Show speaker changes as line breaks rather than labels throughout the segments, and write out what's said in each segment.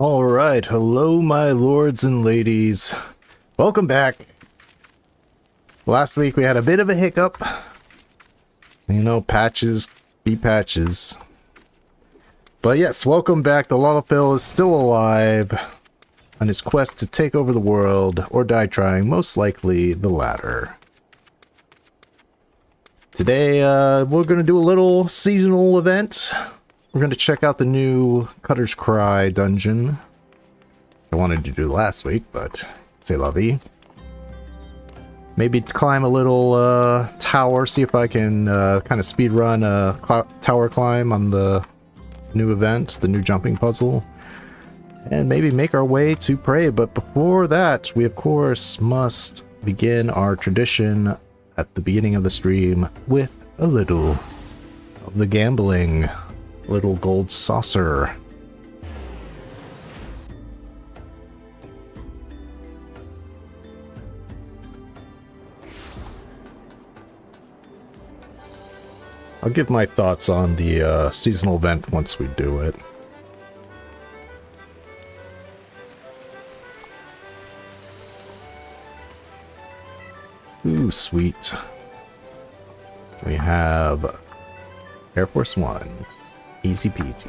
Alright, hello my lords and ladies. Welcome back. Last week we had a bit of a hiccup. You know, patches be patches. But yes, welcome back. The Lalafell is still alive on his quest to take over the world, or die trying, most likely the latter. Today, we're going to do a little seasonal event. We're going to check out the new Cutter's Cry dungeon. I wanted to do last week, but c'est la vie. Maybe climb a little tower, see if I can kind of speed run a tower climb on the new event, the new jumping puzzle. And maybe make our way to Prey. But before that, we of course must begin our tradition at the beginning of the stream with a little of the gambling. Little gold saucer. I'll give my thoughts on the seasonal event once we do it. Ooh, sweet. We have Air Force One. Easy peasy.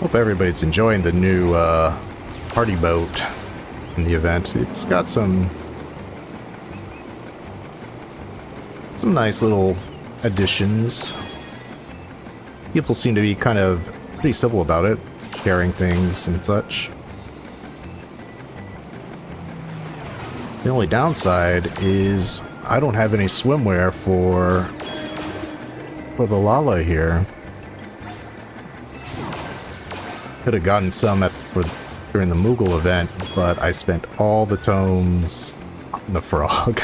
Hope everybody's enjoying the new party boat in the event. It's got some nice little additions. People seem to be kind of pretty civil about it, sharing things and such. The only downside is I don't have any swimwear for the Lala here. Could have gotten some during the Moogle event, but I spent all the tomes on the frog.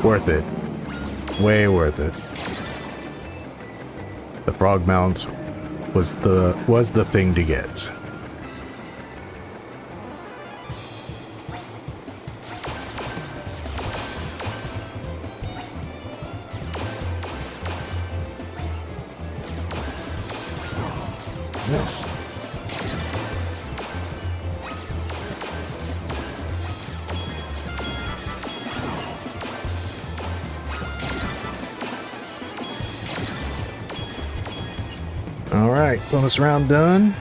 Worth it. Way worth it. The frog mount was the thing to get. Yes. Alright, bonus round done.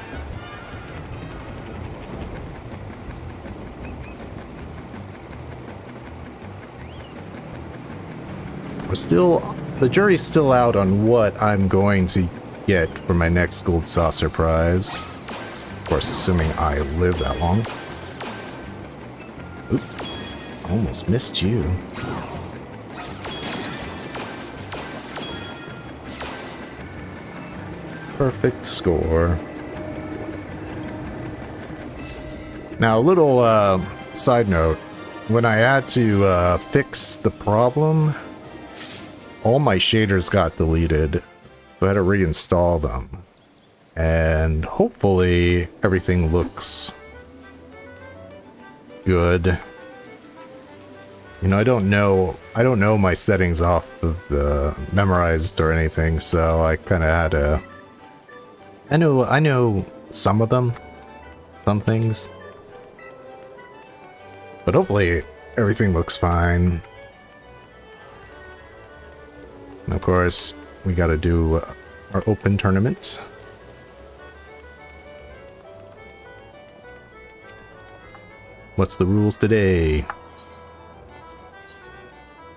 The jury's still out on what I'm going to get for my next gold saucer prize. Of course, assuming I live that long. Oop, almost missed you. Perfect score. Now, a little side note. When I had to fix the problem, all my shaders got deleted. So I had to reinstall them. And hopefully everything looks good. You know, I don't know my settings off of the memorized or anything, so I kind of had to... I know some of them, some things, but hopefully everything looks fine. And of course, we got to do our open tournament. What's the rules today?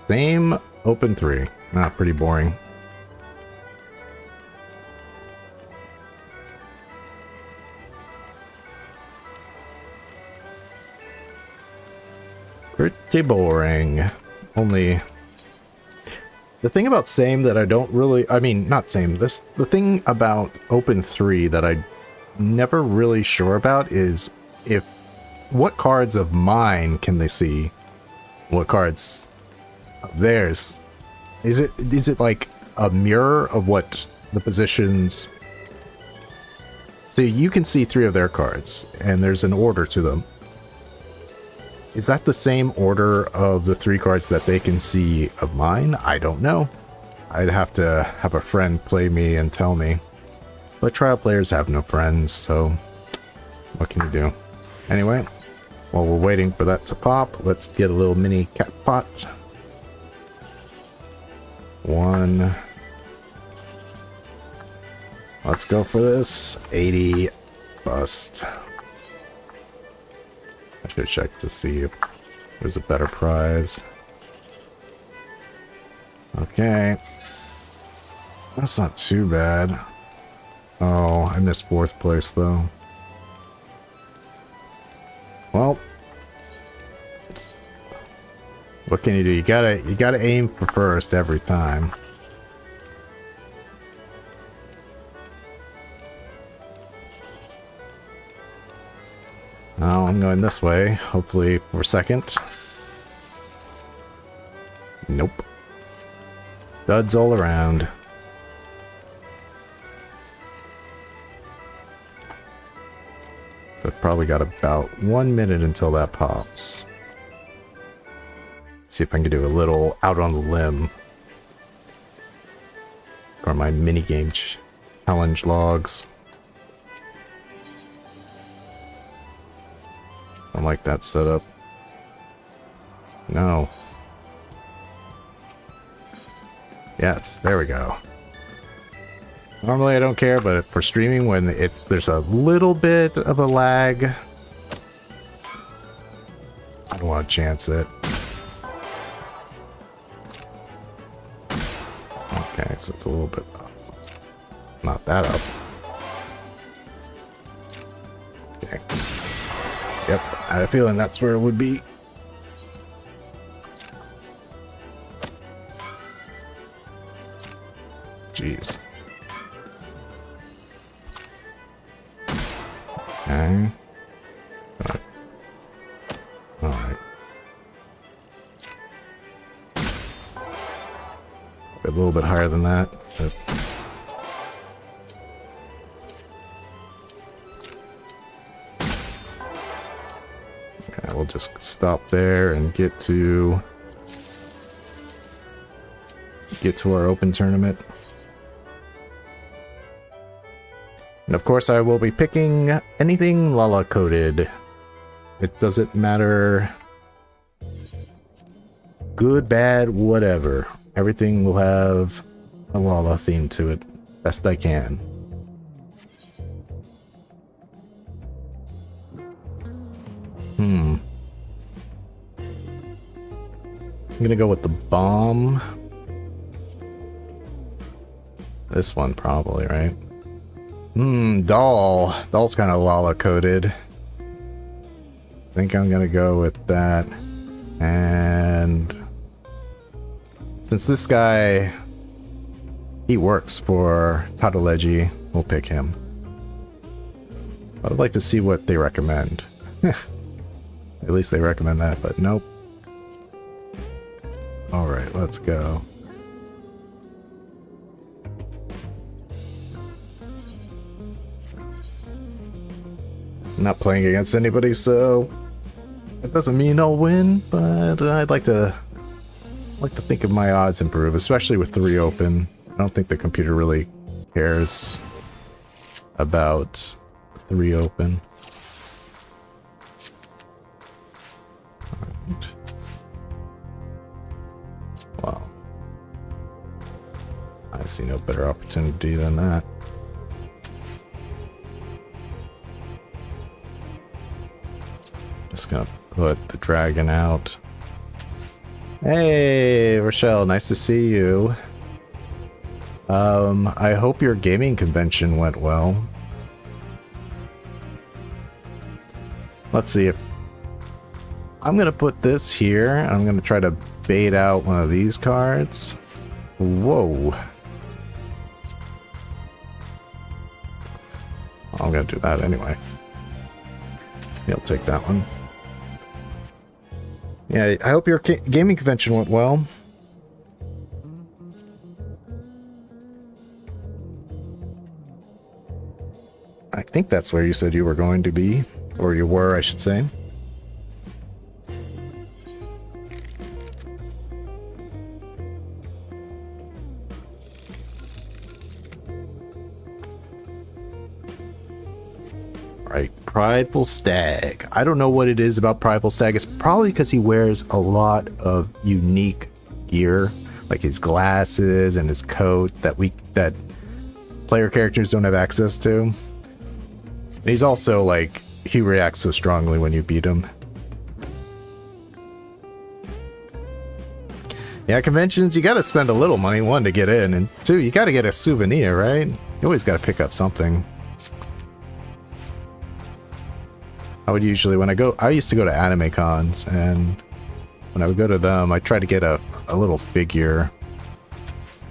Same open 3. Pretty boring. Pretty boring. Only the thing about same that I don't really, not same, the thing about Open 3 that I'm never really sure about is what cards of mine can they see? What cards of theirs? Is it like a mirror of what the positions. See, you can see 3 of their cards, and there's an order to them. Is that the same order of the 3 cards that they can see of mine? I don't know. I'd have to have a friend play me and tell me. But trial players have no friends, so what can you do? Anyway, while we're waiting for that to pop, let's get a little mini cat pot. 1. Let's go for this. 80 bust. I should check to see if there's a better prize. Okay. That's not too bad. Oh, I missed 4th place though. Well, what can you do? You gotta aim for first every time. Oh, I'm going this way. Hopefully for second. Nope. Duds all around. So I've probably got about 1 minute until that pops. See if I can do a little out on the limb for my minigame challenge logs. I like that setup. No. Yes, there we go. Normally I don't care, but for streaming, when there's a little bit of a lag, I don't want to chance it. Okay, so it's a little bit up. Not that up. Okay. Yep, I had a feeling that's where it would be. Jeez. Okay. Alright. A little bit higher than that. But okay, we'll just stop there and get to our open tournament. And of course I will be picking anything Lala coded. It doesn't matter. Good, bad, whatever. Everything will have a Lala theme to it. Best I can. I'm gonna go with the bomb. This one probably, right? Doll. Doll's kind of Lala coded. I think I'm gonna go with that. And since this guy, he works for Tadaleji, we'll pick him. I'd like to see what they recommend. At least they recommend that, but nope. Alright, let's go. I'm not playing against anybody, so it doesn't mean I'll win, but I'd like to think of my odds improve, especially with 3 open. I don't think the computer really cares about 3 open. Right. Wow. I see no better opportunity than that. Just gonna put the dragon out. Hey, Rochelle, nice to see you. I hope your gaming convention went well. Let's see if I'm gonna put this here. I'm gonna try to bait out one of these cards. Whoa. I'm gonna do that anyway. Yeah, I'll take that one. Yeah, I hope your gaming convention went well. I think that's where you said you were going to be. Or you were, I should say. Right, Prideful Stag. I don't know what it is about Prideful Stag. It's probably because he wears a lot of unique gear, like his glasses and his coat that player characters don't have access to. And he's also like, he reacts so strongly when you beat him. Yeah, conventions, you gotta spend a little money, one, to get in, and two, you gotta get a souvenir, right? You always gotta pick up something. I would usually, I used to go to anime cons, and when I would go to them, I try to get a little figure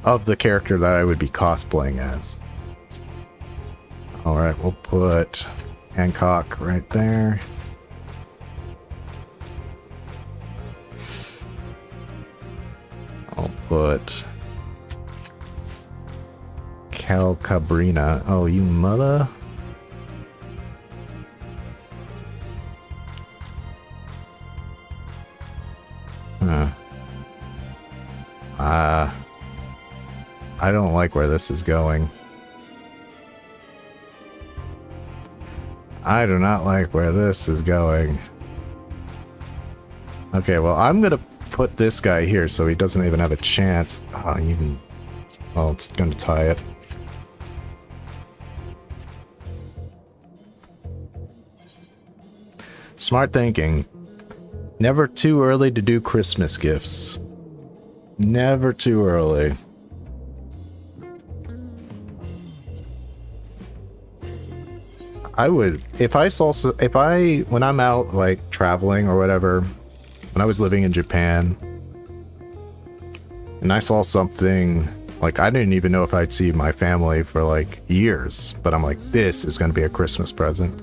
of the character that I would be cosplaying as. Alright, we'll put Hancock right there. I'll put Cal Cabrina. Oh, you mother. I don't like where this is going. I do not like where this is going. Okay, well, I'm gonna put this guy here so he doesn't even have a chance. Oh, it's gonna tie it. Smart thinking. Never too early to do Christmas gifts. Never too early. I would, when I'm out, like, traveling or whatever, when I was living in Japan, and I saw something, like, I didn't even know if I'd see my family for, like, years, but I'm like, this is gonna be a Christmas present.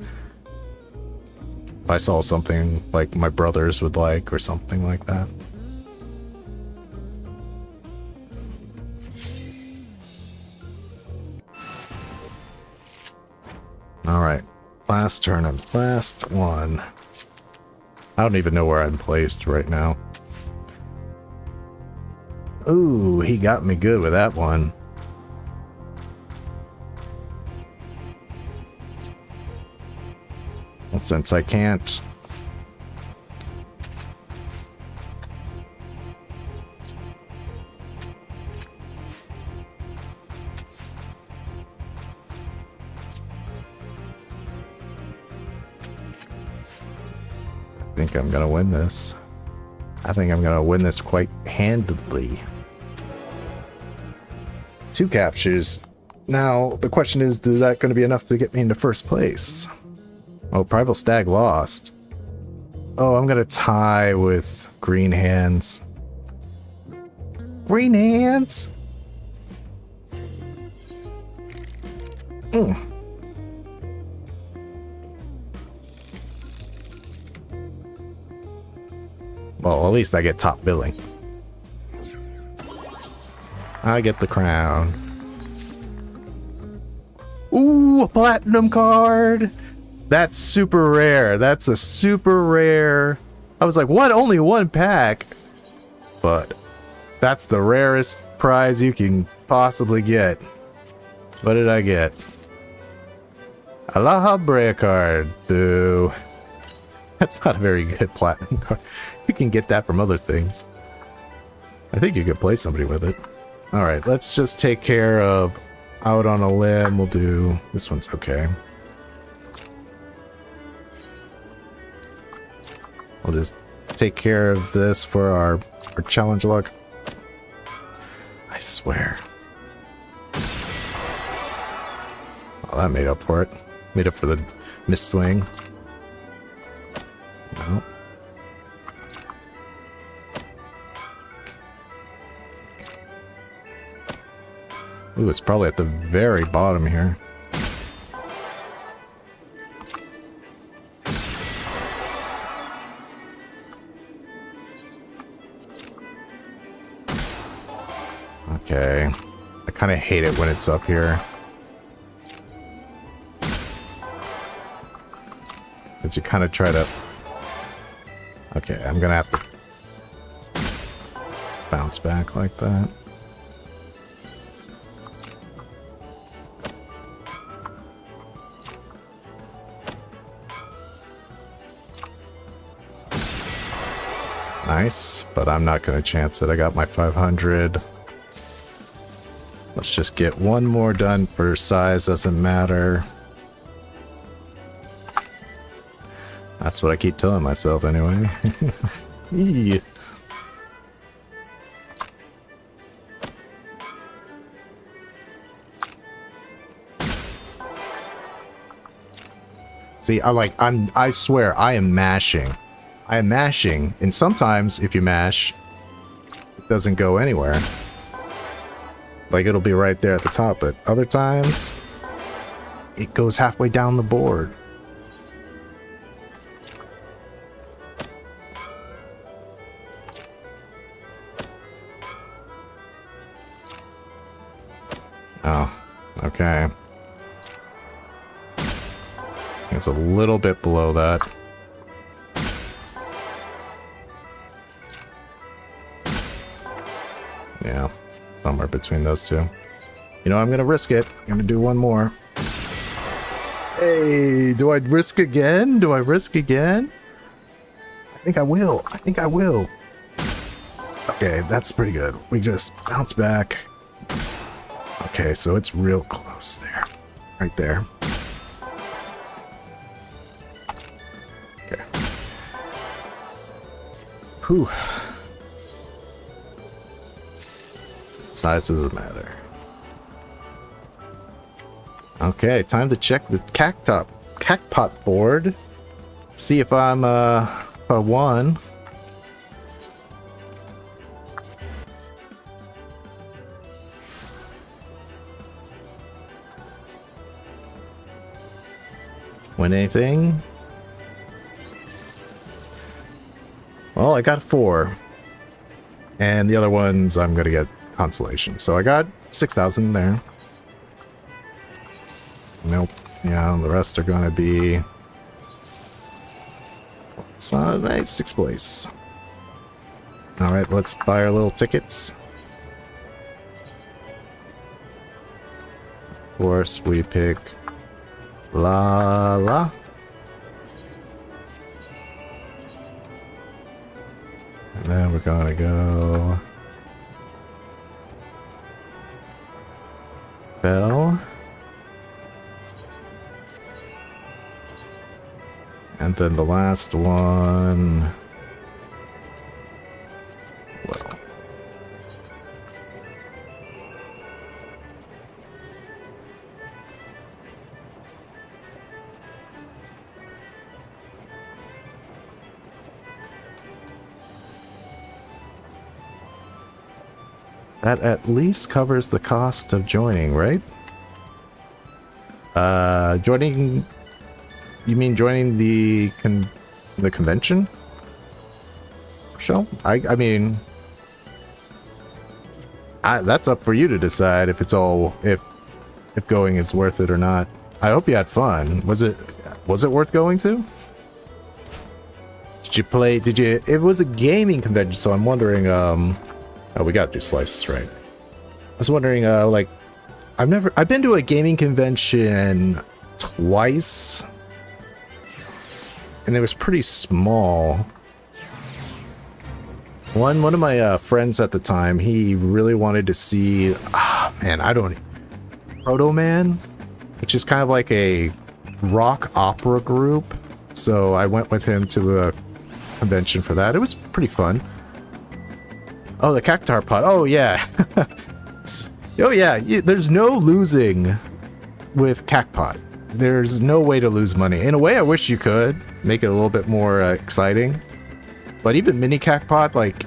If I saw something, like, my brothers would like, or something like that. Alright, last turn and last one. I don't even know where I'm placed right now. Ooh, he got me good with that one. Well, since I can't... I think I'm gonna win this. I think I'm gonna win this quite handedly. 2 captures. Now, the question is that gonna be enough to get me into first place? Oh, Primal Stag lost. Oh, I'm gonna tie with Green Hands. Green Hands? Well, at least I get top billing. I get the crown. Ooh, a platinum card! That's super rare. That's a super rare. I was like, what? Only 1 pack? But that's the rarest prize you can possibly get. What did I get? A La Habrea card. Boo. That's not a very good platinum card. You can get that from other things. I think you could play somebody with it. Alright, let's just take care of Out on a Limb. We'll do... This one's okay. We'll just take care of this for our challenge luck. I swear. Oh, that made up for it. Made up for the miss swing. No. Ooh, it's probably at the very bottom here. Okay. I kind of hate it when it's up here. Since you kind of try to... Okay, I'm gonna have to bounce back like that. Nice, but I'm not gonna chance it. I got my 500. Let's just get one more done for size, doesn't matter. That's what I keep telling myself anyway. Yeah. See, I swear, I am mashing. I am mashing, and sometimes if you mash, it doesn't go anywhere. Like, it'll be right there at the top, but other times, it goes halfway down the board. Oh, okay. It's a little bit below that. Yeah, somewhere between those two. You know, I'm gonna risk it. I'm gonna do one more. Hey, do I risk again? Do I risk again? I think I will. I think I will. Okay, that's pretty good. We just bounce back. Okay, so it's real close there. Right there. Okay. Whew. Size doesn't matter. Okay, time to check the cactpot board. See if I'm if I won. Win anything? Well, I got 4. And the other ones I'm gonna get consolation. So I got 6,000 there. Nope. Yeah, the rest are gonna be... It's not a nice 6th place. Alright, let's buy our little tickets. Of course, we pick Lala. And then we're gonna go Bell. And then the last one. Well. That at least covers the cost of joining, right? Joining... You mean joining the convention? Shell? I mean... that's up for you to decide if it's all... If going is worth it or not. I hope you had fun. Was it worth going to? Did you play... It was a gaming convention, so I'm wondering, Oh, we gotta do slices, right? I was wondering, like... I've been to a gaming convention twice. And it was pretty small. One of my friends at the time, he really wanted to see... Proto Man? Which is kind of like a rock opera group. So I went with him to a convention for that. It was pretty fun. Oh, the cactar pot. Oh, yeah. Oh, yeah. There's no losing with cacpot. There's no way to lose money. In a way, I wish you could make it a little bit more exciting. But even mini cacpot, like,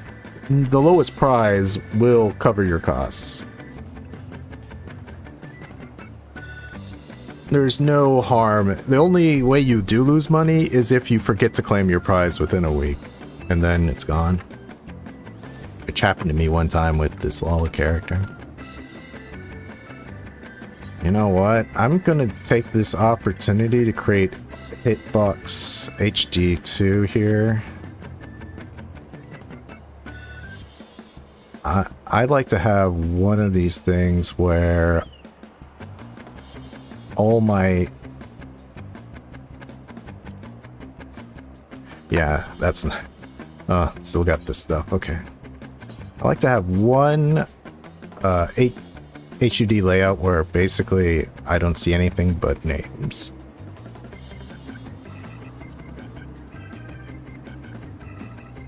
the lowest prize will cover your costs. There's no harm. The only way you do lose money is if you forget to claim your prize within a week. And then it's gone. Which happened to me one time with this Lala character. You know what? I'm gonna take this opportunity to create Hitbox HD2 here. I'd like to have one of these things where all my... Yeah, that's... still got this stuff. Okay. I like to have one HUD layout where basically I don't see anything but names.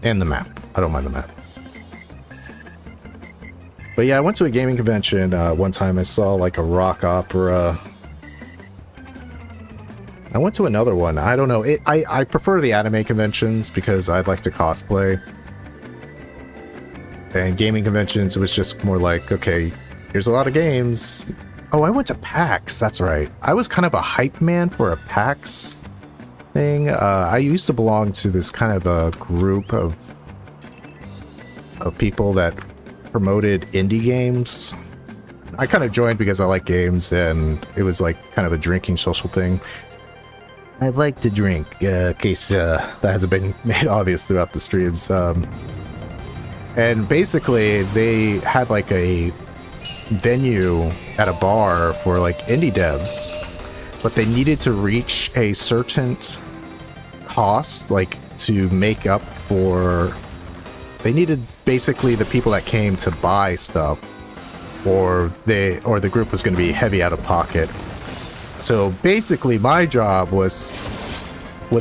And the map. I don't mind the map. But yeah, I went to a gaming convention one time. I saw like a rock opera. I went to another one. I don't know. I prefer the anime conventions because I'd like to cosplay. And gaming conventions, it was just more like, okay, here's a lot of games. Oh, I went to PAX. That's right. I was kind of a hype man for a PAX thing. I used to belong to this kind of a group of people that promoted indie games. I kind of joined because I like games, and it was like kind of a drinking social thing. I like to drink, in case that hasn't been made obvious throughout the streams. And basically, they had like a venue at a bar for like indie devs, but they needed to reach a certain cost, like to make up for... They needed basically the people that came to buy stuff, or the group was going to be heavy out of pocket. So basically, my job was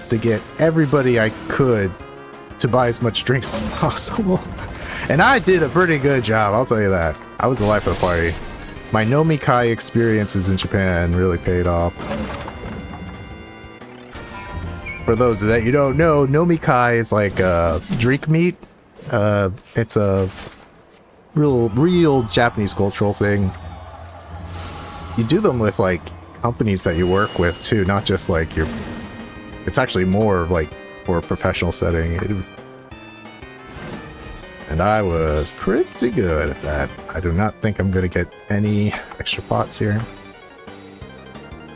to get everybody I could to buy as much drinks as possible, and I did a pretty good job. I'll tell you that. I was the life of the party. My nomikai experiences in Japan really paid off. For those that you don't know, nomikai is like drink meat. It's a real Japanese cultural thing. You do them with like companies that you work with too, not just like your... It's actually more like for a professional setting. And I was pretty good at that. I do not think I'm gonna get any extra pots here.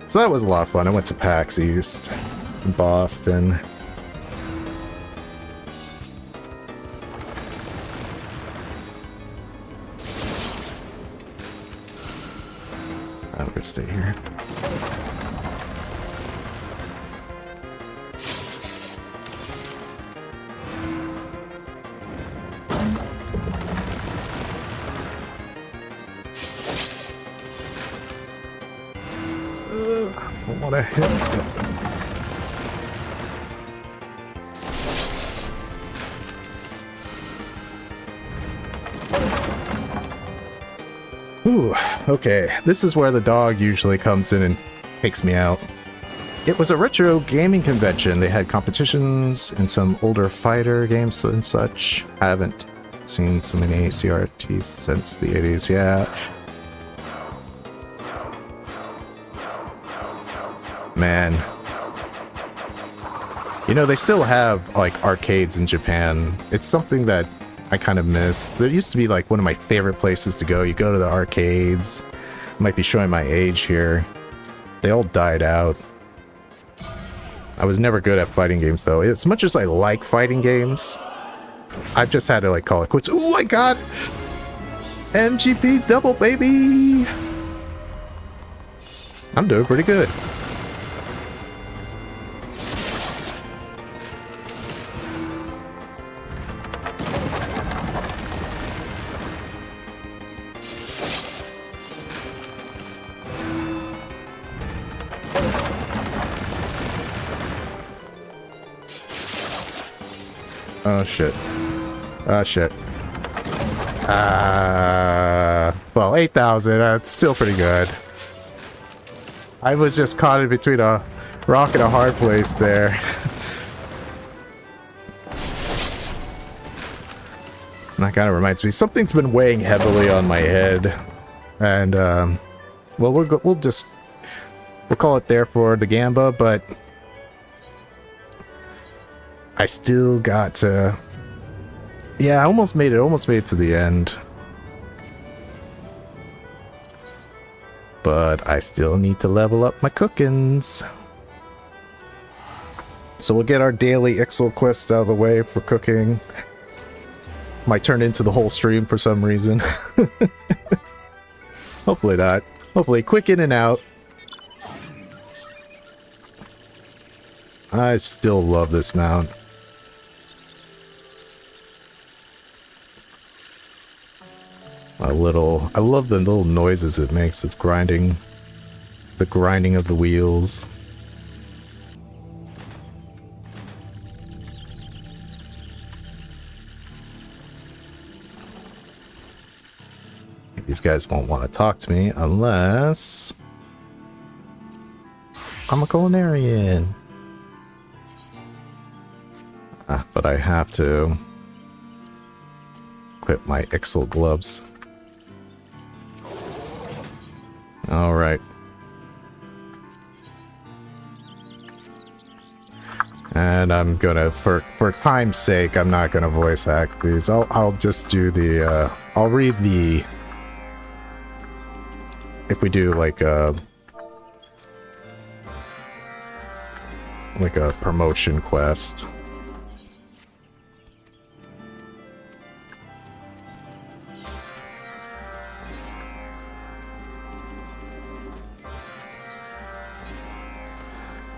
So that was a lot of fun. I went to PAX East in Boston. I'm gonna stay here. I don't want to hit it. Ooh, okay. This is where the dog usually comes in and takes me out. It was a retro gaming convention. They had competitions and some older fighter games and such. I haven't seen so many CRTs since the 80s, yeah. Man. You know, they still have, like, arcades in Japan. It's something that I kind of miss. There used to be, like, one of my favorite places to go. You go to the arcades. I might be showing my age here. They all died out. I was never good at fighting games, though. As much as I like fighting games, I've just had to, like, call it quits. Oh, my God! MGP double, baby! I'm doing pretty good. Oh shit. Oh shit. Well, 8,000, that's still pretty good. I was just caught in between a rock and a hard place there. And that kind of reminds me, something's been weighing heavily on my head. And, well, we'll call it there for the Gamba, but I still got to... Yeah, I almost made it to the end. But I still need to level up my cookins. So we'll get our daily Ixal quest out of the way for cooking. Might turn into the whole stream for some reason. Hopefully not. Hopefully quick in and out. I still love this mount. I love the little noises it makes. It's grinding. The grinding of the wheels. These guys won't want to talk to me unless I'm a culinarian. But I have to equip my Ixal gloves. Alright. And I'm gonna, for time's sake, I'm not gonna voice act these. I'll just do the, I'll read the, if we do like a promotion quest.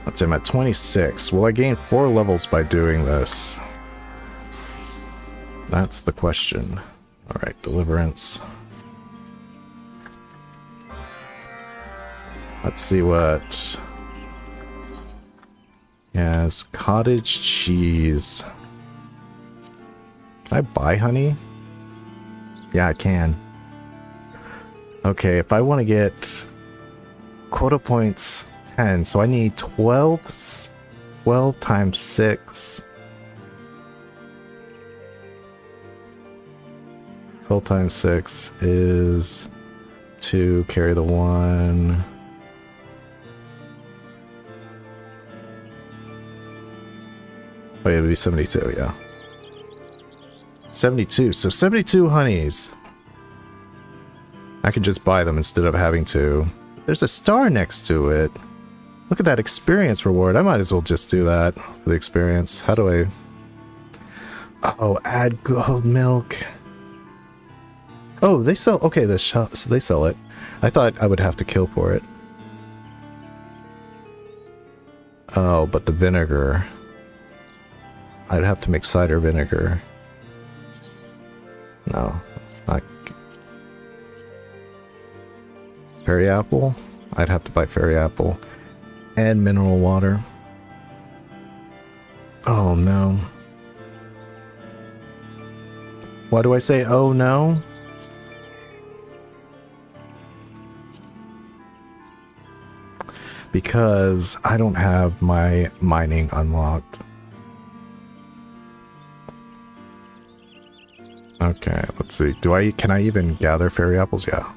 Let's say I'm at 26. Will I gain 4 levels by doing this? That's the question. Alright, Deliverance. Let's see what... Yes, cottage cheese. Can I buy honey? Yeah, I can. Okay, if I want to get quota points 10, so I need 12 times 6. 12 times 6 is 2, carry the 1. Oh, yeah, it would be 72, yeah. 72, so 72 honeys. I could just buy them instead of having to. There's a star next to it. Look at that experience reward. I might as well just do that for the experience. How do I... Oh, add gold milk. Oh, they sell... Okay, they sell it. I thought I would have to kill for it. Oh, but the vinegar... I'd have to make cider vinegar. No, not... Fairy apple? I'd have to buy fairy apple. And mineral water. Oh no. Why do I say oh no? Because I don't have my mining unlocked. Okay, let's see. Can I even gather fairy apples? Yeah.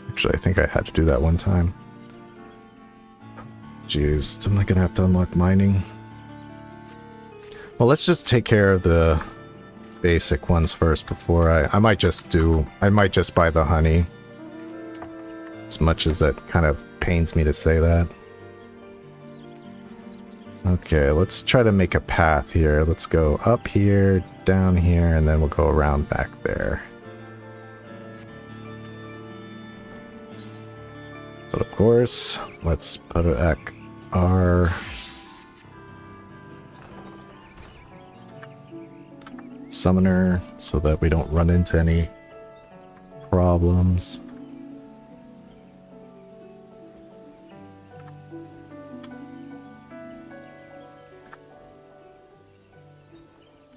Actually, I think I had to do that one time. Jeez, am I gonna have to unlock mining? Well, let's just take care of the basic ones first before I might just buy the honey. As much as that kind of pains me to say that. Okay, let's try to make a path here. Let's go up here, down here, and then we'll go around back there. But of course, let's put our summoner so that we don't run into any problems.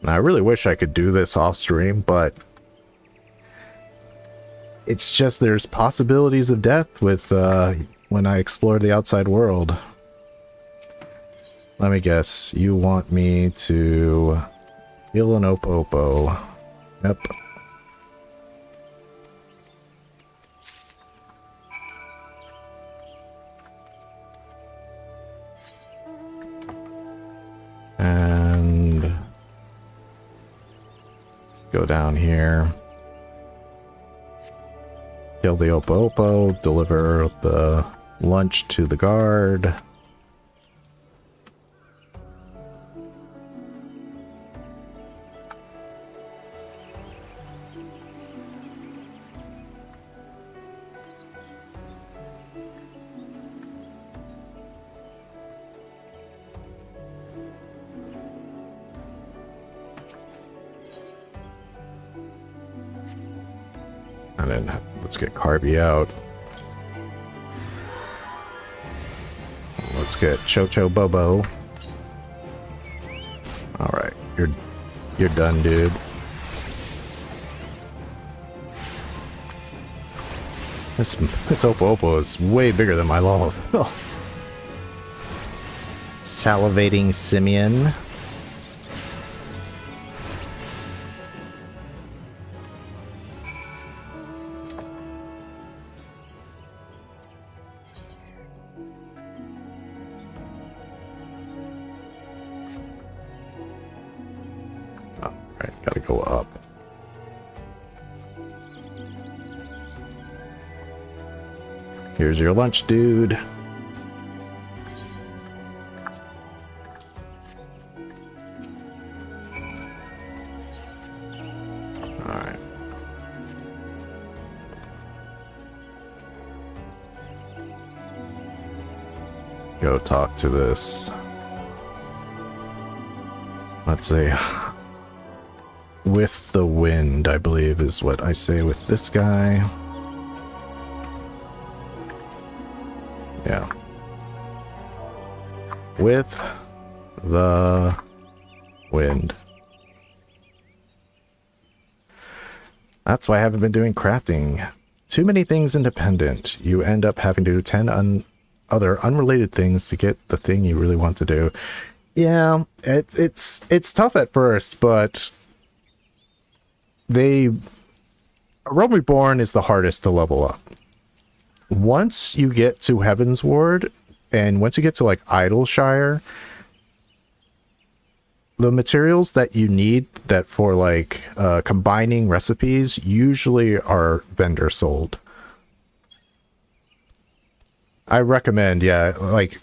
Now, I really wish I could do this off stream, but it's just there's possibilities of death with when I explore the outside world. Let me guess, you want me to heal an Opopo. Yep. And let's go down here. Kill the Opopo, deliver the lunch to the guard. And then let's get Carby out. Let's get Chocho Bobo. Alright, you're done, dude. This Oppo is way bigger than my Lalafell. Salivating Simian. Alright, gotta go up. Here's your lunch, dude. Alright. Go talk to this. Let's say with the wind, I believe is what I say with this guy. Yeah. With the wind. That's why I haven't been doing crafting. Too many things independent. You end up having to do 10 other unrelated things to get the thing you really want to do. Yeah, it's tough at first, but A Realm Reborn is the hardest to level up. Once you get to Heaven's Ward, and once you get to like Idleshire, the materials that you need that for like combining recipes usually are vendor sold. I recommend, yeah, like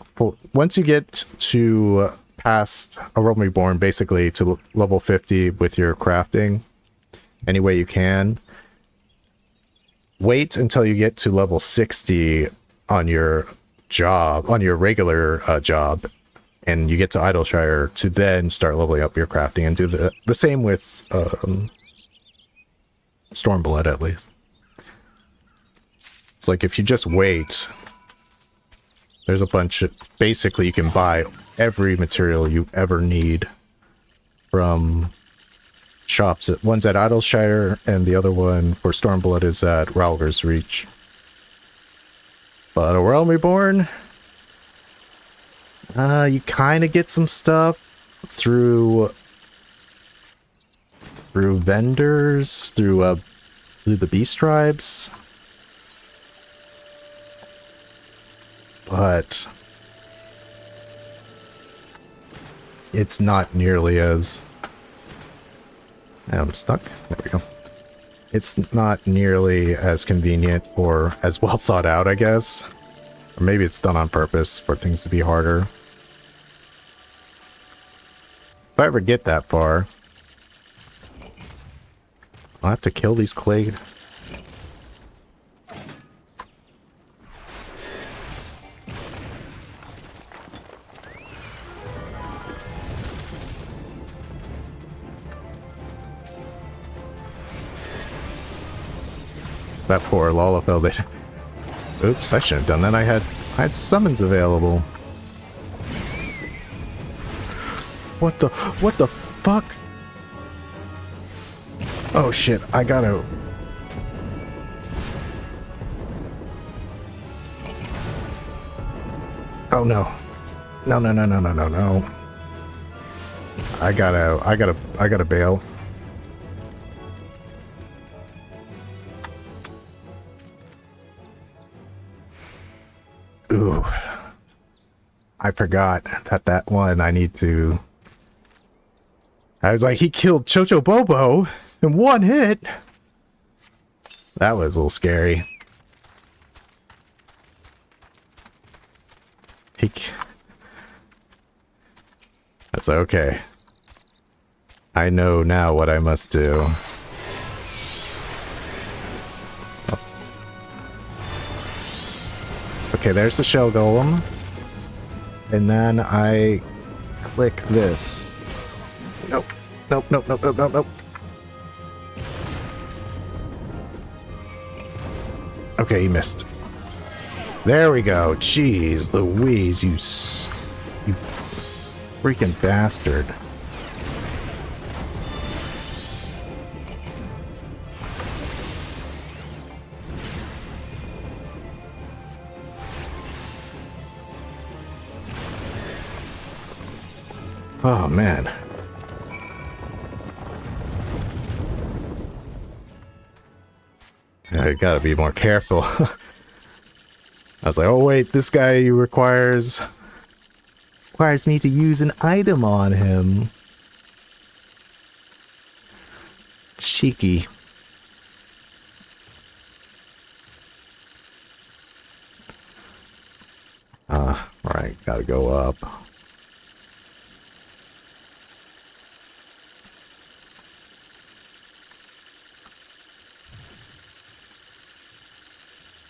once you get to past A Realm Reborn, basically to level 50 with your crafting, any way you can, wait until you get to level 60 on your job, on your regular job, and you get to Idleshire to then start leveling up your crafting, and do the same with Stormblood at least. It's like if you just wait, there's a bunch of, basically you can buy every material you ever need from shops. One's at Idleshire, and the other one for Stormblood is at Ralger's Reach. But A Realm Reborn, you kind of get some stuff through vendors, through the Beast Tribes, but it's not nearly as... I'm stuck. There we go. It's not nearly as convenient or as well thought out, I guess. Or maybe it's done on purpose for things to be harder. If I ever get that far, I'll have to kill these clay. That poor Lalafell, they... Oops, I shouldn't have done that. I had summons available. What the fuck? Oh shit, I gotta... Oh no. No. I gotta bail. Ooh, I forgot that one I need to... I was like, he killed Chocho Bobo in one hit. That was a little scary. That's okay. I know now what I must do. Okay, there's the shell golem. And then I click this. Nope. Okay, he missed. There we go. Jeez Louise, you freaking bastard. Oh, man. I gotta be more careful. I was like, oh wait, this guy requires me to use an item on him. Cheeky. Right, gotta go up.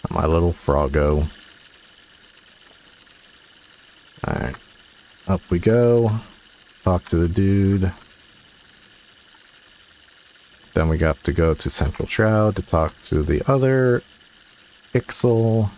My little froggo. Alright. Up we go. Talk to the dude. Then we got to go to Central Shroud to talk to the other Ixal.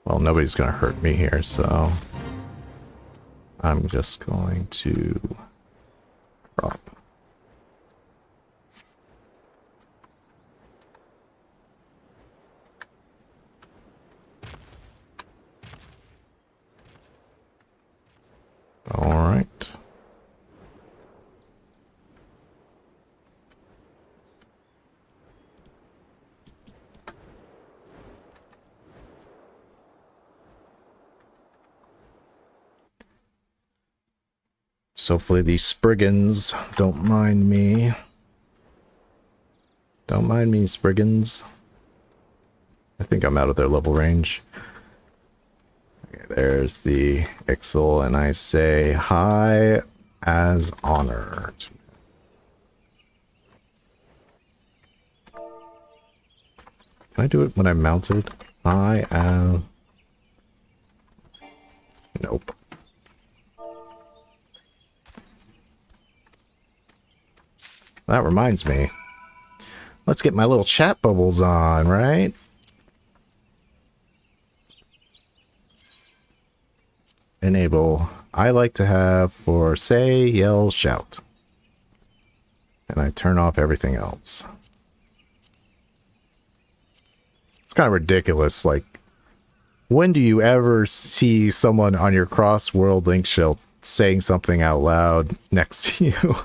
Well, nobody's gonna hurt me here, so I'm just going to drop. All right. So hopefully these Spriggans don't mind me. Don't mind me, Spriggans. I think I'm out of their level range. Okay, there's the Ixal, and I say hi as honored. Can I do it when I'm mounted? I am... Nope. That reminds me. Let's get my little chat bubbles on, right? Enable. I like to have for say, yell, shout. And I turn off everything else. It's kind of ridiculous. Like, when do you ever see someone on your cross-world link shelf saying something out loud next to you?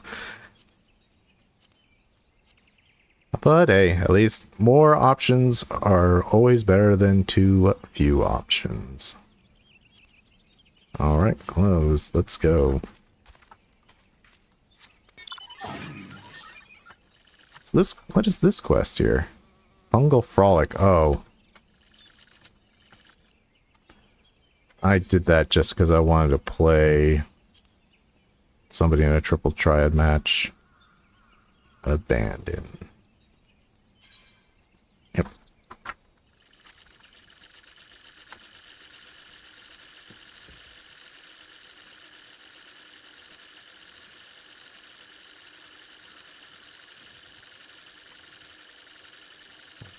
But hey, at least more options are always better than too few options. Alright, close. Let's go. So what is this quest here? Fungal Frolic. Oh. I did that just because I wanted to play somebody in a triple triad match. Abandon. Yep.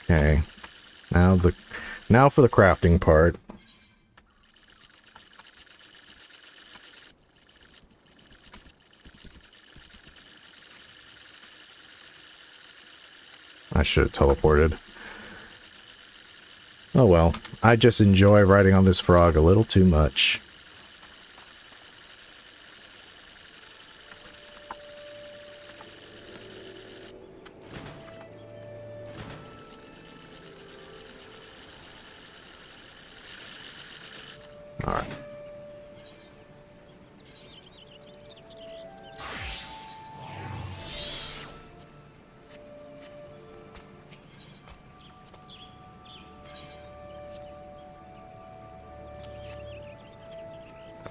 Okay. Now for the crafting part. I should have teleported. Oh well, I just enjoy riding on this frog a little too much. Alright.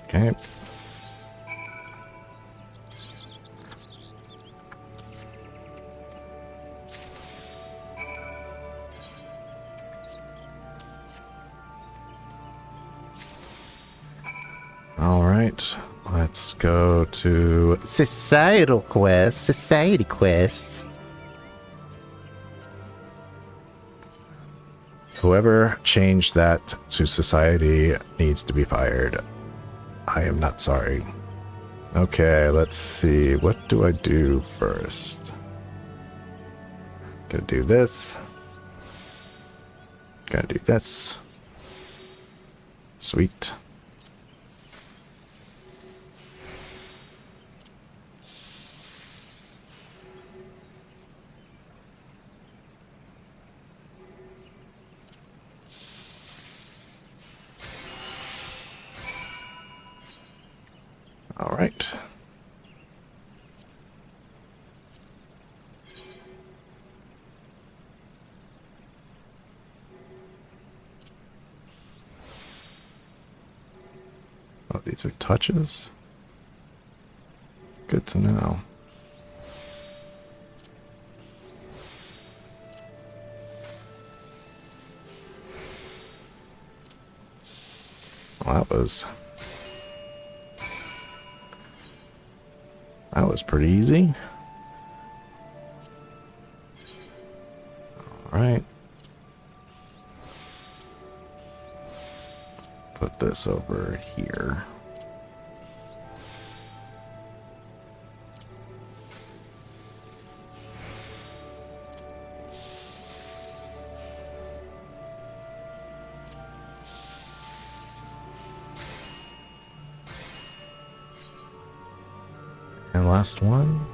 Okay. right, let's go to societal quest, society quests. Whoever changed that to society needs to be fired. I am not sorry. Okay, let's see. What do I do first? Gonna do this. Gonna do this. Sweet. All right. Oh, these are touches? Good to know. Well, that was pretty easy. All right. Put this over here. And last one.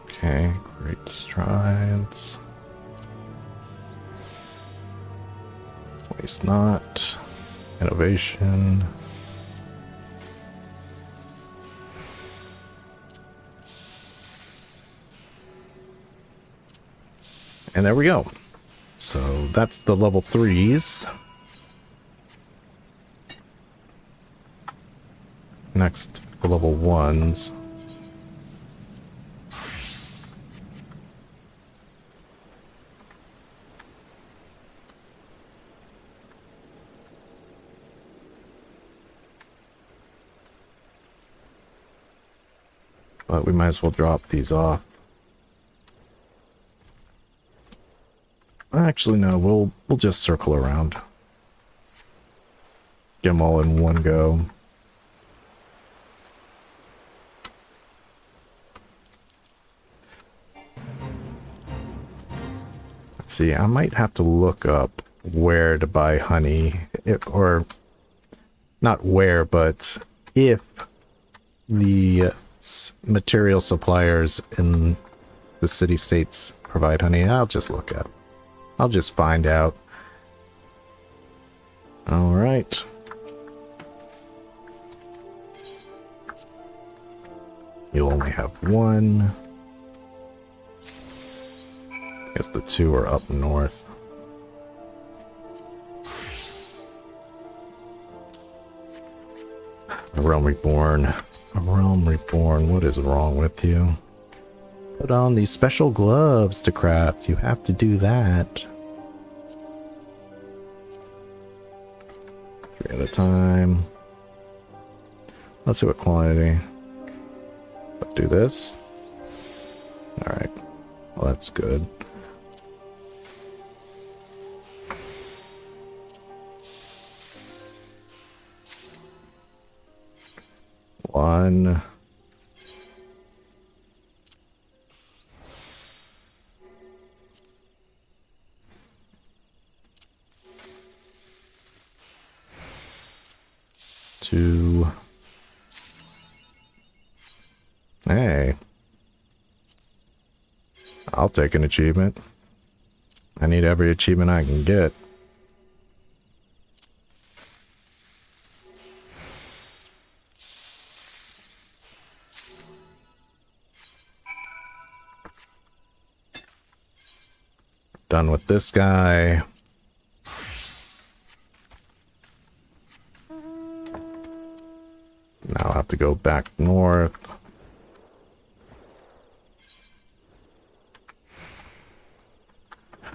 Okay, great strides. Waste not. Innovation. And there we go. So that's the level 3s. Next, the level 1s. But we might as well drop these off. Actually, no, we'll just circle around. Get them all in one go. Let's see, I might have to look up where to buy honey, or not where, but if the material suppliers in the city-states provide honey. I'll just look at it. I'll just find out. All right. You'll only have one. I guess the two are up north. A Realm Reborn. A Realm Reborn. What is wrong with you? Put on these special gloves to craft. You have to do that. 3 at a time. Let's see what quantity. Let's do this. Alright. Well, that's good. One. Two. Hey. I'll take an achievement. I need every achievement I can get. Done with this guy. Now I'll have to go back north.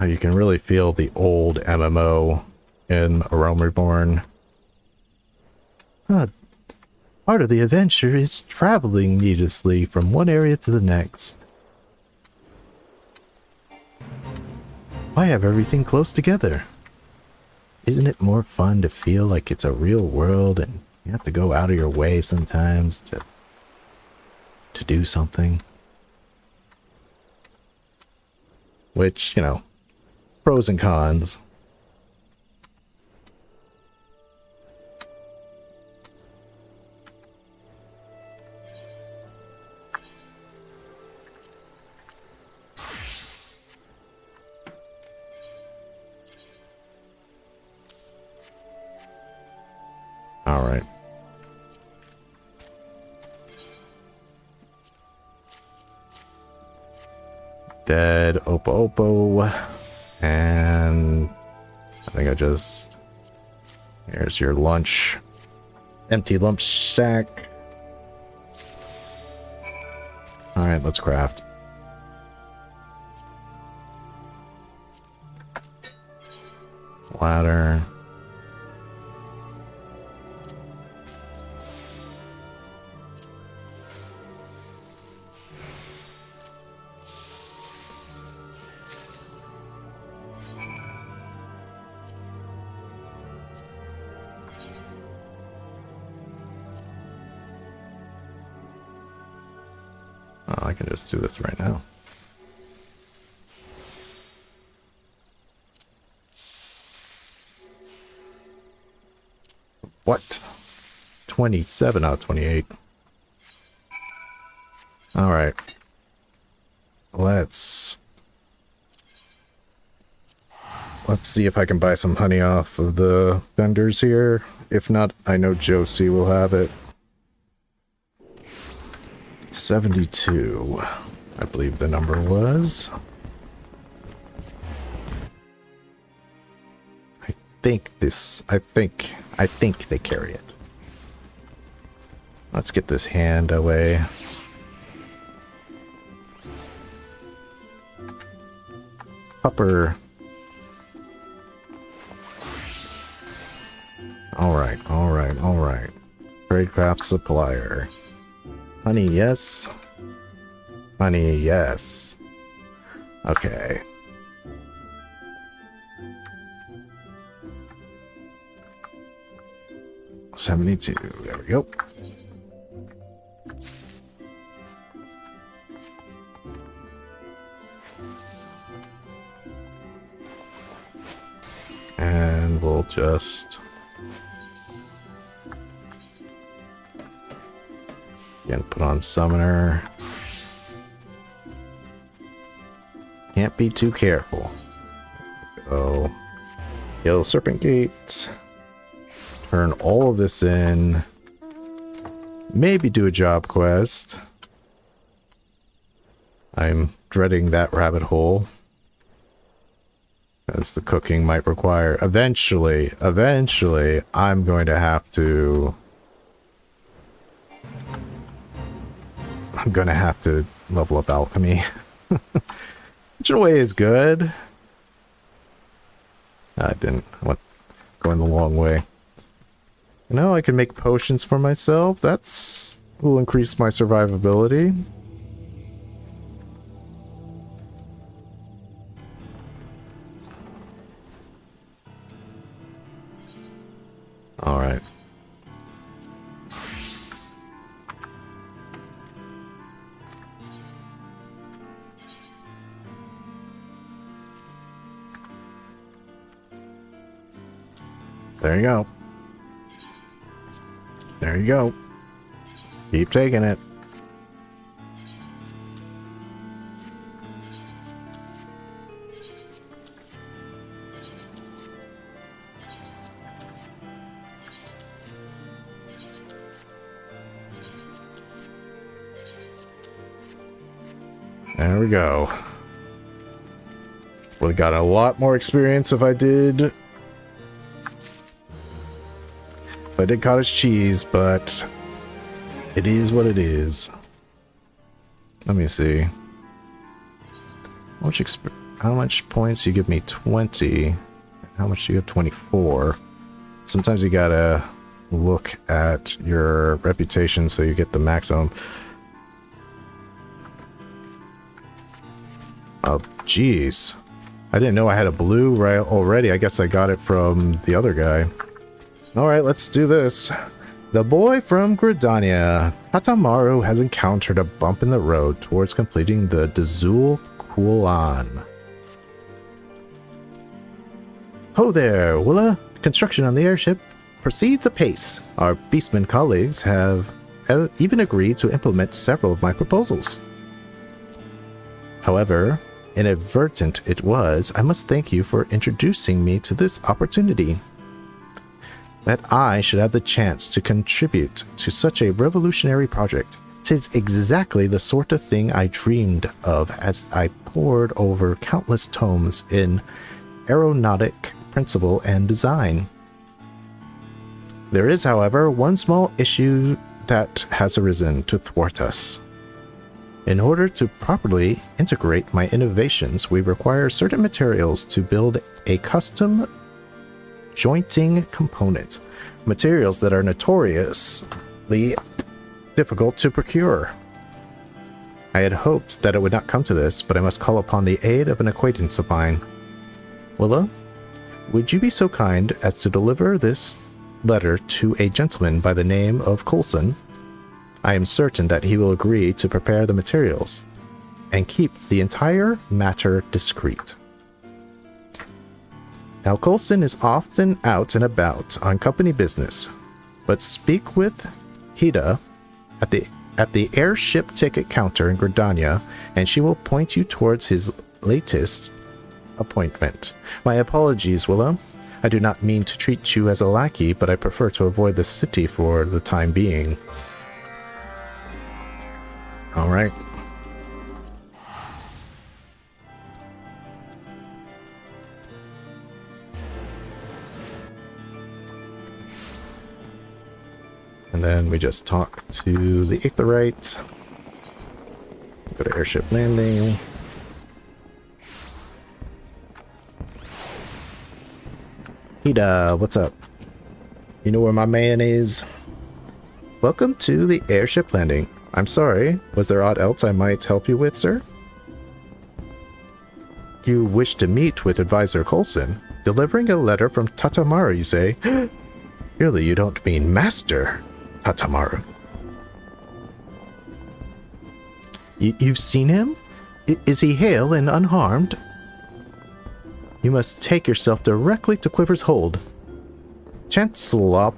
You can really feel the old MMO in A Realm Reborn. Part of the adventure is traveling needlessly from one area to the next. Why have everything close together? Isn't it more fun to feel like it's a real world and you have to go out of your way sometimes to do something? Which, you know, pros and cons. All right. Dead Oppo, and I think I just, here's your lunch, empty lump sack. All right, let's craft. Ladder. Oh, I can just do this right now. What? 27 out of 28. All right. Let's see if I can buy some honey off of the vendors here. If not, I know Josie will have it. 72, I believe the number was. I think they carry it. Let's get this hand away. Upper. All right. Tradecraft supplier. Honey, yes. Honey, yes. Okay. $72. There we go. And we'll just again put on summoner. Can't be too careful. Oh, Yellow Serpent Gate. Turn all of this in. Maybe do a job quest. I'm dreading that rabbit hole, as the cooking might require. Eventually, I'm going to have to level up alchemy. Which in a way is good. I didn't. I went going the long way. I can make potions for myself. That's will increase my survivability. All right. There you go. There you go. Keep taking it. There we go. Would have got a lot more experience if I did cottage cheese, but it is what it is. Let me see. How much how much points? You give me 20. How much do you have? 24. Sometimes you gotta look at your reputation so you get the maximum. Oh, jeez. I didn't know I had a blue right already. I guess I got it from the other guy. Alright, let's do this. The boy from Gridania. Tatamaru has encountered a bump in the road towards completing the Dazul Kulan. Ho there, Willa. Construction on the airship proceeds apace. Our Beastman colleagues have even agreed to implement several of my proposals. However, inadvertent it was, I must thank you for introducing me to this opportunity. That I should have the chance to contribute to such a revolutionary project. 'Tis exactly the sort of thing I dreamed of as I pored over countless tomes in aeronautic principle and design. There is, however, one small issue that has arisen to thwart us. In order to properly integrate my innovations, we require certain materials to build a custom jointing component. Materials that are notoriously difficult to procure. I had hoped that it would not come to this, but I must call upon the aid of an acquaintance of mine. Willa, would you be so kind as to deliver this letter to a gentleman by the name of Coulson? I am certain that he will agree to prepare the materials and keep the entire matter discreet. Now, Coulson is often out and about on company business, but speak with Hida at the airship ticket counter in Gridania, and she will point you towards his latest appointment. My apologies, Willa. I do not mean to treat you as a lackey, but I prefer to avoid the city for the time being. All right. And then we just talk to the Aetherite. Go to airship landing. Hida, what's up? You know where my man is? Welcome to the airship landing. I'm sorry, was there aught else I might help you with, sir? You wish to meet with Advisor Coulson? Delivering a letter from Tatamaru, you say? Surely you don't mean Master Tatamaru. You've seen him? Is he hale and unharmed? You must take yourself directly to Quiver's Hold. Chancellor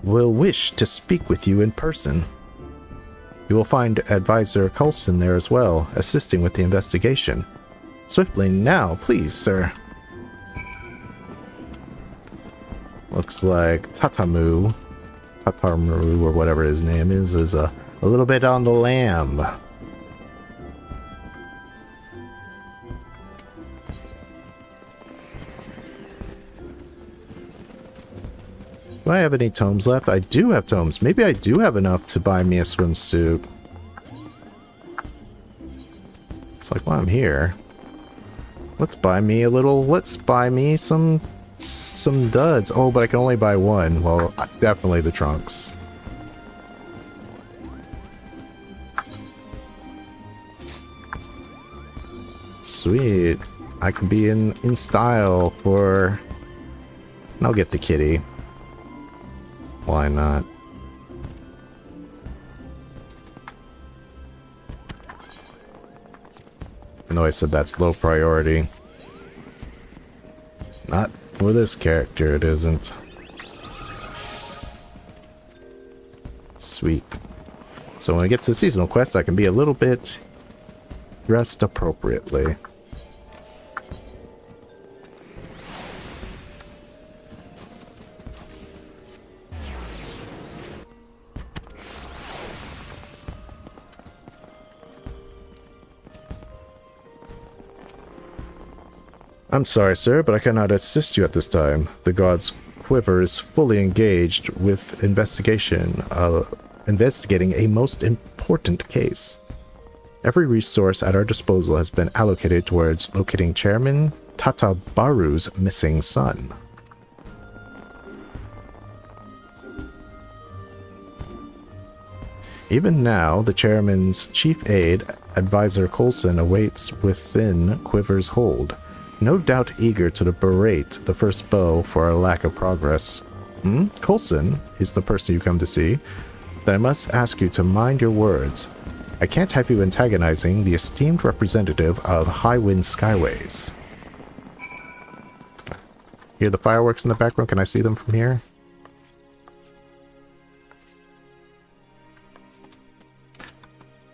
will wish to speak with you in person. You will find Advisor Coulson there as well, assisting with the investigation. Swiftly now, please, sir. Looks like Tatamaru, or whatever his name is a little bit on the lam. Do I have any tomes left? I do have tomes. Maybe I do have enough to buy me a swimsuit. It's like, while I'm here, let's buy me some duds. Oh, but I can only buy one. Well, definitely the trunks. Sweet. I can be in style for... I'll get the kitty. Why not? I know I said that's low priority. Not for this character, it isn't. Sweet. So when I get to seasonal quests, I can be a little bit dressed appropriately. I'm sorry, sir, but I cannot assist you at this time. The god's quiver is fully engaged with investigating a most important case. Every resource at our disposal has been allocated towards locating Chairman Tatabaru's missing son. Even now, the chairman's chief aide, Advisor Coulson, awaits within Quiver's hold, no doubt eager to berate the first bow for a lack of progress. Coulson is the person you come to see. Then I must ask you to mind your words. I can't have you antagonizing the esteemed representative of Highwind Skyways. Hear the fireworks in the background? Can I see them from here?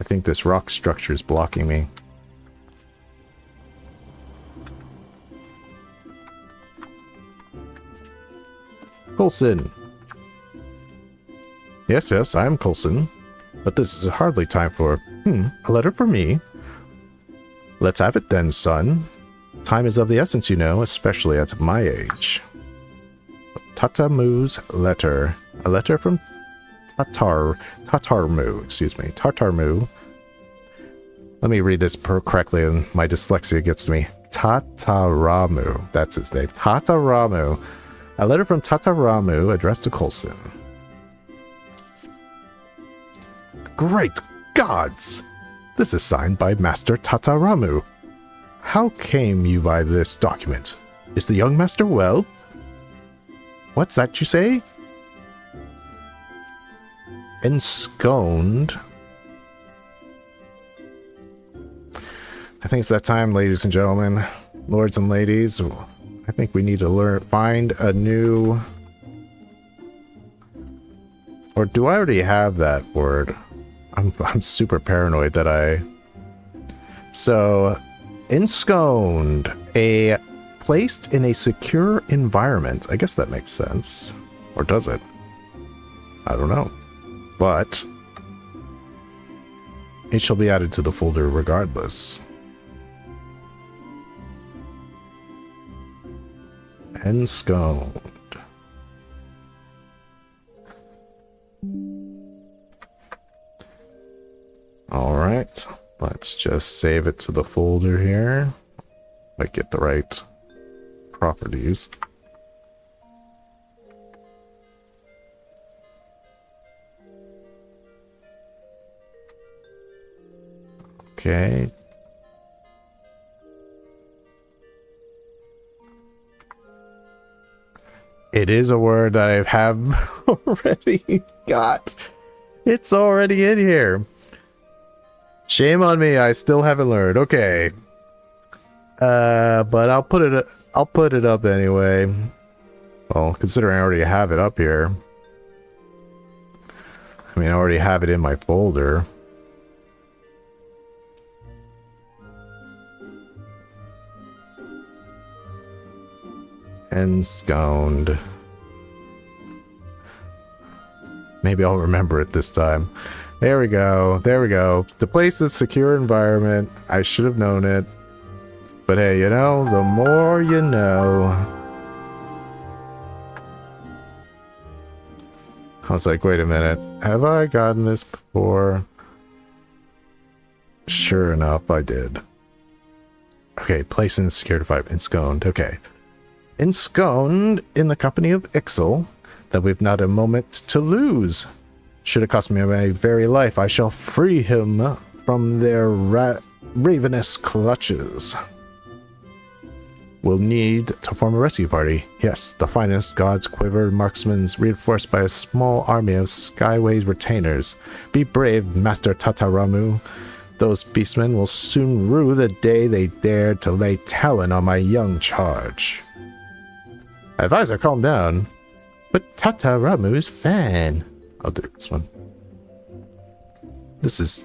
I think this rock structure is blocking me. Coulson. Yes, I am Coulson. But this is hardly time for... a letter for me? Let's have it then, son. Time is of the essence, you know, especially at my age. Tatamu's letter. A letter from Tatarmu, excuse me. Tatarmu. Let me read this correctly and my dyslexia gets to me. Tataramu. That's his name. Tataramu. A letter from Tataramu addressed to Coulson. Great gods! This is signed by Master Tataramu. How came you by this document? Is the young master well? What's that you say? Ensconed. I think it's that time, ladies and gentlemen, lords and ladies. I think we need to find a new... Or do I already have that word? I'm super paranoid that I... So, ensconed. Placed in a secure environment. I guess that makes sense. Or does it? I don't know. But it shall be added to the folder regardless. Ensconed. Alright, let's just save it to the folder here. Might get the right properties. Okay. It is a word that I have already got. It's already in here. Shame on me, I still haven't learned. Okay. But I'll put it up anyway. Well, considering I already have it up here. I mean, I already have it in my folder. Ensconed. Maybe I'll remember it this time. There we go. There we go. The place is secure environment. I should have known it. But hey, you know, the more you know. I was like, wait a minute. Have I gotten this before? Sure enough, I did. Okay, place in secure environment. Ensconed. Okay. Ensconed in the company of Ixel, that we've not a moment to lose. Should it cost me my very life, I shall free him from their ravenous clutches. We'll need to form a rescue party. Yes, the finest God's Quiver marksmen reinforced by a small army of Skyways retainers. Be brave, Master Tataramu. Those beastmen will soon rue the day they dared to lay talon on my young charge. Advisor, calm down. But Tataramu's fan. I'll do this one. This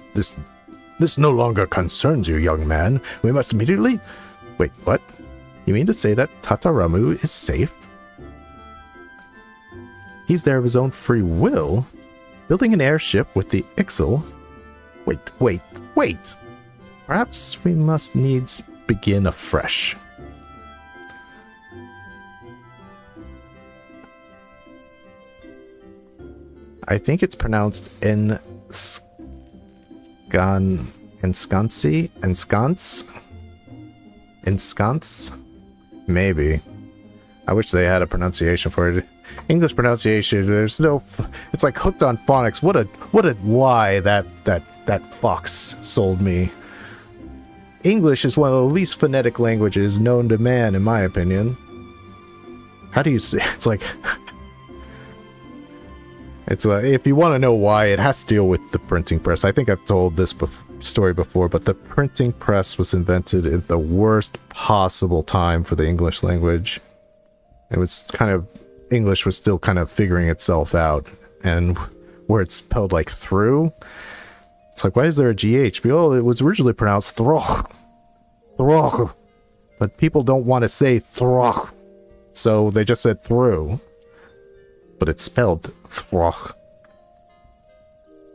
no longer concerns you, young man. We must immediately... Wait, what? You mean to say that Tataramu is safe? He's there of his own free will? Building an airship with the Ixel? Wait! Perhaps we must needs begin afresh. I think it's pronounced Ensconce? Ensconce? Ensconce? Maybe. I wish they had a pronunciation for it. English pronunciation, there's no... It's like hooked on phonics. What a lie that fox sold me. English is one of the least phonetic languages known to man, in my opinion. How do you say... It's like... It's if you want to know why, it has to deal with the printing press. I think I've told this story before, but the printing press was invented at the worst possible time for the English language. It was kind of... English was still kind of figuring itself out, and where it's spelled like through, it's like, why is there a GH? Oh, it was originally pronounced throch. Throch. But people don't want to say throch, so they just said through. But it's spelled throch.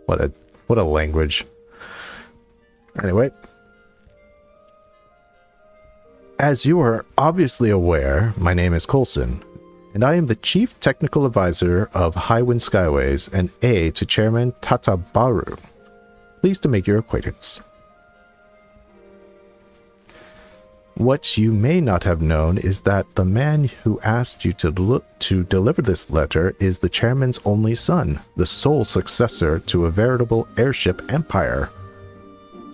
What a language. Anyway. As you are obviously aware, my name is Coulson, and I am the Chief Technical Advisor of Highwind Skyways and aide to Chairman Tatabaru. Pleased to make your acquaintance. What you may not have known is that the man who asked you to deliver this letter is the chairman's only son, the sole successor to a veritable airship empire.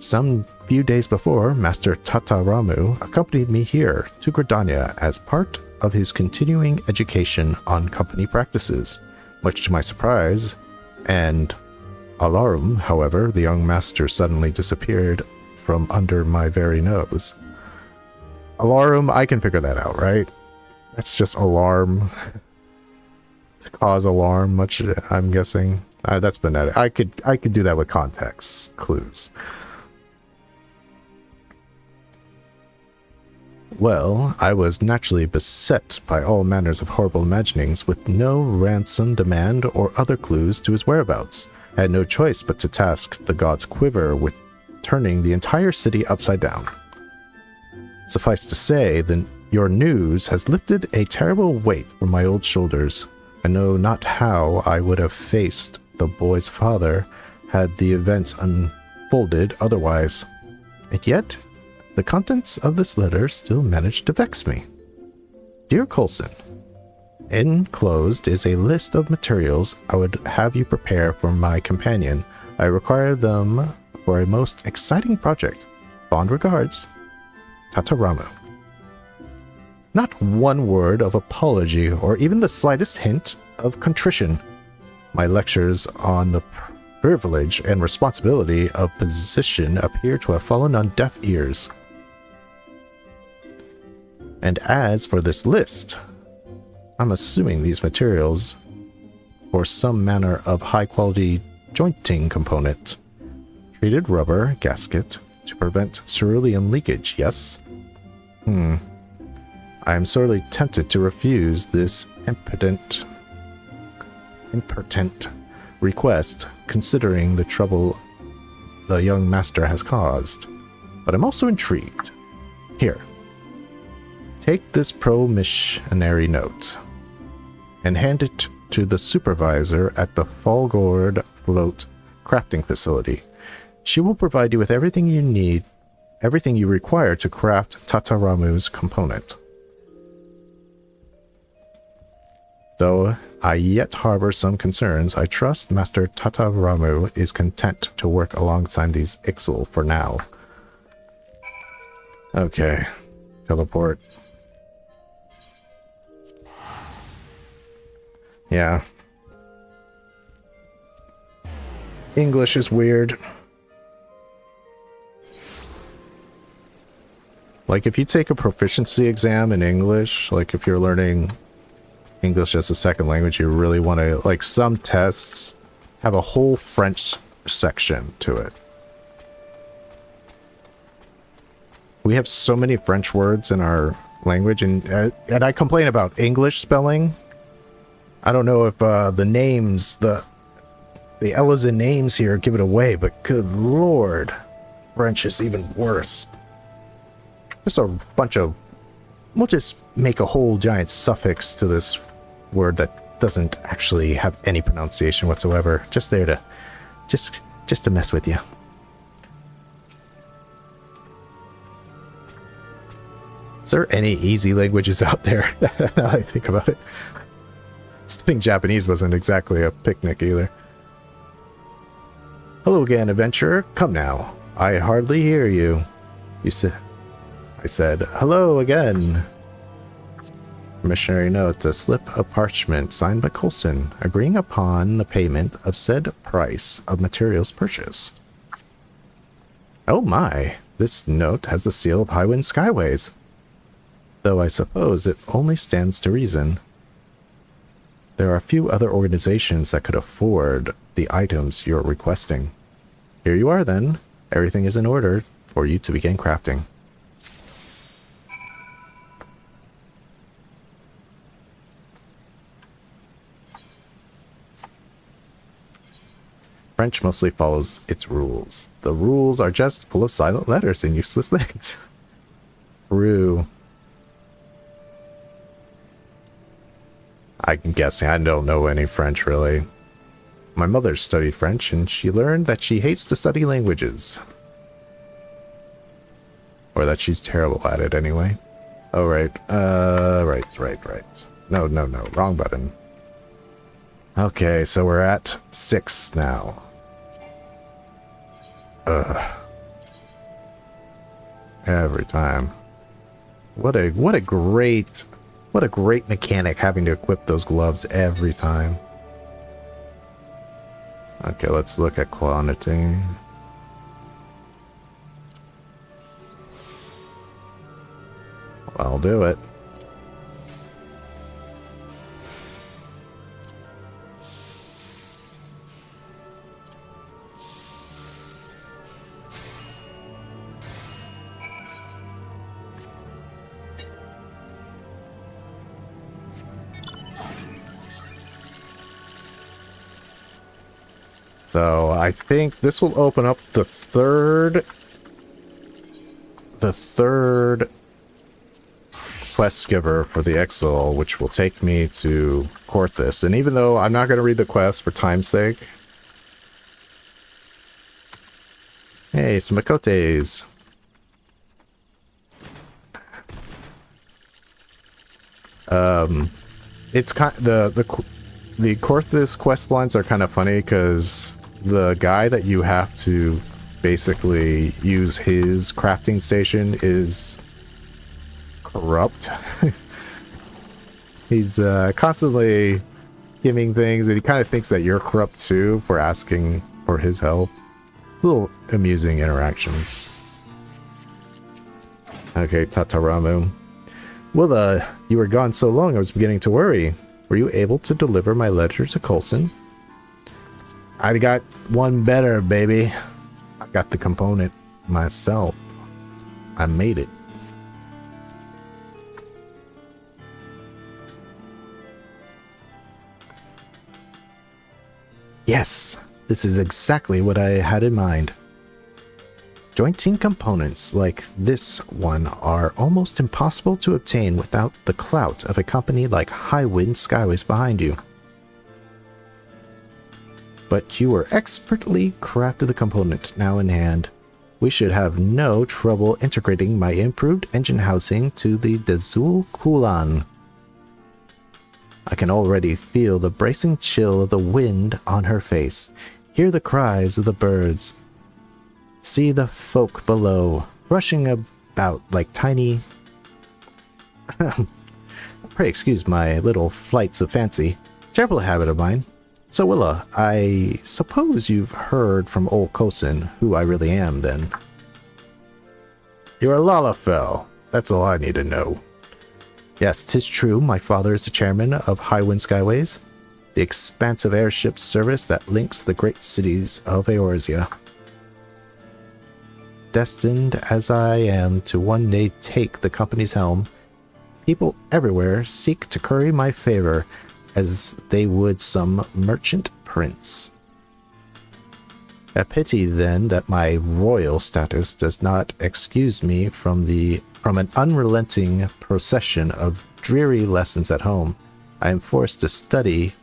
Some few days before, Master Tataramu accompanied me here to Gridania as part of his continuing education on company practices. Much to my surprise and alarm, however, the young master suddenly disappeared from under my very nose. Alarm, I can figure that out, right? That's just alarm. To cause alarm, much I'm guessing. That's been at it. I could do that with context clues. Well, I was naturally beset by all manners of horrible imaginings with no ransom demand or other clues to his whereabouts. I had no choice but to task the god's quiver with turning the entire city upside down. Suffice to say, your news has lifted a terrible weight from my old shoulders. I know not how I would have faced the boy's father had the events unfolded otherwise. And yet, the contents of this letter still managed to vex me. Dear Coulson, enclosed is a list of materials I would have you prepare for my companion. I require them for a most exciting project. Fond regards, Tataramu. Not one word of apology or even the slightest hint of contrition. My lectures on the privilege and responsibility of position appear to have fallen on deaf ears. And as for this list, I'm assuming these materials for some manner of high-quality jointing component. Treated rubber gasket to prevent cerulean leakage, yes? I am sorely tempted to refuse this impotent request, considering the trouble the young master has caused. But I'm also intrigued. Here. Take this pro-missionary note and hand it to the supervisor at the Fallgourd Float crafting facility. She will provide you with everything you need, everything you require to craft Tataramu's component. Though I yet harbor some concerns, I trust Master Tataramu is content to work alongside these Ixal for now. Okay. Teleport. Yeah. English is weird. Like, if you take a proficiency exam in English, like if you're learning English as a second language, you really want to, like, some tests have a whole French section to it. We have so many French words in our language, and I complain about English spelling. I don't know if the names, the L's and names here give it away, but good lord, French is even worse. Just a bunch of... We'll just make a whole giant suffix to this word that doesn't actually have any pronunciation whatsoever. Just there to... Just to mess with you. Is there any easy languages out there? Now that I think about it. Studying Japanese wasn't exactly a picnic either. Hello again, adventurer. Come now. I hardly hear you. You said... I said, hello again. Missionary note, a slip of parchment signed by Coulson, agreeing upon the payment of said price of materials purchased. Oh my, this note has the seal of Highwind Skyways. Though I suppose it only stands to reason. There are a few other organizations that could afford the items you're requesting. Here you are then. Everything is in order for you to begin crafting. French mostly follows its rules. The rules are just full of silent letters and useless things. True. I'm guessing. I don't know any French, really. My mother studied French, and she learned that she hates to study languages. Or that she's terrible at it, anyway. Oh, right. Right. No. Wrong button. Okay, so we're at 6 now. Ugh. Every time. What a great mechanic having to equip those gloves every time. Okay, let's look at quantity. I'll do it. So I think this will open up the third quest giver for the Exile, which will take me to Korthus. And even though I'm not going to read the quest for time's sake. Hey, some Miqo'tes. It's kind the Korthus quest lines are kind of funny because the guy that you have to basically use his crafting station is corrupt. He's constantly giving things, and he kind of thinks that you're corrupt too for asking for his help. Little amusing interactions. Okay, Tataramu. Well, you were gone so long I was beginning to worry. Were you able to deliver my letter to Coulson? I got one better, baby. I got the component myself. I made it. Yes, this is exactly what I had in mind. Jointing components like this one are almost impossible to obtain without the clout of a company like Highwind Skyways behind you. But you were expertly crafted the component now in hand. We should have no trouble integrating my improved engine housing to the Dazul Kulan. I can already feel the bracing chill of the wind on her face, hear the cries of the birds, see the folk below, rushing about like tiny... Pray excuse my little flights of fancy. Terrible habit of mine. So Willa, I suppose you've heard from old Coulson who I really am, then. You're a Lalafell. That's all I need to know. Yes, 'tis true, my father is the chairman of Highwind Skyways, the expansive airship service that links the great cities of Eorzea. Destined as I am to one day take the company's helm, people everywhere seek to curry my favor as they would some merchant prince. A pity then that my royal status does not excuse me from an unrelenting procession of dreary lessons at home. I am forced to study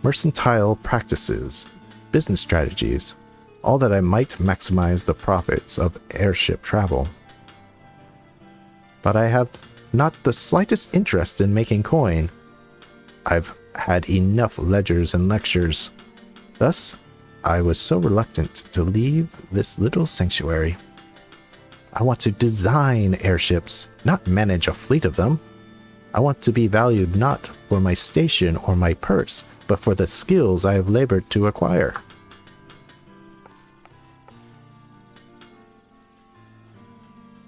mercantile practices, business strategies, all that I might maximize the profits of airship travel. but I have not the slightest interest in making coin. I've had enough ledgers and lectures. Thus, I was so reluctant to leave this little sanctuary. I want to design airships, not manage a fleet of them. I want to be valued not for my station or my purse, but for the skills I have labored to acquire.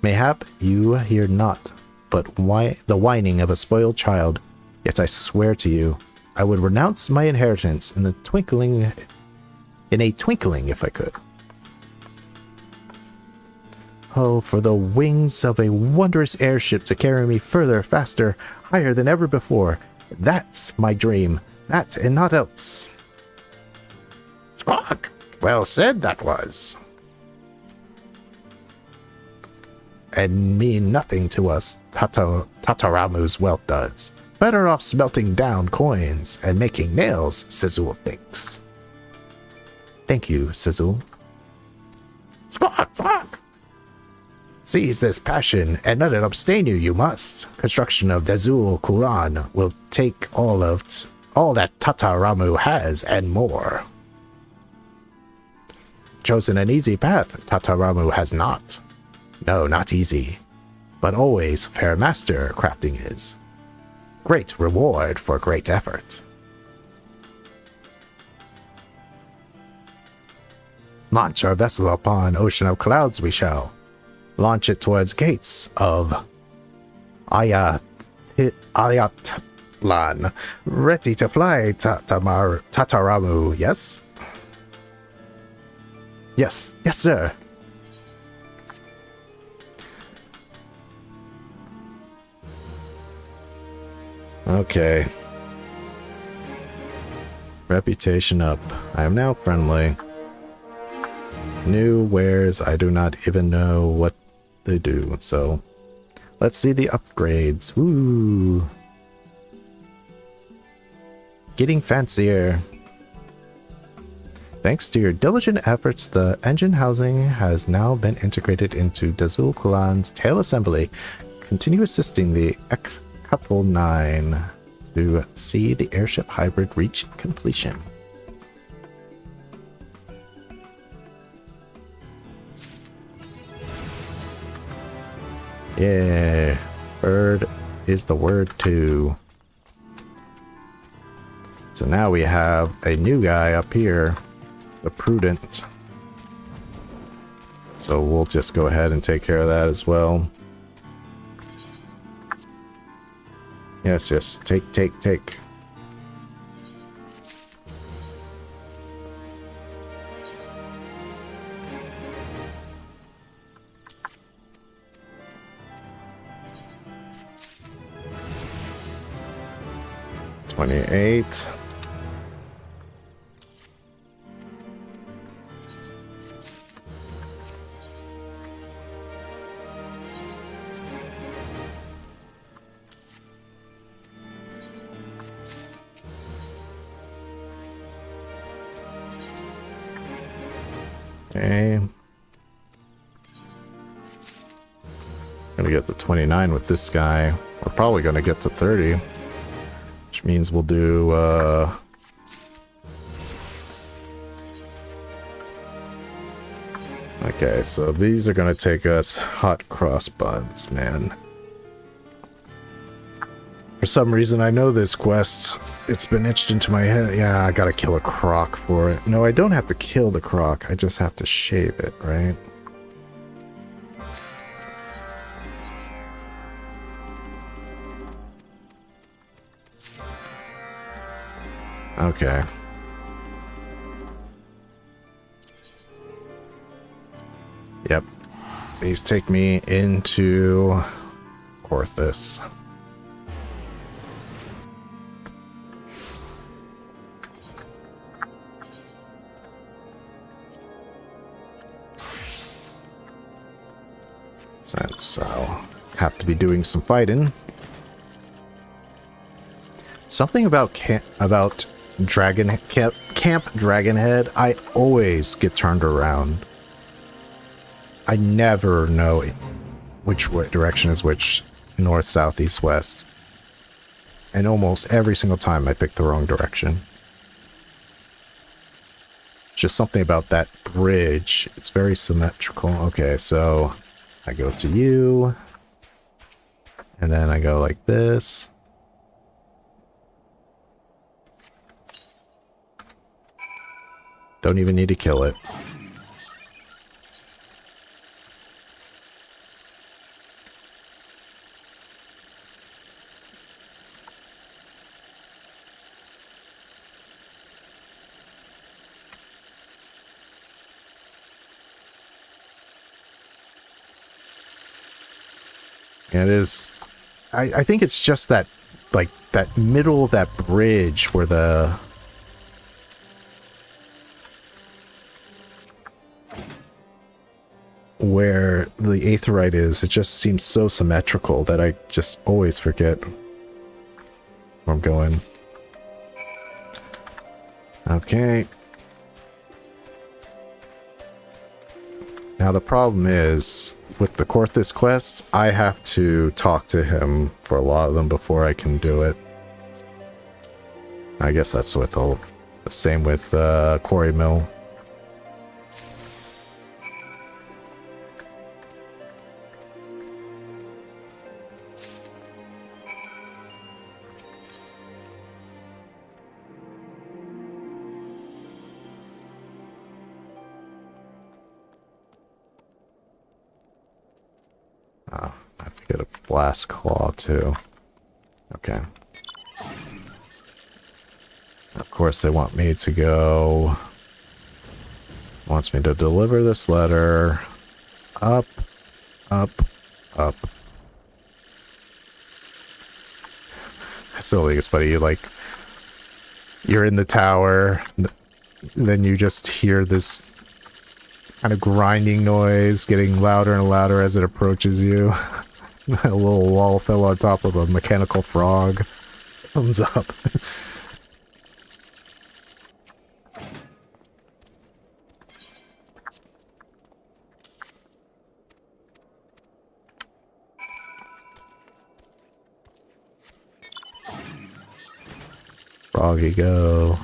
Mayhap you hear not but the whining of a spoiled child, yet I swear to you, I would renounce my inheritance in a twinkling if I could. Oh, for the wings of a wondrous airship to carry me further, faster, higher than ever before. That's my dream. That and not else. Squawk! Well said that was. And mean nothing to us, Tataramu's wealth does. Better off smelting down coins and making nails, Sizul thinks. Thank you, Sizul. Squawk! Squawk! Seize this passion, and let it abstain you, you must. Construction of Dazul Quran will take all that Tataramu has and more. Chosen an easy path, Tataramu has not. No, not easy, but always fair master crafting is. Great reward for great effort. Launch our vessel upon ocean of clouds we shall. Launch it towards gates of Ayatlan. Ready to fly, Tataramu, yes? Yes, yes, sir. Okay. Reputation up. I am now friendly. New wares, I do not even know what they do, so let's see the upgrades. Woo! Getting fancier. Thanks to your diligent efforts, the engine housing has now been integrated into Dazul Kulan's tail assembly. Continue assisting the Couple 9 to see the airship hybrid reach completion. Yeah, bird is the word too. So now we have a new guy up here, the Prudent. So we'll just go ahead and take care of that as well. Yes, yes, take. 28. Okay. Gonna get to 29 with this guy. We're probably gonna get to 30. Which means we'll do, okay, so these are gonna take us hot cross buns, man. For some reason, I know this quest. It's been etched into my head. Yeah, I gotta kill a croc for it. No, I don't have to kill the croc. I just have to shave it, right? Okay. Yep. These take me into Corthus. Since I'll have to be doing some fighting. Something about Camp Dragonhead, I always get turned around. I never know which direction is which, north, south, east, west. And almost every single time I picked the wrong direction. Just something about that bridge. It's very symmetrical. Okay, so I go to you. And then I go like this. Don't even need to kill it. And it is, I think it's just that, like, that middle of that bridge where the, where the aetheryte is, it just seems so symmetrical that I just always forget where I'm going. Okay. Now the problem is, with the Korthus quests, I have to talk to him for a lot of them before I can do it. I guess that's with all, the same with Quarry Mill. Oh, I have to get a blast claw too. Okay. Of course they want me to go... Wants me to deliver this letter. Up, up, up. I still think it's funny, you're in the tower, then you just hear this kind of grinding noise getting louder and louder as it approaches you. A little Lalafell on top of a mechanical frog comes up. Froggy go.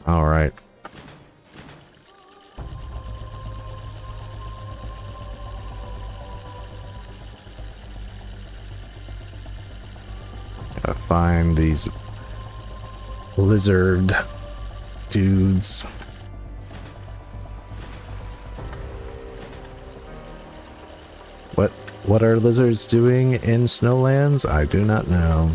All right. Gotta find these lizard dudes. What are lizards doing in Snowlands? I do not know.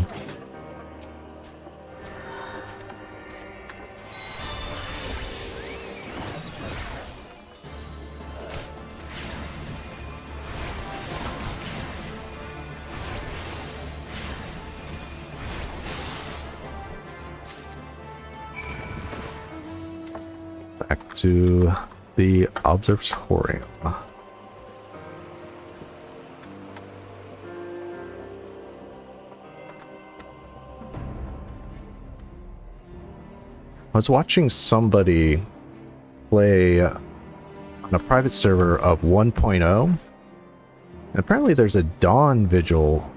Back to the observatorium. I was watching somebody play on a private server of 1.0, and apparently there's a dawn vigil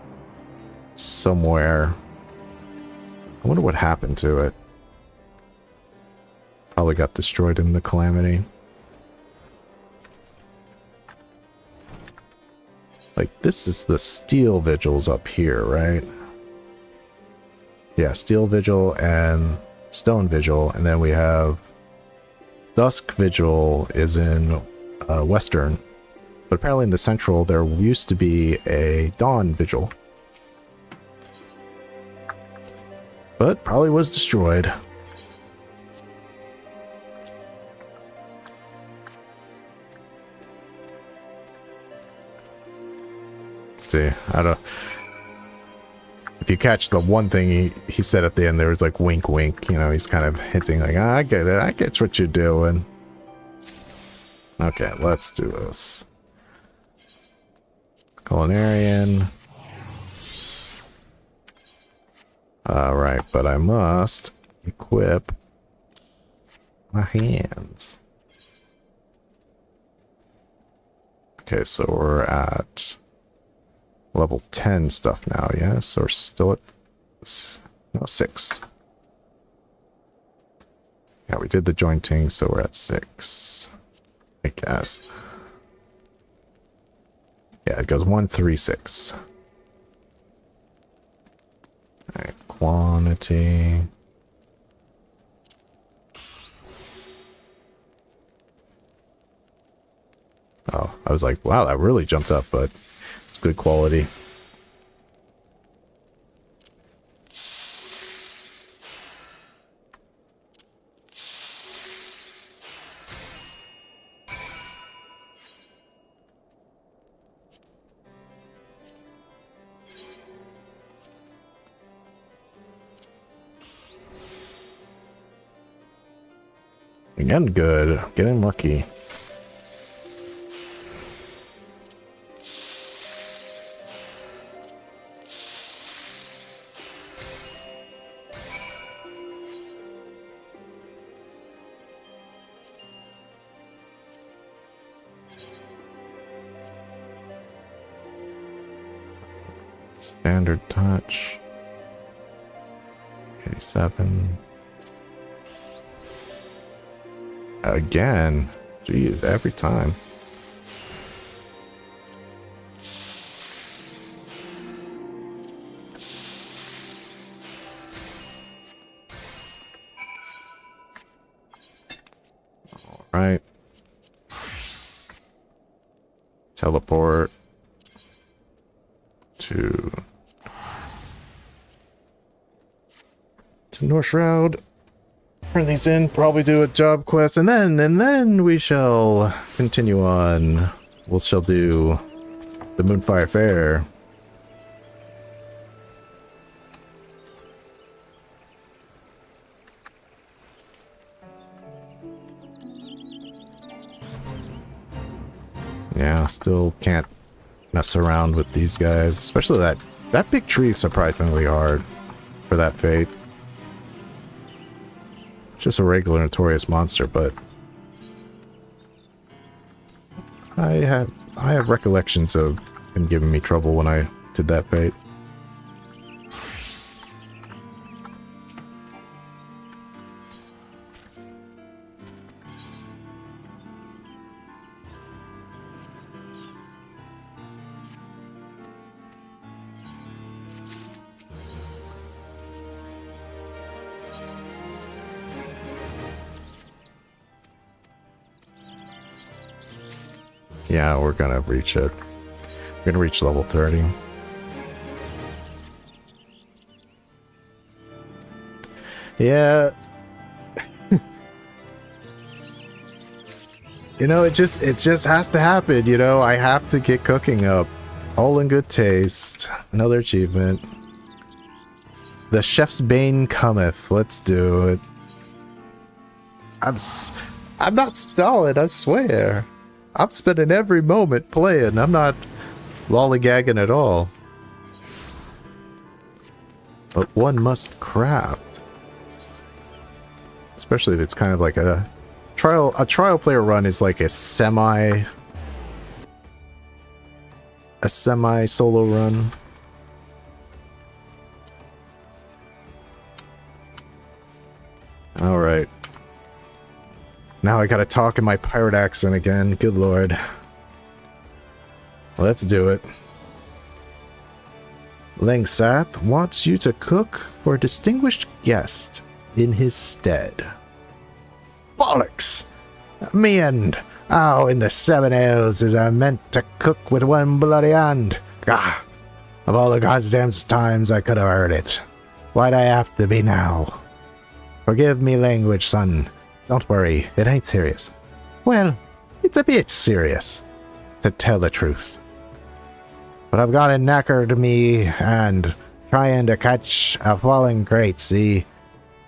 somewhere. I wonder what happened to it. Probably got destroyed in the calamity. Like, this is the steel vigils up here, right? Yeah, steel vigil and stone vigil, and then we have dusk vigil is in western, but apparently in the central there used to be a dawn vigil, but probably was destroyed. See, I don't. If you catch the one thing he said at the end, there was like wink, wink. You know, he's kind of hinting like, I get it. I get what you're doing. Okay, let's do this. Culinarian. Alright, but I must equip my hands. Okay, so we're at level 10 stuff now, yes? So we're still at... no, 6. Yeah, we did the jointing, so we're at 6. I guess. Yeah, it goes 1, 3, 6. Alright, quantity. Oh, I was like, wow, that really jumped up, but it's good quality. Again, good. Getting lucky. Standard touch. 87. Again. Jeez, every time. Alright. Teleport to North Shroud. Turn these in, probably do a job quest, and then we shall continue on. We shall do the Moonfire Fair. Yeah, still can't mess around with these guys, especially that big tree is surprisingly hard for that fate. Just a regular notorious monster, but I have recollections of him giving me trouble when I did that fate. Yeah, we're gonna reach it. We're gonna reach level 30. Yeah. You know, it just has to happen, you know? I have to get cooking up. All in good taste. Another achievement. The Chef's Bane cometh. Let's do it. I'm not stalling, I swear. I'm spending every moment playing. I'm not lollygagging at all. But one must craft. Especially if it's kind of like a trial player run is like a semi solo run. All right. Now I gotta talk in my pirate accent again. Good lord. Let's do it. Langsath wants you to cook for a distinguished guest in his stead. Bollocks! Me and how in the 7 Hells is I meant to cook with one bloody hand? Gah! Of all the goddamn times I could have heard it. Why'd I have to be now? Forgive me language, son. Don't worry, it ain't serious. Well, it's a bit serious, to tell the truth. But I've got it knackered me and trying to catch a falling crate, see?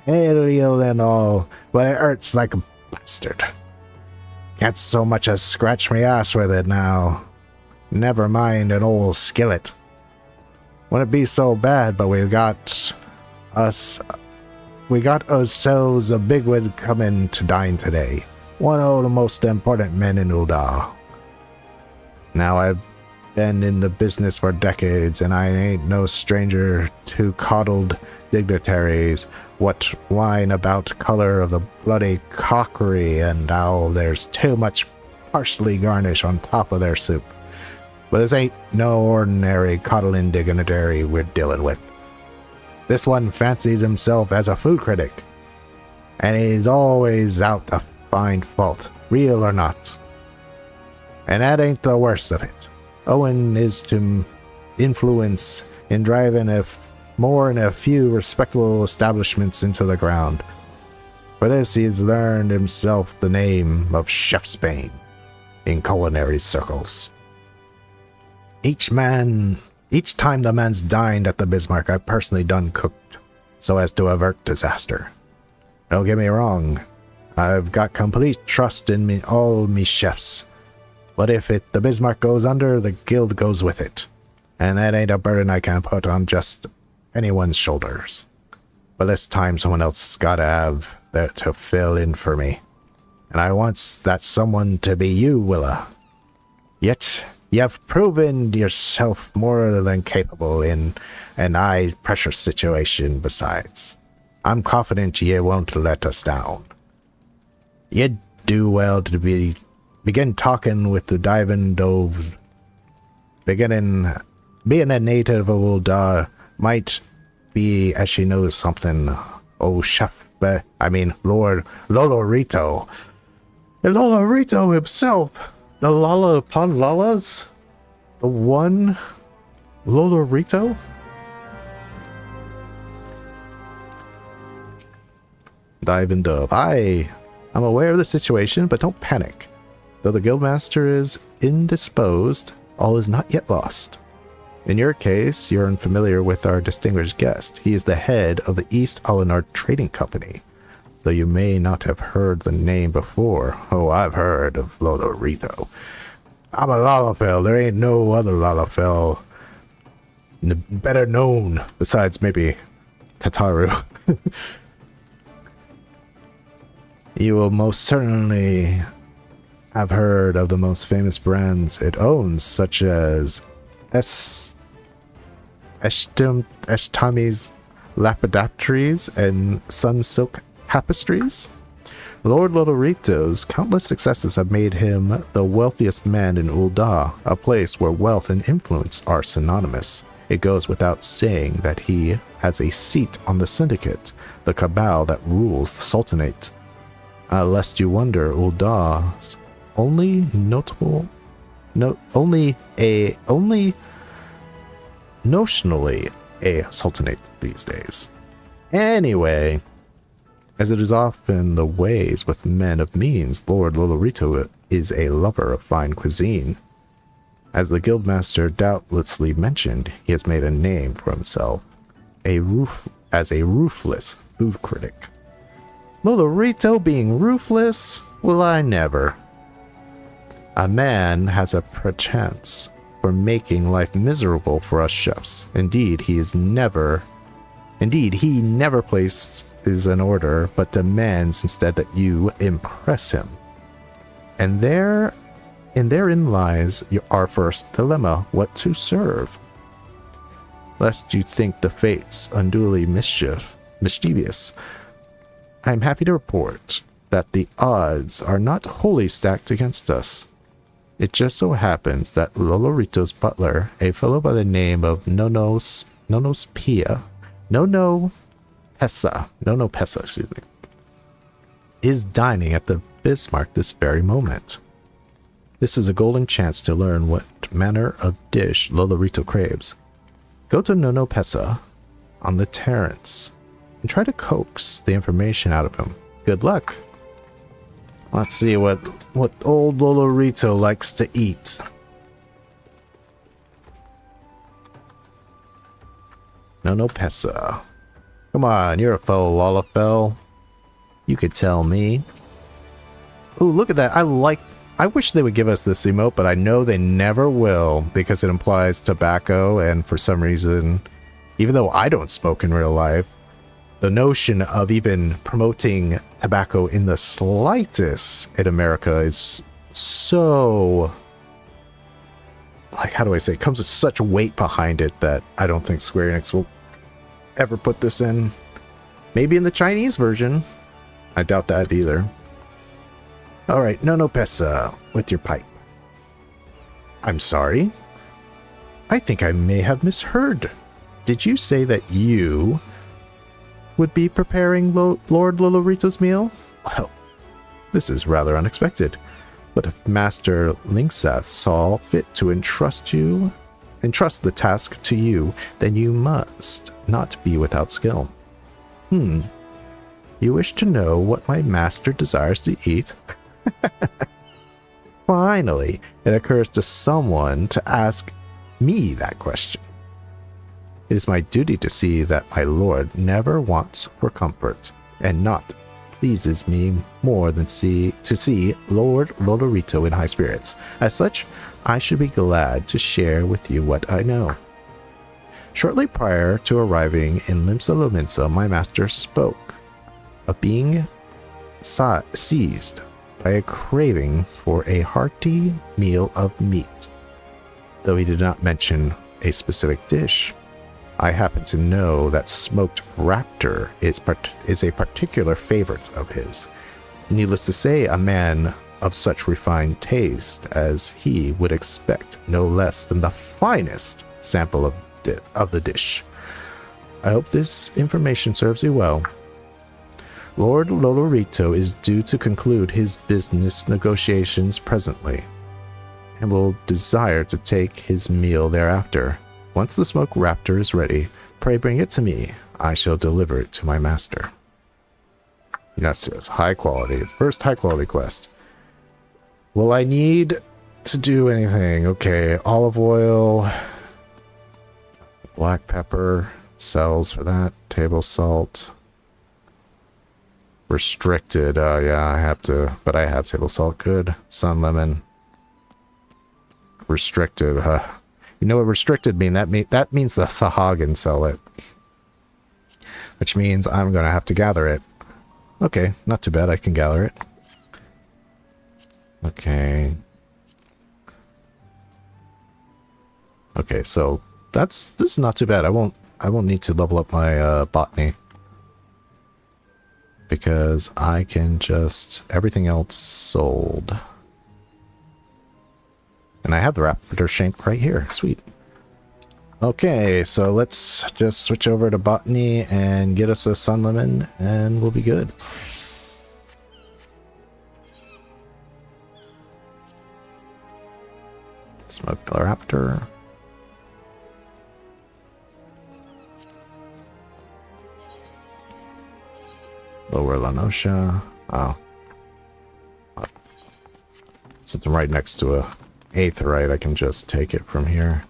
Alien and all, but it hurts like a bastard. Can't so much as scratch me ass with it now. Never mind an old skillet. Wouldn't be so bad, but we've got us. We got ourselves a bigwig coming to dine today. One of the most important men in Ul'dah. Now, I've been in the business for decades, and I ain't no stranger to coddled dignitaries. What whine about color of the bloody cockery and how there's too much parsley garnish on top of their soup. But this ain't no ordinary coddling dignitary we're dealing with. This one fancies himself as a food critic, and he's always out to find fault, real or not. And that ain't the worst of it. Owen is to influence in driving more than a few respectable establishments into the ground. For this, he's learned himself the name of Chef's Bane in culinary circles. Each time the man's dined at the Bismarck, I've personally done cooked so as to avert disaster. Don't get me wrong, I've got complete trust in all me chefs. But if the Bismarck goes under, the guild goes with it. And that ain't a burden I can put on just anyone's shoulders. But this time someone else gotta have that to fill in for me. And I want that someone to be you, Willa. Yet, you've proven yourself more than capable in an high-pressure situation besides. I'm confident you won't let us down. You'd do well to begin talking with the diving dove. Being a native of Ul'dah might be as she knows something. Oh, Lord Lolorito. And Lolorito himself. The Lala upon Lalas? The one Lolorito? Diving dove. I'm aware of the situation, but don't panic. Though the guildmaster is indisposed, all is not yet lost. In your case, you're unfamiliar with our distinguished guest. He is the head of the East Alinard Trading Company, though you may not have heard the name before. Oh, I've heard of Lolorito. I'm a Lalafell. There ain't no other Lalafell better known, besides maybe Tataru. You will most certainly have heard of the most famous brands it owns, such as Eshtami's Lapidatories and Sunsilk Tapestries. Lord Lolorito's countless successes have made him the wealthiest man in Ul'dah, a place where wealth and influence are synonymous. It goes without saying that he has a seat on the syndicate, the cabal that rules the Sultanate. Lest you wonder, Ul'dah's only notionally a sultanate these days. Anyway, as it is often the ways with men of means, Lord Lolorito is a lover of fine cuisine. As the guildmaster doubtlessly mentioned, he has made a name for himself as a ruthless food critic. Lolorito being ruthless? Well, I never. A man has a perchance for making life miserable for us chefs. Indeed, he never places an order, but demands instead that you impress him. And therein lies our first dilemma: what to serve. Lest you think the fates unduly mischievous, I am happy to report that the odds are not wholly stacked against us. It just so happens that Lolorito's butler, a fellow by the name of Nono Pesa, is dining at the Bismarck this very moment. This is a golden chance to learn what manner of dish Lolorito craves. Go to Nono Pesa on the terrace and try to coax the information out of him. Good luck. Let's see what old Lolorito likes to eat. Nono Pesa. Come on, you're a fellow Lalafell. You could tell me. Ooh, look at that. I wish they would give us this emote, but I know they never will because it implies tobacco, and for some reason, even though I don't smoke in real life, The notion of even promoting tobacco in the slightest in America is so, like, how do I say, it comes with such weight behind it that I don't think Square Enix will ever put this in. Maybe in the Chinese version. I doubt that either. Alright, no pesa with your pipe. I'm sorry. I think I may have misheard. Did you say that you would be preparing Lord Lolorito's meal? Well, this is rather unexpected. But if Master Linksath saw fit to entrust the task to you, then you must not be without skill. You wish to know what my master desires to eat? Finally, it occurs to someone to ask me that question. It is my duty to see that my lord never wants for comfort, and naught pleases me more than to see Lord Lolorito in high spirits. As such, I should be glad to share with you what I know. Shortly prior to arriving in Limsa Lominsa, my master spoke of being seized by a craving for a hearty meal of meat. Though he did not mention a specific dish, I happen to know that smoked raptor is a particular favorite of his. Needless to say, a man of such refined taste as he would expect no less than the finest sample of the dish. I hope this information serves you well. Lord Lolorito is due to conclude his business negotiations presently, and will desire to take his meal thereafter. Once the smoked raptor is ready, pray bring it to me. I shall deliver it to my master. Yes, yes, high quality. First high quality quest. Will I need to do anything? Okay, olive oil, black pepper, cells for that, table salt. Restricted, yeah, I have to, but I have table salt, good. Sun lemon. Restricted, you know what restricted mean? That means the Sahagin sell it. Which means I'm gonna have to gather it. Okay, not too bad, I can gather it. Okay. Okay, so this is not too bad. I won't need to level up my botany. Because I can just everything else sold. And I have the raptor shank right here. Sweet. Okay, so let's just switch over to botany and get us a sun lemon and we'll be good. Smoked raptor. Lower Lanosha. Oh. Since I'm right next to a aetheryte, I can just take it from here.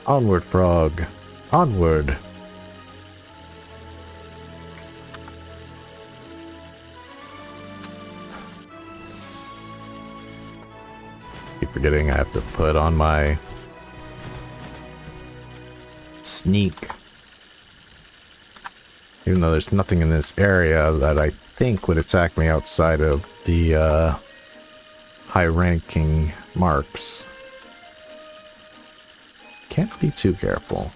Onward, frog. Onward. Keep forgetting I have to put on my sneak. Even though there's nothing in this area that I think would attack me outside of the high-ranking marks. Can't be too careful.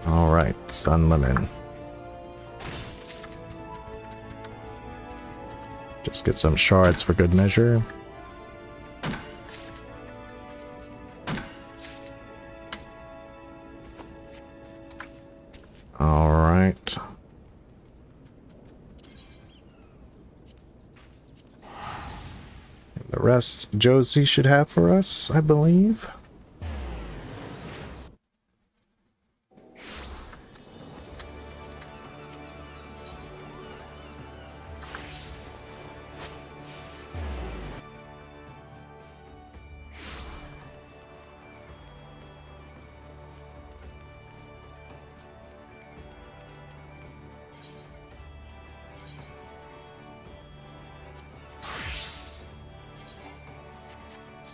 Alright, sun lemon. Just get some shards for good measure. The rest Josie should have for us, I believe.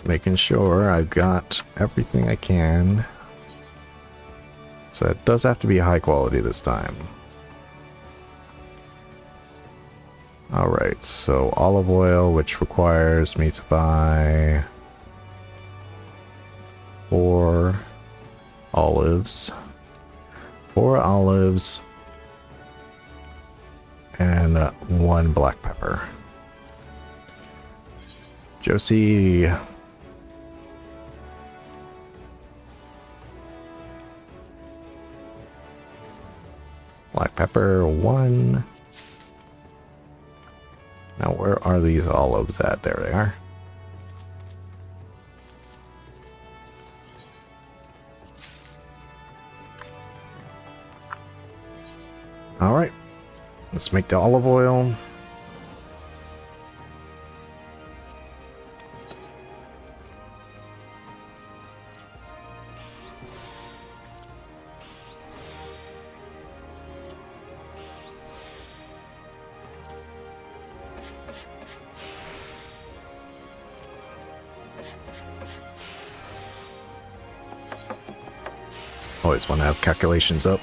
Making sure I've got everything I can. So it does have to be high quality this time. Alright, so olive oil, which requires me to buy 4 olives. 4 olives and 1 black pepper. Josie. Black pepper, 1. Now, where are these olives at? There they are. Alright. Let's make the olive oil. Always want to have calculations up.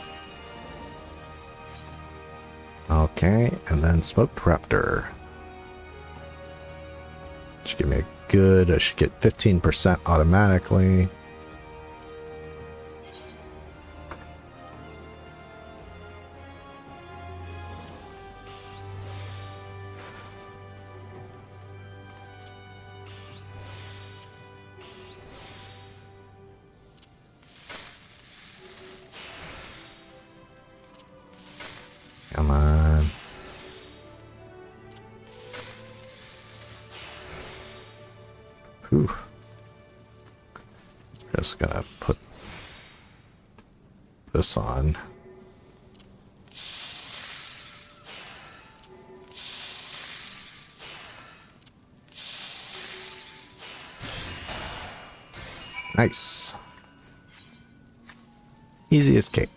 Okay, and then smoked raptor. Should give me a good, I should get 15% automatically. Come on. Whew. Just gonna put this on. Nice. Easy as cake.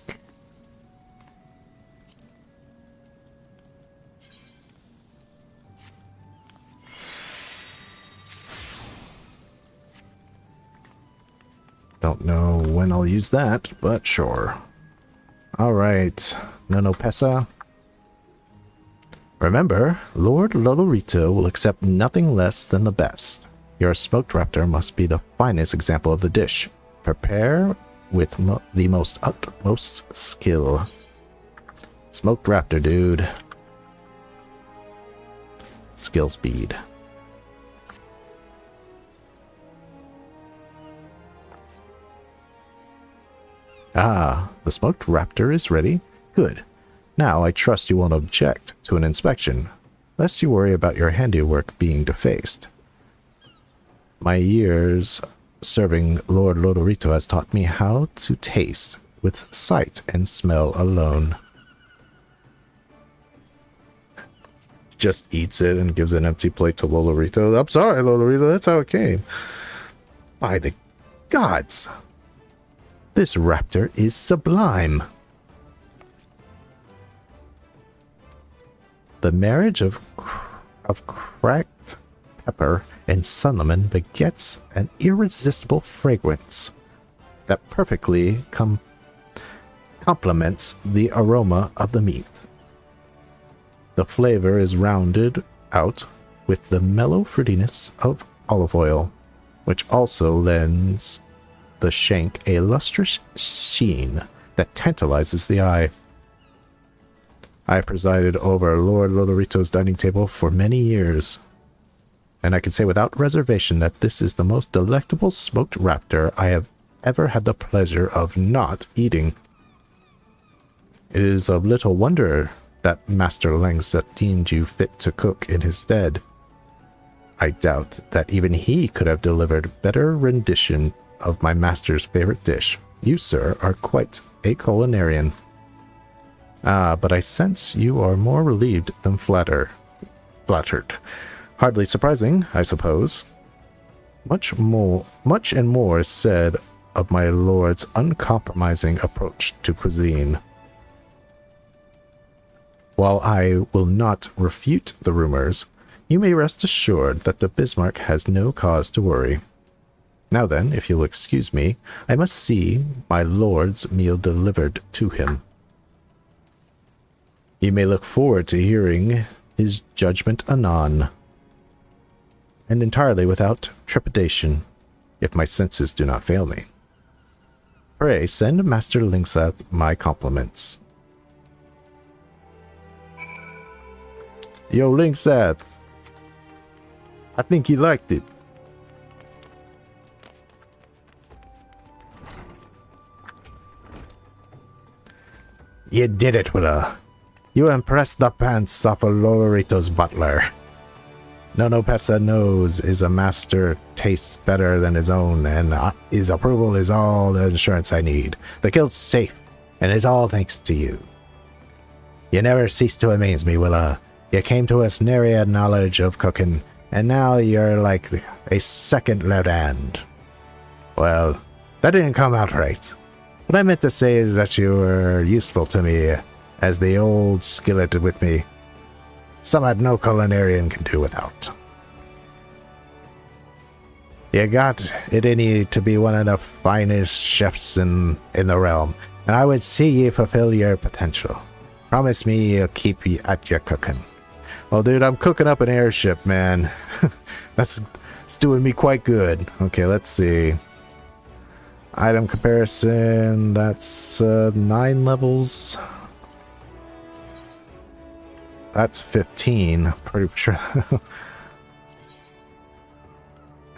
Don't know when I'll use that, but sure. Alright, Nono Pesa. Remember, Lord Lolorito will accept nothing less than the best. Your smoked raptor must be the finest example of the dish. Prepare with the most utmost skill. Smoked raptor, dude. Skill speed. Ah, the smoked raptor is ready? Good. Now I trust you won't object to an inspection, lest you worry about your handiwork being defaced. My years serving Lord Lodorito has taught me how to taste with sight and smell alone. Just eats it and gives an empty plate to Lolorito. I'm sorry, Lolorito, that's how it came. By the gods! This raptor is sublime. The marriage of cracked pepper and cinnamon begets an irresistible fragrance that perfectly complements the aroma of the meat. The flavor is rounded out with the mellow fruitiness of olive oil, which also lends the shank a lustrous sheen that tantalizes the eye. I presided over Lord Lodorito's dining table for many years, and I can say without reservation that this is the most delectable smoked raptor I have ever had the pleasure of not eating. It is of little wonder that Master Langset deemed you fit to cook in his stead. I doubt that even he could have delivered better rendition of my master's favorite dish. You, sir, are quite a culinarian. Ah, but I sense you are more relieved than flattered. Hardly surprising, I suppose. Much and more is said of my lord's uncompromising approach to cuisine. While I will not refute the rumors, you may rest assured that the Bismarck has no cause to worry. Now then, if you'll excuse me, I must see my lord's meal delivered to him. You may look forward to hearing his judgment anon, and entirely without trepidation, if my senses do not fail me. Pray send Master Linkseth my compliments. Yo, Linkseth! I think he liked it. You did it, Willa. You impressed the pants off of Lolorito's butler. Nono Pesa knows his master tastes better than his own, and his approval is all the insurance I need. The guild's safe, and it's all thanks to you. You never cease to amaze me, Willa. You came to us nary knowledge of cooking, and now you're like a second lieutenant. Well, that didn't come out right. What I meant to say is that you were useful to me, as the old skillet with me. Some that no culinarian can do without. You got it in you to be one of the finest chefs in the realm, and I would see you fulfill your potential. Promise me you'll keep you at your cooking. Well, dude, I'm cooking up an airship, man. It's doing me quite good. Okay, let's see. Item comparison, that's 9 levels. That's 15, pretty sure.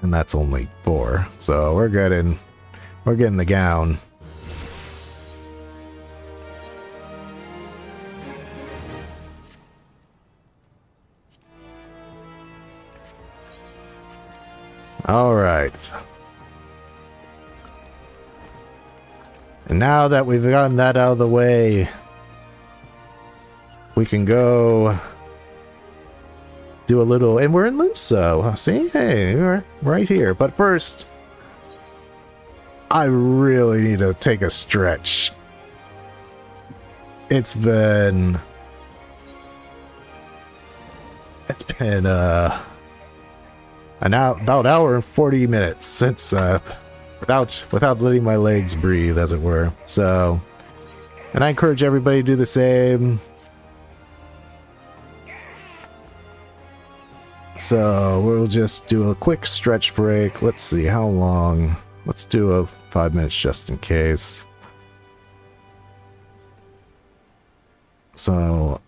And that's only 4. So we're getting the gown. All right. And now that we've gotten that out of the way, we can go do a little, and we're in Limso. See, hey, we're right here. But first, I really need to take a stretch. It's been about an hour and 40 minutes since without letting my legs breathe, as it were. So, and I encourage everybody to do the same. So we'll just do a quick stretch break. Let's see how long. Let's do a 5 minutes just in case. So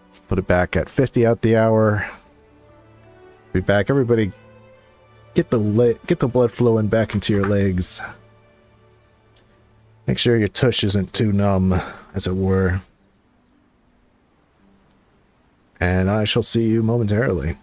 let's put it back at 50 out the hour. Be back. Everybody get the blood flowing back into your legs. Make sure your tush isn't too numb, as it were. And I shall see you momentarily.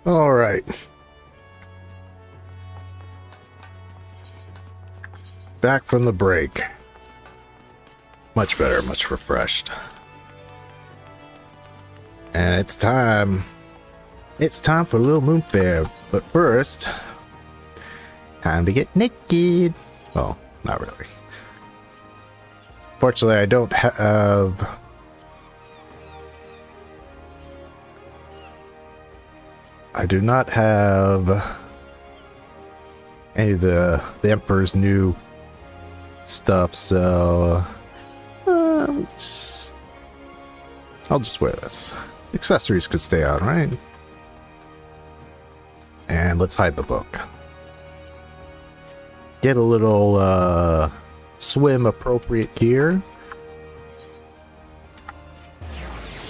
All right. Back from the break. Much better, much refreshed. And it's time. It's time for a little moon fair. But first, time to get naked. Well, not really. Fortunately, I don't have... I do not have any of the Emperor's new stuff, so I'll just wear this. Accessories could stay on, right? And let's hide the book. Get a little swim appropriate gear.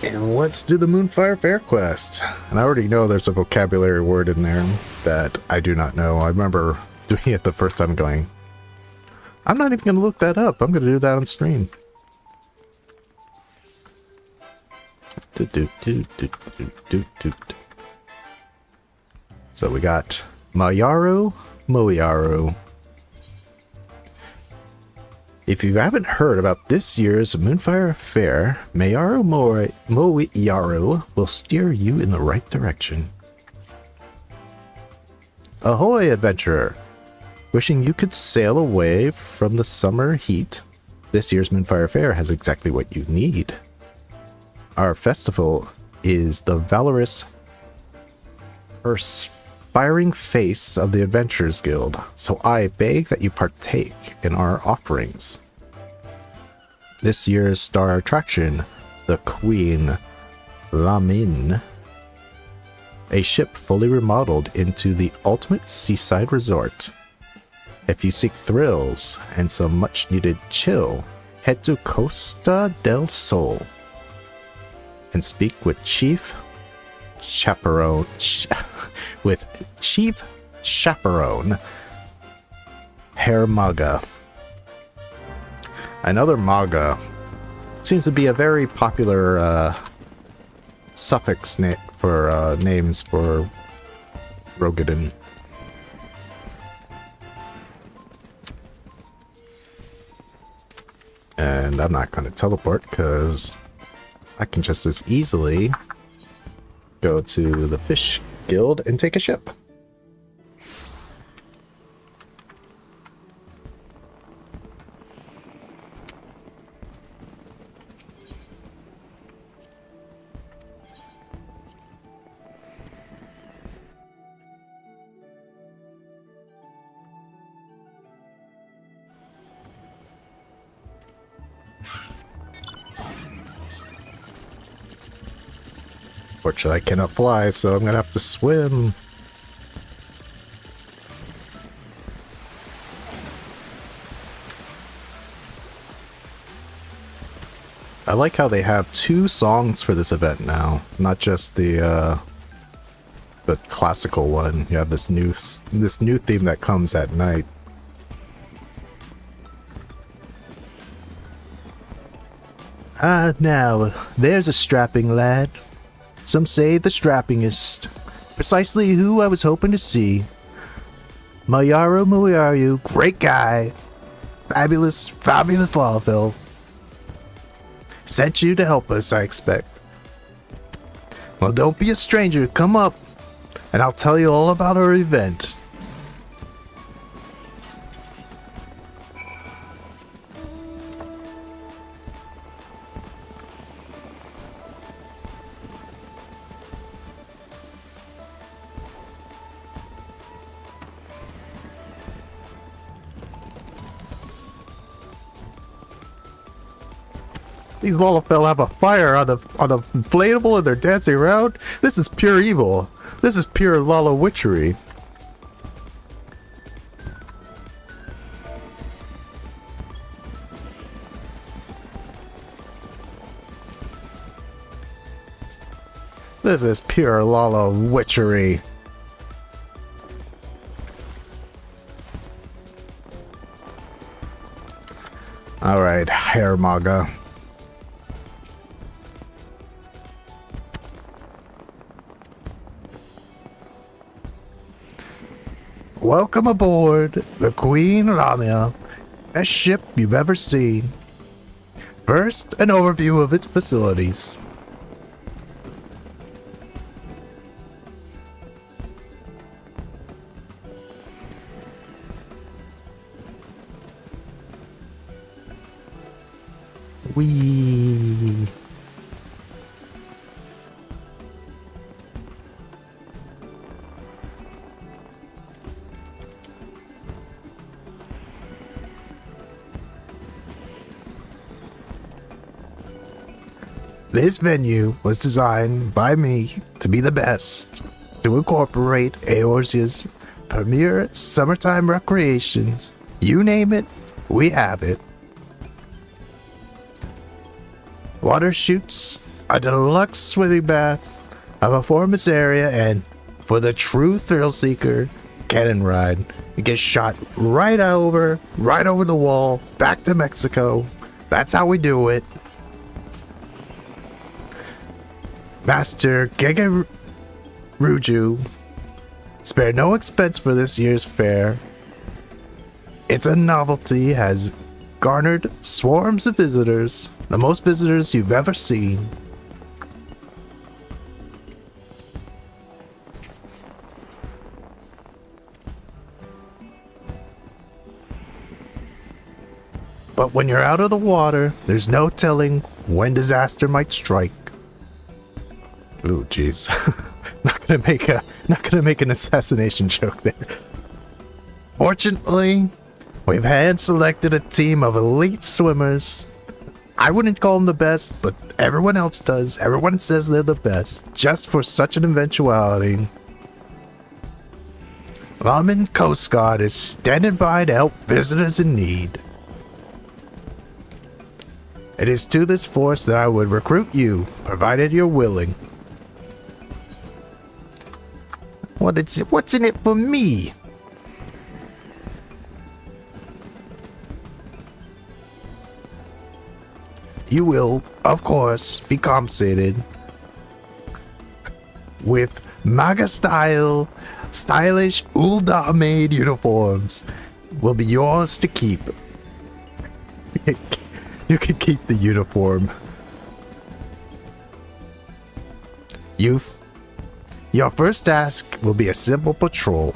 And let's do the Moonfire Fair quest. And I already know there's a vocabulary word in there that I do not know. I remember doing it the first time going, I'm not even going to look that up. I'm going to do that on stream. So we got Mayaru, Moyaru. If you haven't heard about this year's Moonfire Fair, Mayaru Moyaru will steer you in the right direction. Ahoy, adventurer! Wishing you could sail away from the summer heat, this year's Moonfire Fair has exactly what you need. Our festival is the valorous, perspiring face of the Adventurers Guild, so I beg that you partake in our offerings. This year's star attraction, the Queen Lamin, a ship fully remodeled into the ultimate seaside resort. If you seek thrills and some much-needed chill, head to Costa del Sol and speak with Chief Chaperone, Herr Maga. Another Maga seems to be a very popular suffix for names for Rogadin. And I'm not going to teleport because I can just as easily go to the Fish Guild and take a ship. Fortunately, I cannot fly, so I'm gonna have to swim. I like how they have 2 songs for this event now, not just the classical one. You have this new theme that comes at night. Ah, now there's a strapping lad. Some say the strappingest. Precisely who I was hoping to see. Mayaru Moyaru, great guy. Fabulous Lalafell. Sent you to help us, I expect. Well, don't be a stranger. Come up, and I'll tell you all about our event. These Lalafell have a fire on the inflatable and they're dancing around. This is pure evil. This is pure Lala witchery. This is pure Lala witchery. Alright, Herr Maga. Welcome aboard the Queen Lamia, best ship you've ever seen. First, an overview of its facilities. Whee! This venue was designed by me to be the best, to incorporate Eorzea's premier summertime recreations. You name it, we have it. Water chutes, a deluxe swimming bath, a performance area, and for the true thrill seeker, cannon ride. You get shot right over the wall, back to Mexico. That's how we do it. Master Gege Ruju spared no expense for this year's fair. It's a novelty, has garnered swarms of visitors, the most visitors you've ever seen. But when you're out of the water, there's no telling when disaster might strike. Ooh, jeez. not gonna make an assassination joke there. Fortunately, we've hand-selected a team of elite swimmers. I wouldn't call them the best, but everyone else does. Everyone says they're the best, just for such an eventuality. Ramen Coast Guard is standing by to help visitors in need. It is to this force that I would recruit you, provided you're willing. What's in it for me? You will, of course, be compensated with MAGA-style, stylish Ulda-made uniforms. Will be yours to keep. You can keep the uniform. Your first task will be a simple patrol.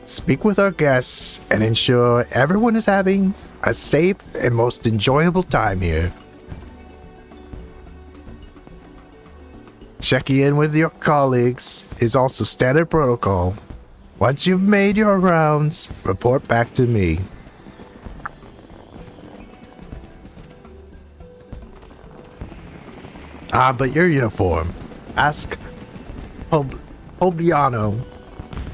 Speak with our guests and ensure everyone is having a safe and most enjoyable time here. Checking in with your colleagues is also standard protocol. Once you've made your rounds, report back to me. But your uniform. Ask Obiano,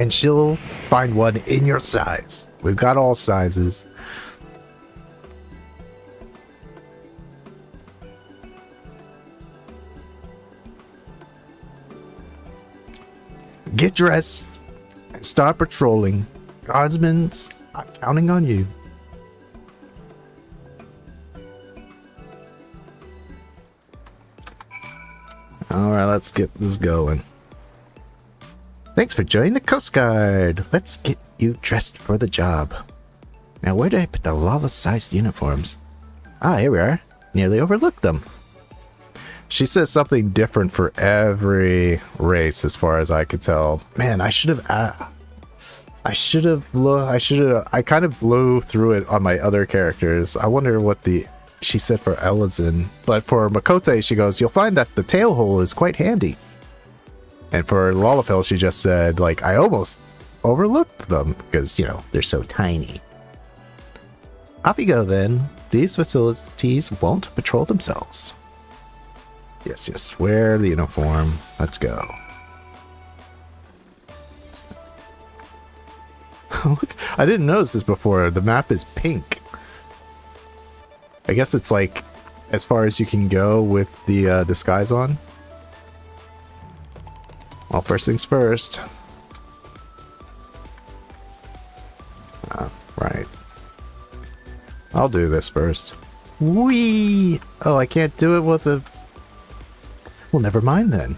and she'll find one in your size. We've got all sizes. Get dressed and start patrolling. Guardsmen, I'm counting on you. Alright, let's get this going. Thanks for joining the Coast Guard. Let's get you dressed for the job. Now, where did I put the Lala-sized uniforms? Ah, here we are. Nearly overlooked them. She says something different for every race, as far as I could tell. Man, I kind of blew through it on my other characters. I wonder what she said for Elizin. But for Miqo'te, she goes, you'll find that the tail hole is quite handy. And for Lalafell, she just said, like, I almost overlooked them because, you know, they're so tiny. Off you go then. These facilities won't patrol themselves. Yes, wear the uniform. Let's go. Look, I didn't notice this before. The map is pink. I guess it's like as far as you can go with the disguise on. Well, first things first. Right. I'll do this first. Whee! Oh, I can't do it with a... Well, never mind then.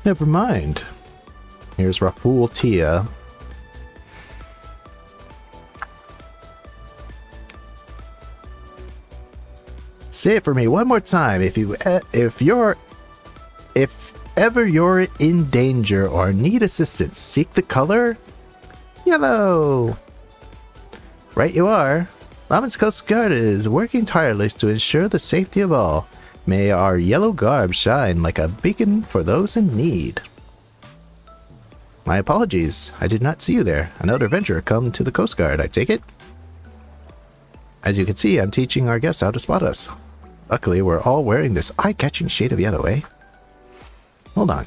Never mind. Here's Raful Tia. Say it for me one more time. If ever you're in danger or need assistance, seek the color yellow. Right you are. Ramen's Coast Guard is working tirelessly to ensure the safety of all. May our yellow garb shine like a beacon for those in need. My apologies. I did not see you there. Another adventurer come to the Coast Guard, I take it? As you can see, I'm teaching our guests how to spot us. Luckily, we're all wearing this eye-catching shade of yellow, eh? Hold on.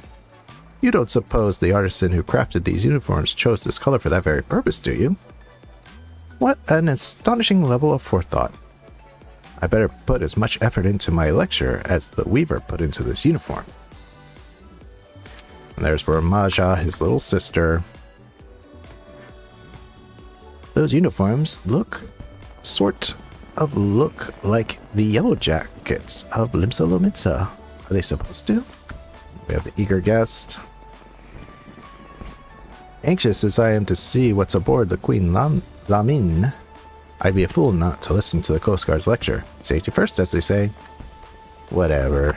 You don't suppose the artisan who crafted these uniforms chose this color for that very purpose, do you? What an astonishing level of forethought. I better put as much effort into my lecture as the weaver put into this uniform. And there's Ramaja, his little sister. Those uniforms look like the yellow jackets of Limsa Lomitsa. Are they supposed to? We have the eager guest. Anxious as I am to see what's aboard the Queen Lamin, I'd be a fool not to listen to the Coast Guard's lecture. Safety first, as they say. Whatever.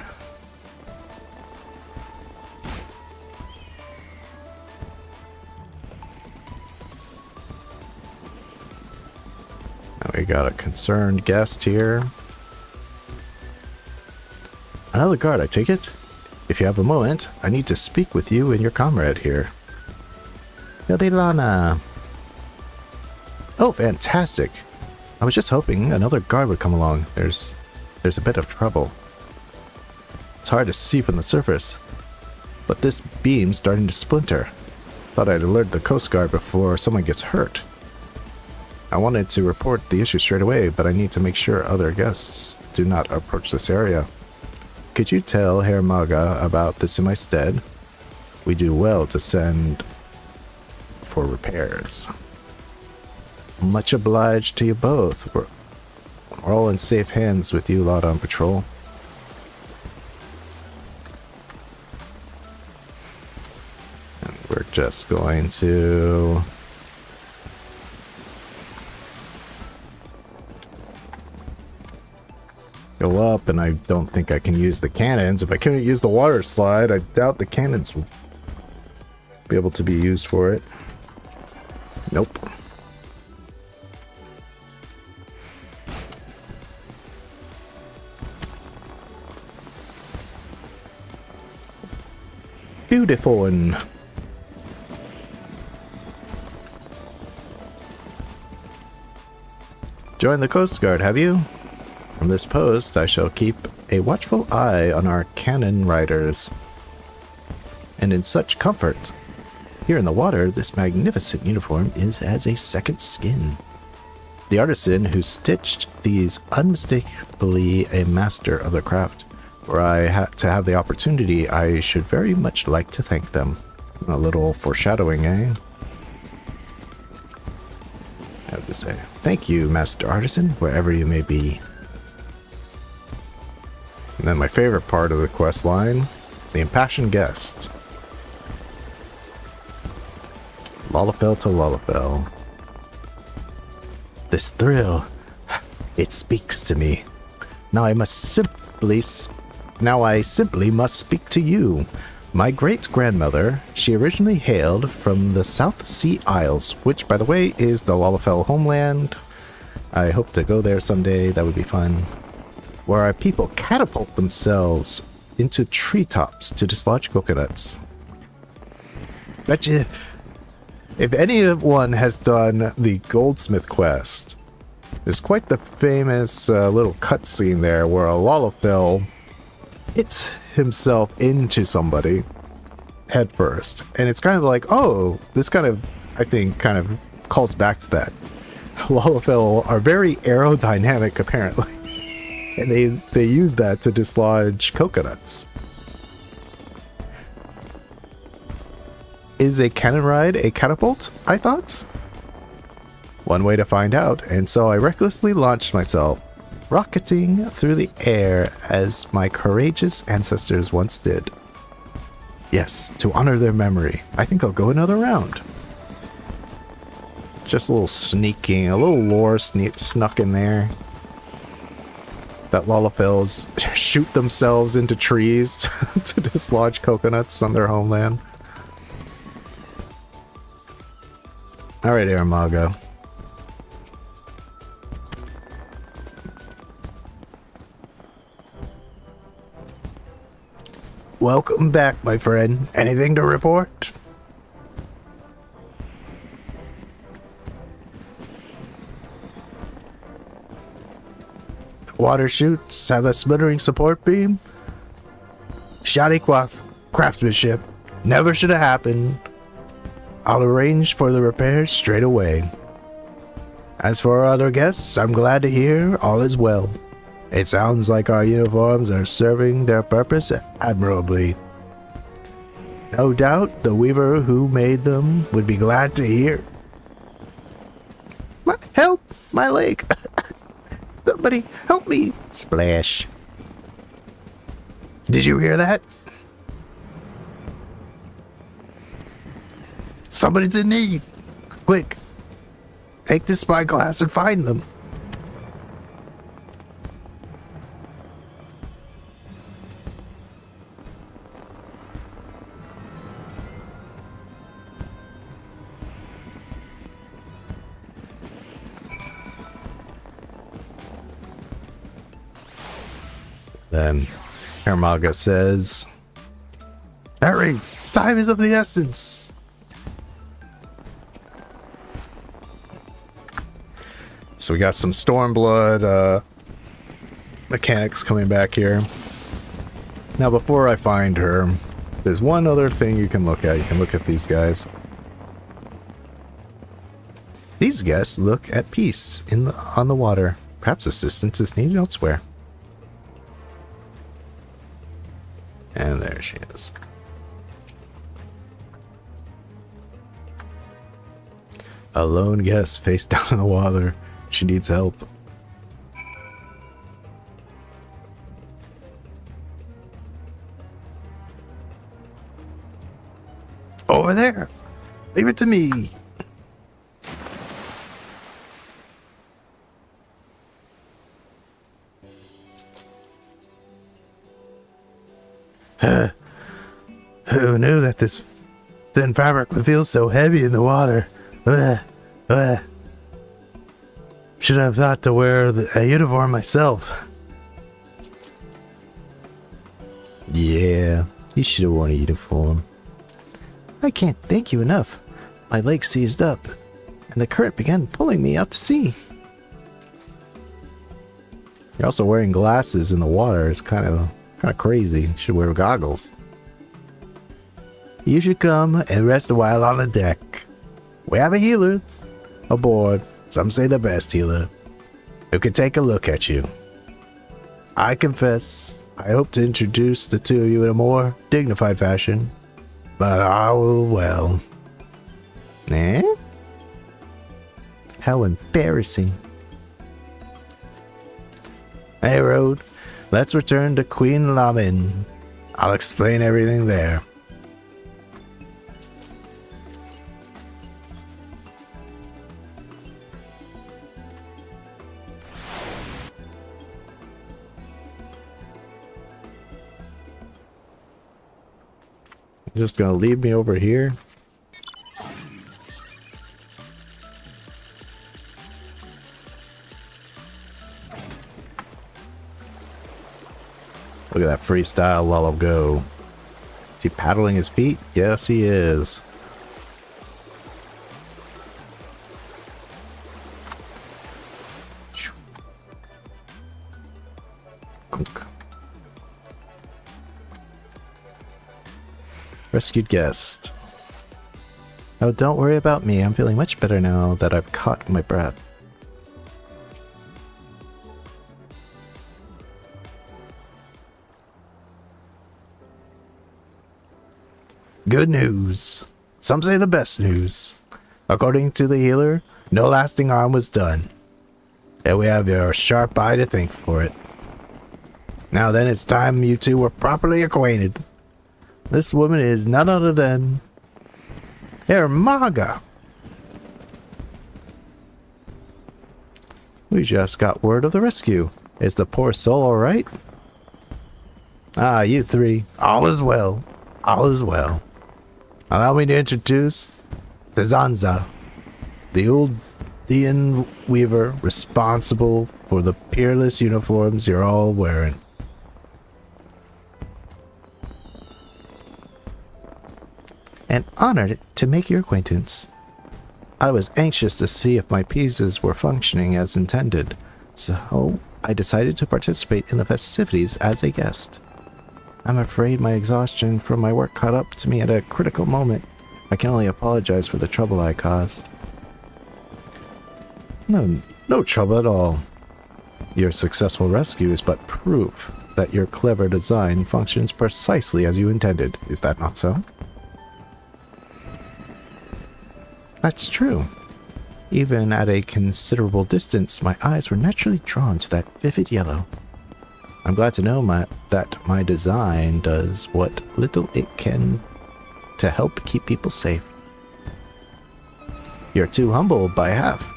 Now we got a concerned guest here. Another guard, I take it? If you have a moment, I need to speak with you and your comrade here. Lana. Oh, fantastic. I was just hoping another guard would come along. There's a bit of trouble. It's hard to see from the surface, but this beam's starting to splinter. Thought I'd alert the Coast Guard before someone gets hurt. I wanted to report the issue straight away, but I need to make sure other guests do not approach this area. Could you tell Herr Maga about this in my stead? We do well to send for repairs. Much obliged to you both. We're all in safe hands with you lot on patrol. And we're just going to go up, and I don't think I can use the cannons. If I couldn't use the water slide, I doubt the cannons will be able to be used for it. Nope. Beautiful one. Join the Coast Guard, have you? From this post, I shall keep a watchful eye on our cannon riders. And in such comfort, here in the water, this magnificent uniform is as a second skin. The artisan who stitched these unmistakably a master of the craft. Were I to have the opportunity, I should very much like to thank them. A little foreshadowing, eh? I have to say, thank you, Master Artisan, wherever you may be. And then my favorite part of the quest line, the impassioned guest. Lalafell to Lalafell. This thrill, it speaks to me. Now I simply must speak to you. My great-grandmother, she originally hailed from the South Sea Isles, which, by the way, is the Lalafell homeland. I hope to go there someday. That would be fun. Where our people catapult themselves into treetops to dislodge coconuts. Bet you, if anyone has done the Goldsmith quest, there's quite the famous little cutscene there where a Lalafell hits himself into somebody head first, and it's kind of like, oh, this kind of, I think, kind of calls back to that. Lalafell are very aerodynamic, apparently, and they use that to dislodge coconuts. Is a cannon ride a catapult, I thought? One way to find out, and so I recklessly launched myself, rocketing through the air as my courageous ancestors once did. Yes, to honor their memory. I think I'll go another round. Just a little sneaking, a little lore snuck in there. That Lalafells shoot themselves into trees to dislodge coconuts on their homeland. Alright, Aramago. Welcome back, my friend. Anything to report? Water chutes have a smothering support beam. Shoddy craftsmanship. Never should have happened. I'll arrange for the repairs straight away. As for our other guests, I'm glad to hear all is well. It sounds like our uniforms are serving their purpose admirably. No doubt the weaver who made them would be glad to hear. Help! My leg! Somebody help me! Splash. Did you hear that? Somebody's in need! Quick! Take this spyglass and find them. Then Aramago says, hurry! Time is of the essence! So we got some Stormblood mechanics coming back here. Now before I find her, there's one other thing you can look at. You can look at these guys. These guests look at peace on the water. Perhaps assistance is needed elsewhere. And there she is. A lone guest face down in the water. She needs help. Over there! Leave it to me! Who knew that this thin fabric would feel so heavy in the water? Should have thought to wear a uniform myself. Yeah, you should have worn a uniform. I can't thank you enough. My leg seized up, and the current began pulling me out to sea. You're also wearing glasses in the water. It's kind of crazy. You should wear goggles. You should come and rest a while on the deck. We have a healer aboard. Some say the best healer, who can take a look at you. I confess, I hope to introduce the two of you in a more dignified fashion, but I will, well. Eh? How embarrassing. Hey, Road, let's return to Queen Lamin. I'll explain everything there. Just gonna leave me over here. Look at that freestyle Lala go. Is he paddling his feet? Yes, he is. Rescued guest. Oh, don't worry about me. I'm feeling much better now that I've caught my breath. Good news. Some say the best news. According to the healer, no lasting harm was done. And we have your sharp eye to thank for it. Now then, it's time you two were properly acquainted. This woman is none other than Maga. We just got word of the rescue. Is the poor soul all right? Ah, you three. All is well. All is well. Allow me to introduce Tazanza, the Uldian weaver responsible for the peerless uniforms you're all wearing. And honored to make your acquaintance. I was anxious to see if my pieces were functioning as intended, so I decided to participate in the festivities as a guest. I'm afraid my exhaustion from my work caught up to me at a critical moment. I can only apologize for the trouble I caused. No trouble at all. Your successful rescue is but proof that your clever design functions precisely as you intended. Is that not so? That's true. Even at a considerable distance, my eyes were naturally drawn to that vivid yellow. I'm glad to know that my design does what little it can to help keep people safe. You're too humble by half.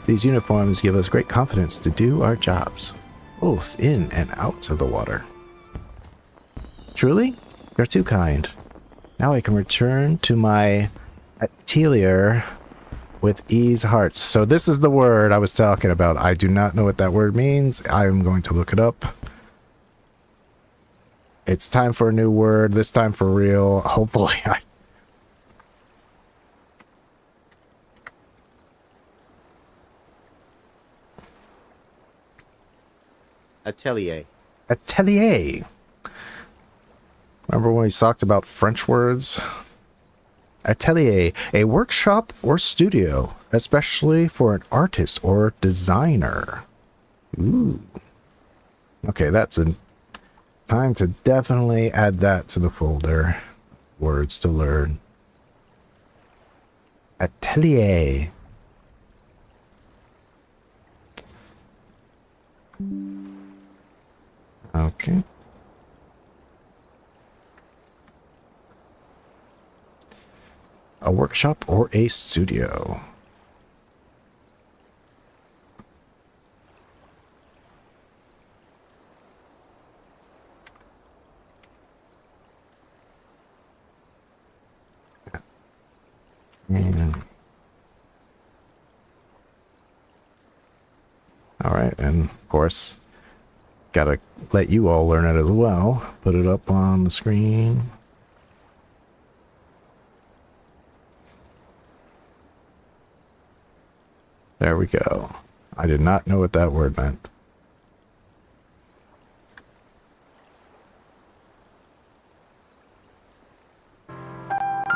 These uniforms give us great confidence to do our jobs, both in and out of the water. Truly, you're too kind. Now I can return to my atelier with ease hearts. So this is the word I was talking about. I do not know what that word means. I'm going to look it up. It's time for a new word, this time for real. Hopefully
Atelier.
Atelier. Remember when we talked about French words? Atelier, a workshop or studio, especially for an artist or designer. Ooh. Okay, that's a time to definitely add that to the folder. Words to learn. Atelier. Okay. A workshop or a studio. All right, and of course, gotta let you all learn it as well. Put it up on the screen. There we go. I did not know what that word meant.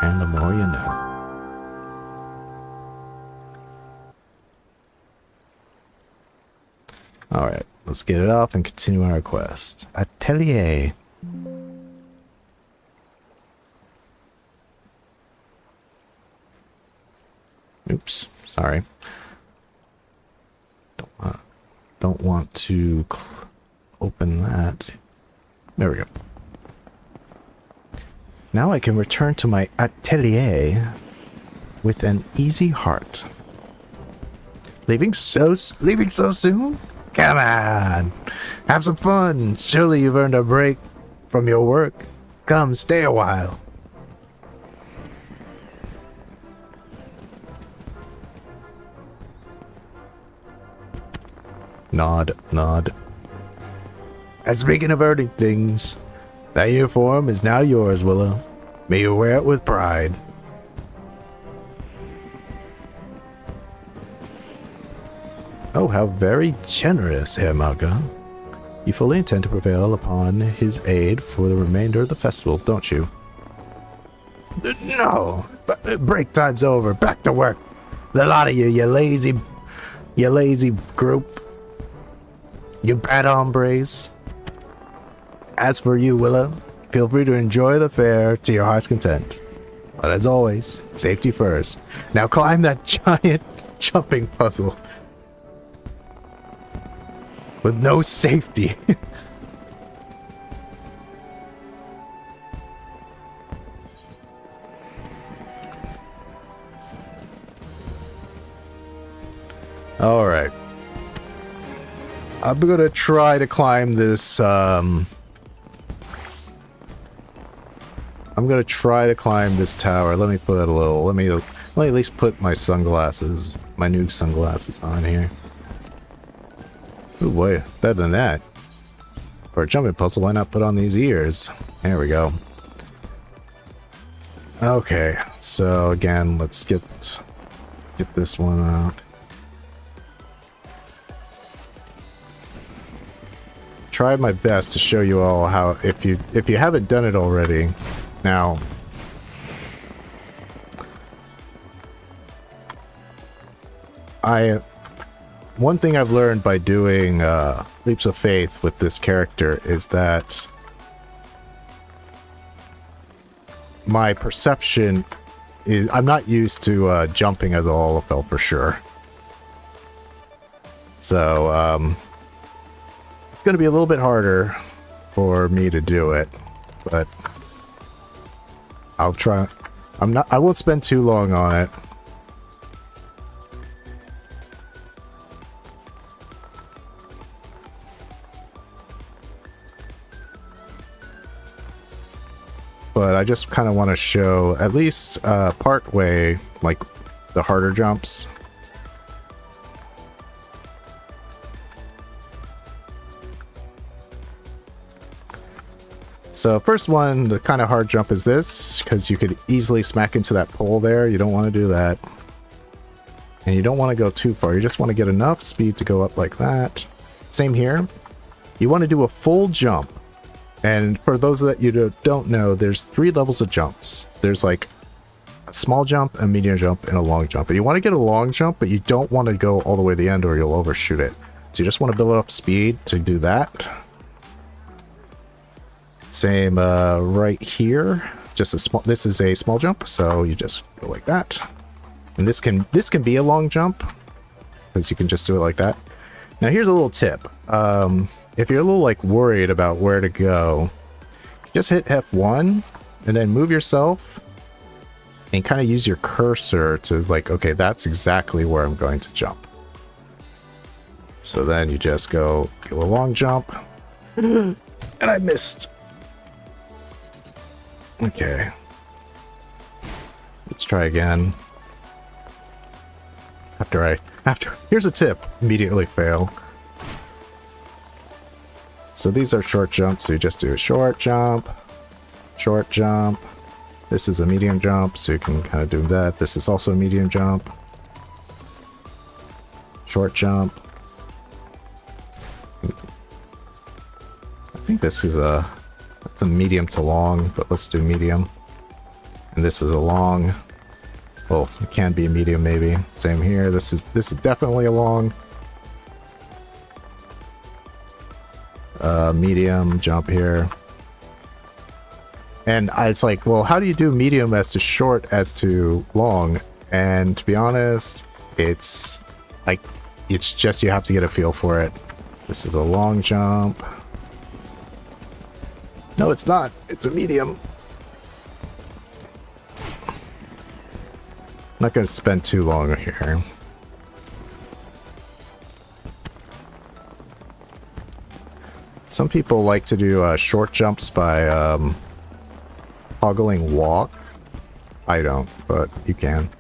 And the more you know. Alright, let's get it off and continue our quest. Atelier. Oops, sorry. Don't want to open that. There we go. Now I can return to my atelier with an easy heart. Leaving so soon? Come on, have some fun. Surely you've earned a break from your work. Come, stay a while. Nod, nod. And speaking of earning things, that uniform is now yours, Willow. May you wear it with pride. Oh, how very generous, Herr Maga. You fully intend to prevail upon his aid for the remainder of the festival, don't you? No! Break time's over. Back to work. The lot of you lazy group. You bad hombres. As for you, Willow, feel free to enjoy the fair to your heart's content. But as always, safety first. Now climb that giant jumping puzzle. With no safety. I'm gonna try to climb this, I'm gonna try to climb this tower. Let me put a little, let me at least put my sunglasses, my new sunglasses on here. Ooh, boy, better than that. For a jumping puzzle, why not put on these ears? There we go. Okay, so again, let's get this one out. Tried my best to show you all how, if you haven't done it already. Now, one thing I've learned by doing leaps of faith with this character is that my perception is, I'm not used to jumping as a Lalafell for sure. So it's going to be a little bit harder for me to do it, but I'll try. I won't spend too long on it. But I just kind of want to show at least part way, like the harder jumps. So first one, the kind of hard jump is this, because you could easily smack into that pole there. You don't want to do that. And you don't want to go too far. You just want to get enough speed to go up like that. Same here. You want to do a full jump. And for those that you don't know, there's 3 levels of jumps. There's like a small jump, a medium jump, and a long jump. And you want to get a long jump, but you don't want to go all the way to the end or you'll overshoot it. So you just want to build up speed to do that. Same right here. Just a small. This is a small jump, so you just go like that. And this can be a long jump, because you can just do it like that. Now here's a little tip. If you're a little like worried about where to go, just hit F1 and then move yourself and kind of use your cursor to like, okay, that's exactly where I'm going to jump. So then you just go a long jump. And I missed. Okay. Let's try again. Here's a tip. Immediately fail. So these are short jumps, so you just do a short jump. This is a medium jump, so you can kind of do that. This is also a medium jump. Short jump. I think this is it's a medium to long, but let's do medium. And this is a long. Well, it can be a medium maybe. Same here. This is definitely a long. Medium jump here. And it's like, well, how do you do medium as to short as to long? And to be honest, it's like, it's just, you have to get a feel for it. This is a long jump. No, it's not. It's a medium. I'm not going to spend too long here. Some people like to do short jumps by toggling walk. I don't, but you can.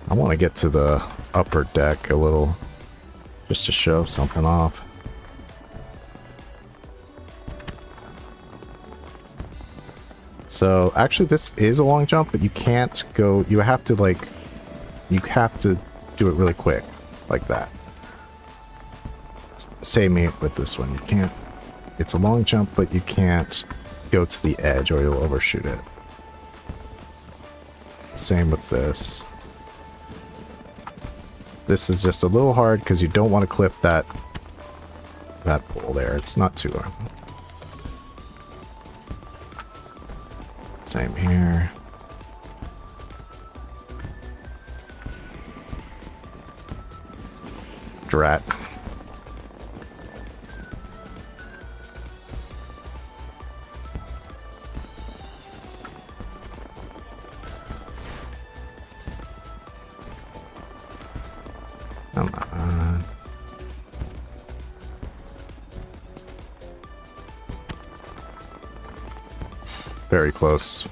I want to get to the upper deck a little, just to show something off. So actually this is a long jump, but you can't go, you have to do it really quick, like that. Same with this one, you can't, it's a long jump, but you can't go to the edge or you'll overshoot it. Same with this. This is just a little hard because you don't want to clip that pole there, it's not too hard. Same here. Drat. Come on. Very close.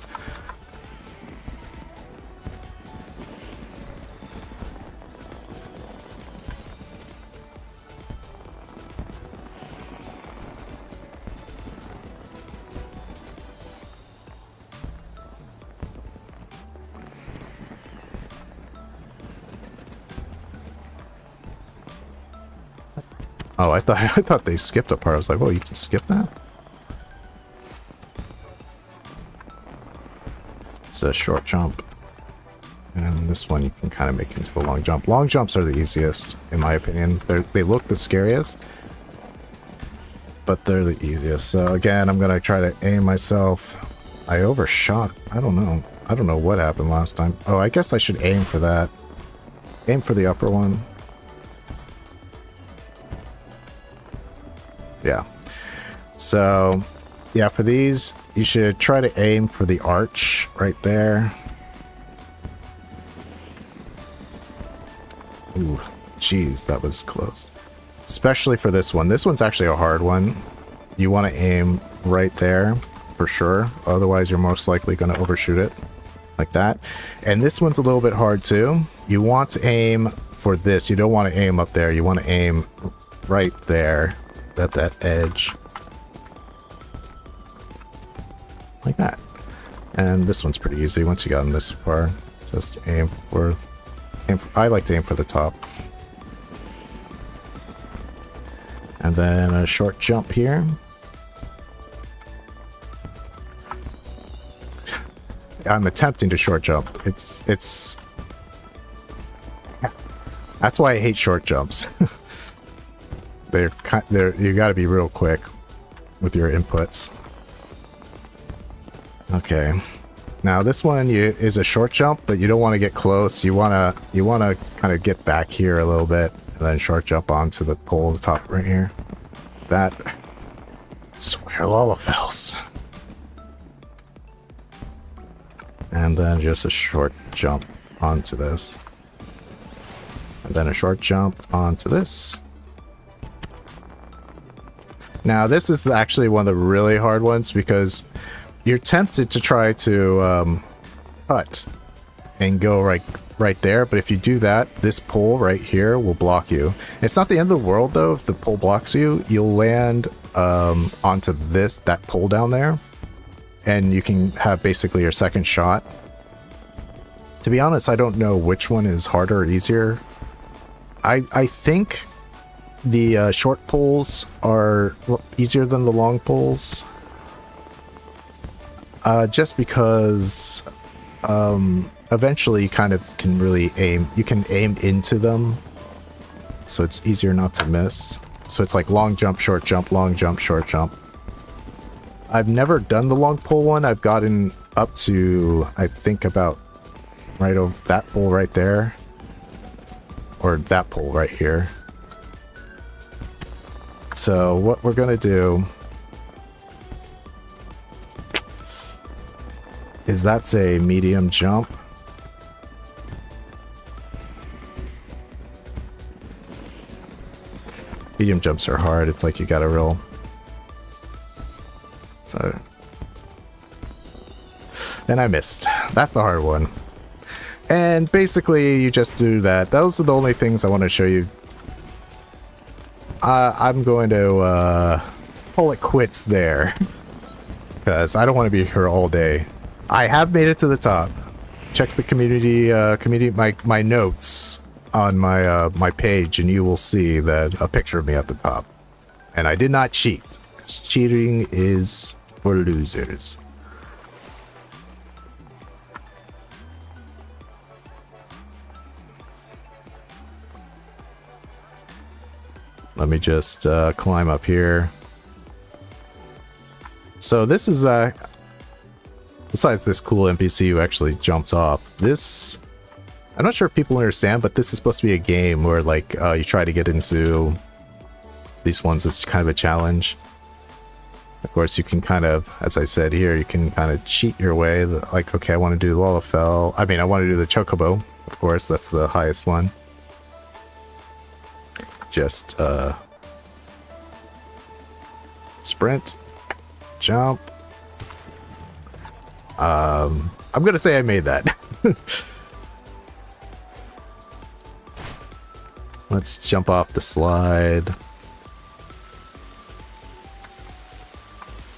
Oh, I thought they skipped a part. I was like, "Whoa, you can skip that?" It's a short jump, and this one you can kind of make into a long jump. Long jumps are the easiest, in my opinion. They look the scariest, but they're the easiest. So again, I'm gonna try to aim myself. I overshot. I don't know. I don't know what happened last time. Oh, I guess I should aim for that. Aim for the upper one. Yeah. So, yeah, for these, you should try to aim for the arch right there. Ooh, jeez, that was close. Especially for this one. This one's actually a hard one. You want to aim right there for sure. Otherwise, you're most likely going to overshoot it like that. And this one's a little bit hard too. You want to aim for this. You don't want to aim up there. You want to aim right there. At that edge like that. And this one's pretty easy once you got in this far. Just aim for I like to aim for the top, and then a short jump here. I'm attempting to short jump. It's that's why I hate short jumps. They're you got to be real quick with your inputs. Okay, now this one is a short jump, but you don't want to get close. You wanna kind of get back here a little bit, and then short jump onto the pole at the top right here. That I swear Lalafells. And then just a short jump onto this, and then a short jump onto this. Now, this is actually one of the really hard ones because you're tempted to try to cut and go right there, but if you do that, this pole right here will block you. It's not the end of the world though. If the pole blocks you, you'll land onto that pole down there, and you can have basically your second shot. To be honest, I don't know which one is harder or easier. I think the short poles are easier than the long poles. Just because eventually you kind of can really aim. You can aim into them, so it's easier not to miss. So it's like long jump, short jump, long jump, short jump. I've never done the long pole one. I've gotten up to, I think, about right over that pole right there, or that pole right here. So what we're gonna do is that's a medium jump. Medium jumps are hard. It's like you gotta roll. So, and I missed. That's the hard one. And basically you just do that. Those are the only things I want to show you. I'm going to call it quits there, because I don't want to be here all day. I have made it to the top. Check the community my notes on my page, and you will see that a picture of me at the top. And I did not cheat, because cheating is for losers. Let me just climb up here. So this is besides this cool NPC who actually jumps off, this, I'm not sure if people understand, but this is supposed to be a game where like you try to get into these ones. It's kind of a challenge. Of course, you can kind of, as I said here, you can kind of cheat your way. Like, okay, I want to do Lalafell. I mean, I want to do the Chocobo. Of course, that's the highest one. just sprint, jump. I'm gonna say I made that. Let's jump off the slide.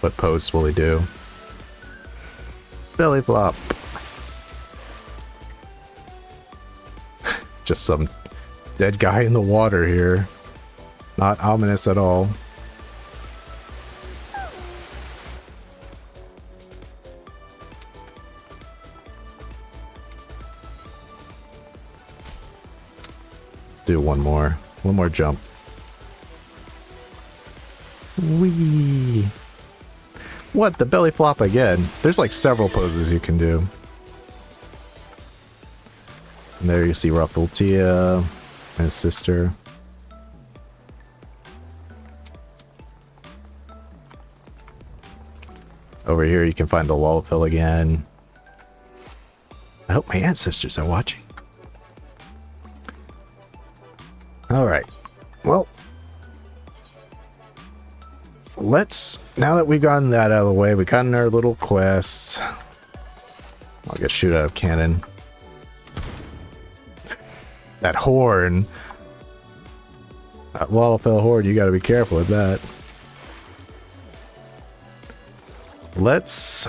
What pose will he do? Belly flop. Just some dead guy in the water here. Not ominous at all. Do one more jump. Whee! What, the belly flop again? There's like several poses you can do. And there you see Tia and his sister. Over here you can find the Lalafell again. I hope my ancestors are watching. Alright, well, now that we've gotten that out of the way, we've gotten our little quest. I'll get shoot out of cannon. That horn. That Lalafell horn, you gotta be careful with that. Let's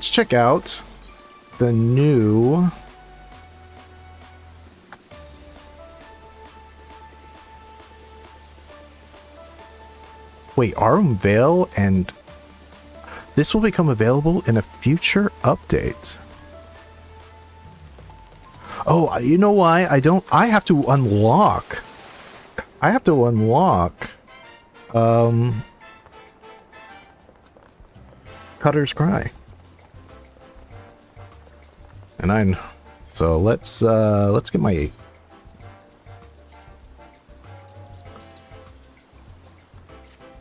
check out the new... Wait, Aurum Vale, and this will become available in a future update. Oh, you know why? I have to unlock. Cutter's Cry. And so let's get my...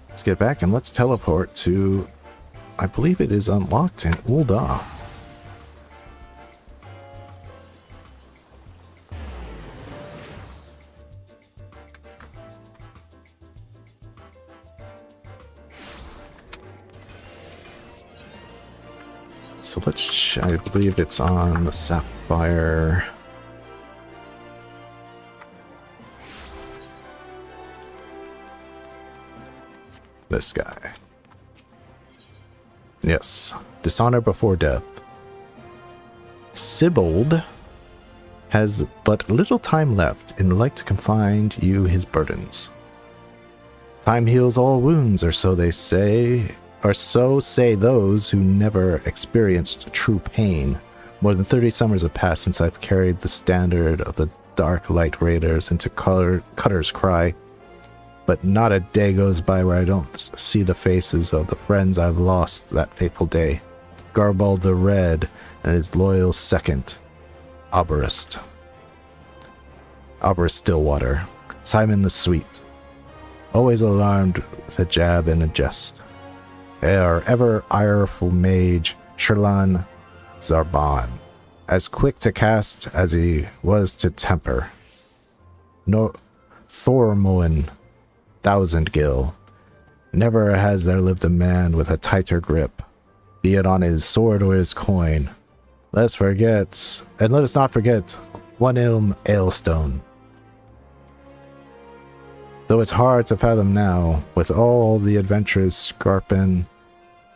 Let's get back and let's teleport to, I believe it is unlocked in Ul'dah. So I believe it's on the Sapphire. This guy. Yes. Dishonor before death. Sibold has but little time left and would like to confide you his burdens. Time heals all wounds, or so they say, or so say those who never experienced true pain. More than 30 summers have passed since I've carried the standard of the Dark Light Raiders into Cutter's Cry. But not a day goes by where I don't see the faces of the friends I've lost that fateful day. Garbald the Red and his loyal second, Arborist Stillwater, Simon the Sweet, always alarmed with a jab and a jest. Our ever ireful mage, Sherlan Zarban, as quick to cast as he was to temper. No Thormoen Thousand Gill. Never has there lived a man with a tighter grip, be it on his sword or his coin. Let us not forget One Ilm Ailstone. Though it's hard to fathom now, with all the adventurers scarping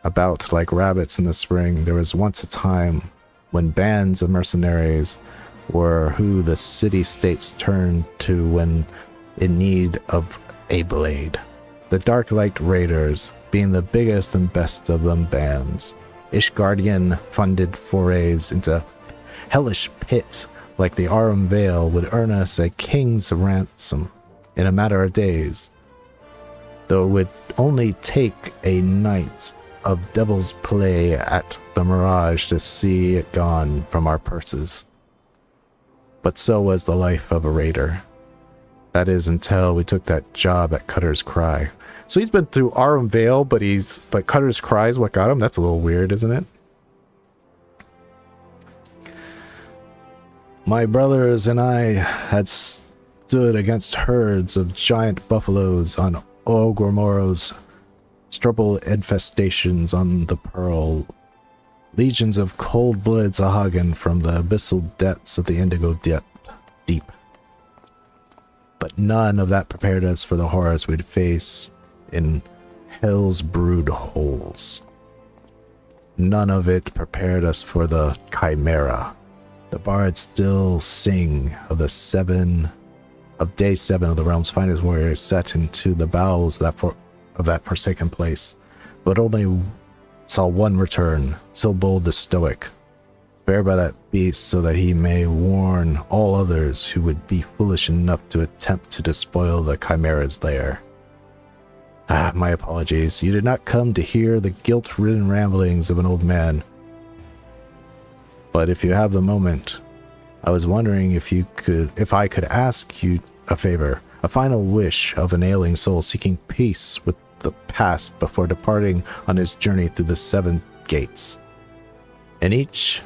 about like rabbits in the spring, there was once a time when bands of mercenaries were who the city-states turned to when in need of a blade. The Dark Light Raiders being the biggest and best of them bands. Ishgardian funded forays into hellish pits like the Aurum Vale would earn us a king's ransom in a matter of days, though it would only take a night of devil's play at the Mirage to see it gone from our purses. But so was the life of a raider. That is until we took that job at Cutter's Cry. So he's been through Aurum Vale, but Cutter's Cry is what got him? That's a little weird, isn't it? My brothers and I had stood against herds of giant buffaloes on Ogormoro's stubble infestations on the Pearl, legions of cold-blooded Zahagan from the abyssal depths of the Indigo Deep. But none of that prepared us for the horrors we'd face in Hell's brood holes. None of it prepared us for the Chimera. The bards still sing of Day 7 of the realm's finest warriors set into the bowels of that forsaken place, but only saw one return, Silbold the Stoic, spared by that beast so that he may warn all others who would be foolish enough to attempt to despoil the Chimera's lair. My apologies. You did not come to hear the guilt-ridden ramblings of an old man. But if you have the moment, I was wondering if I could ask you a favor, a final wish of an ailing soul seeking peace with the past before departing on his journey through the 7 gates. In each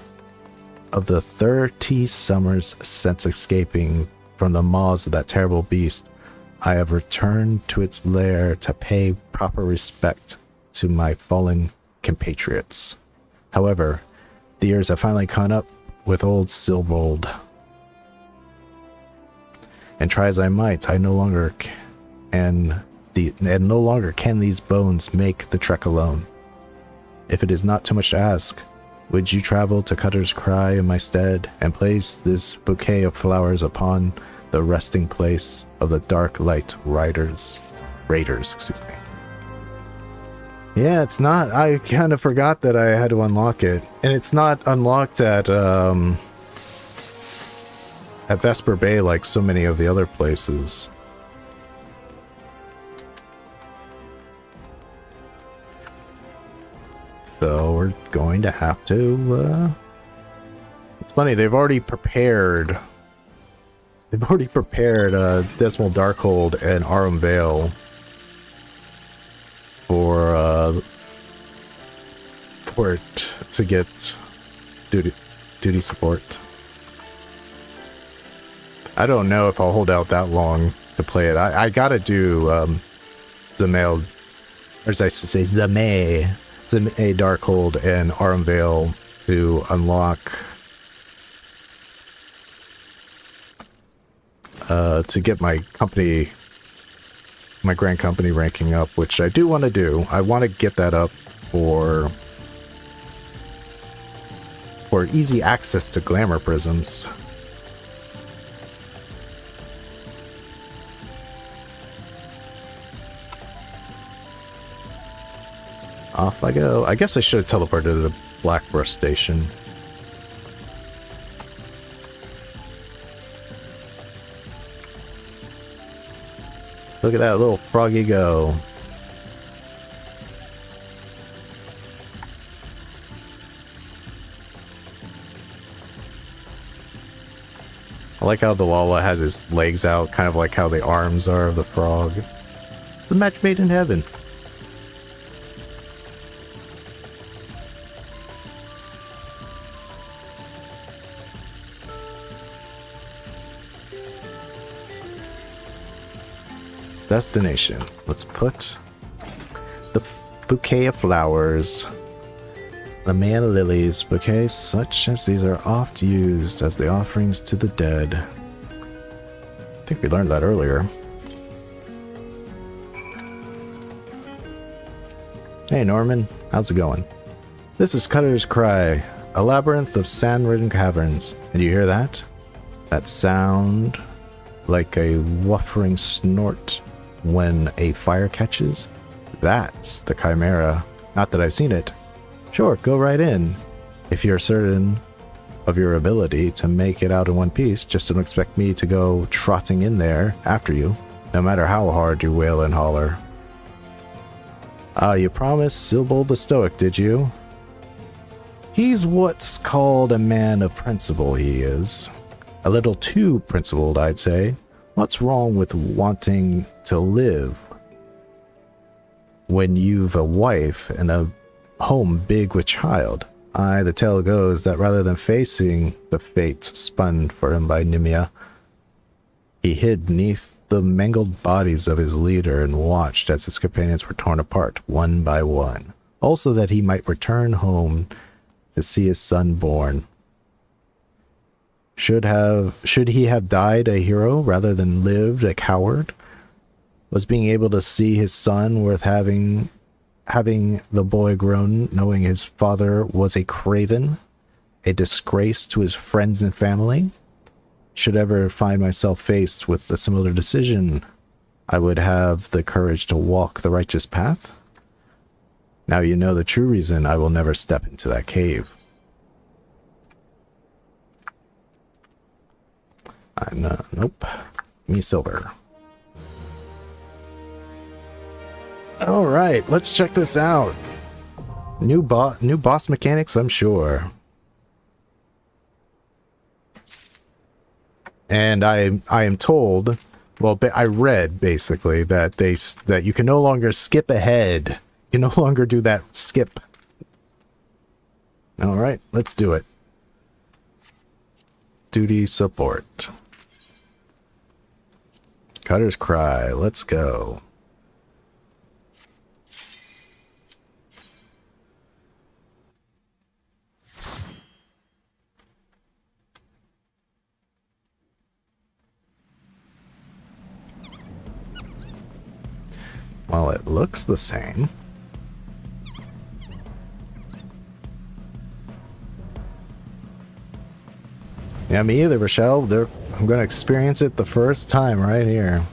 of the 30 summers since escaping from the maws of that terrible beast, I have returned to its lair to pay proper respect to my fallen compatriots. However, the years have finally caught up with old Silbold, and try as I might, I no longer can these bones make the trek alone. If it is not too much to ask, would you travel to Cutter's Cry in my stead and place this bouquet of flowers upon the resting place of the Dark Light Raiders, excuse me. Yeah, it's not. I kind of forgot that I had to unlock it, and it's not unlocked at Vesper Bay like so many of the other places. So we're going to have to. It's funny, they've already prepared Dismal Darkhold and Arum Vale for it to get duty support. I don't know if I'll hold out that long to play it. I gotta do Zamel, or as I should say, Zamay Darkhold and Arum Vale to unlock to get my grand company ranking up, which I do want to do. I want to get that up for easy access to glamour prisms. Off I go. I guess I should have teleported to the Blackbrush station. Look at that little froggy go. I like how the Lala has his legs out, kind of like how the arms are of the frog. The match made in heaven. Destination. Let's put the bouquet of flowers. The man lilies. Bouquets such as these are oft used as the offerings to the dead. I think we learned that earlier. Hey Norman, how's it going? This is Cutter's Cry, a labyrinth of sand-ridden caverns. And you hear that? That sound like a wuffering snort when a fire catches? That's the Chimera. Not that I've seen it. Sure, go right in. If you're certain of your ability to make it out in one piece, just don't expect me to go trotting in there after you, no matter how hard you wail and holler. You promised Silbold the Stoic, did you? He's what's called a man of principle, he is. A little too principled, I'd say. What's wrong with wanting to live when you've a wife and a home big with child? The tale goes that rather than facing the fate spun for him by Nimia, he hid beneath the mangled bodies of his leader and watched as his companions were torn apart one by one. Also that he might return home to see his son born. Should he have died a hero rather than lived a coward? Was being able to see his son worth having the boy grown, knowing his father was a craven, a disgrace to his friends and family? Should ever find myself faced with a similar decision, I would have the courage to walk the righteous path. Now you know the true reason I will never step into that cave. Nope. Me silver. Alright, let's check this out. New boss mechanics, I'm sure. And I am told, well, I read basically that that you can no longer skip ahead. You can no longer do that skip. Alright, let's do it. Duty support. Cutter's Cry, let's go. Well, it looks the same. Yeah, me either, Rochelle. I'm going to experience it the first time right here.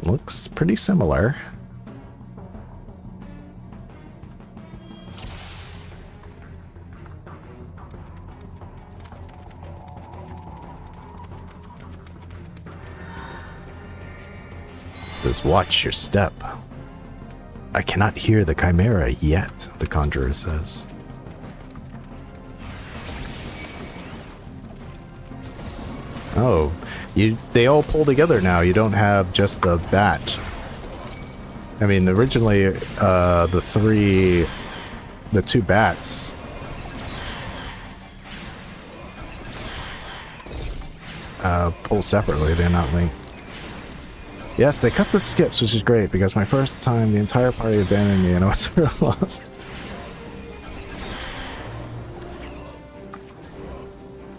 Looks pretty similar. Just watch your step. I cannot hear the chimera yet, the conjurer says. Oh, they all pull together now. You don't have just the bat. I mean, originally, the two bats. Pull separately, they're not linked. Yes, they cut the skips, which is great, because my first time, the entire party abandoned me and I was sort of lost.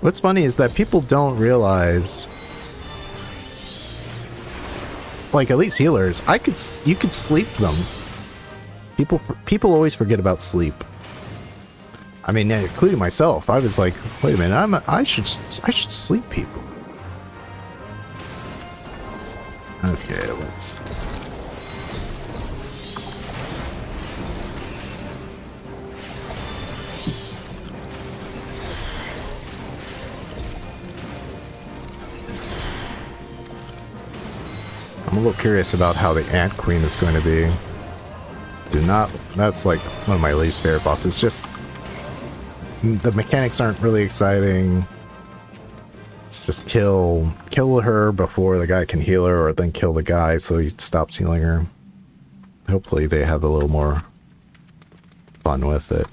What's funny is that people don't realize, like, at least healers, you could sleep them. People always forget about sleep. I mean, including myself. I was like, wait a minute, I should sleep people. Okay, let's... I'm a little curious about how the Ant Queen is going to be. That's like one of my least favorite bosses. Just, the mechanics aren't really exciting. It's just kill her before the guy can heal her, or then kill the guy so he stops healing her. Hopefully they have a little more fun with it.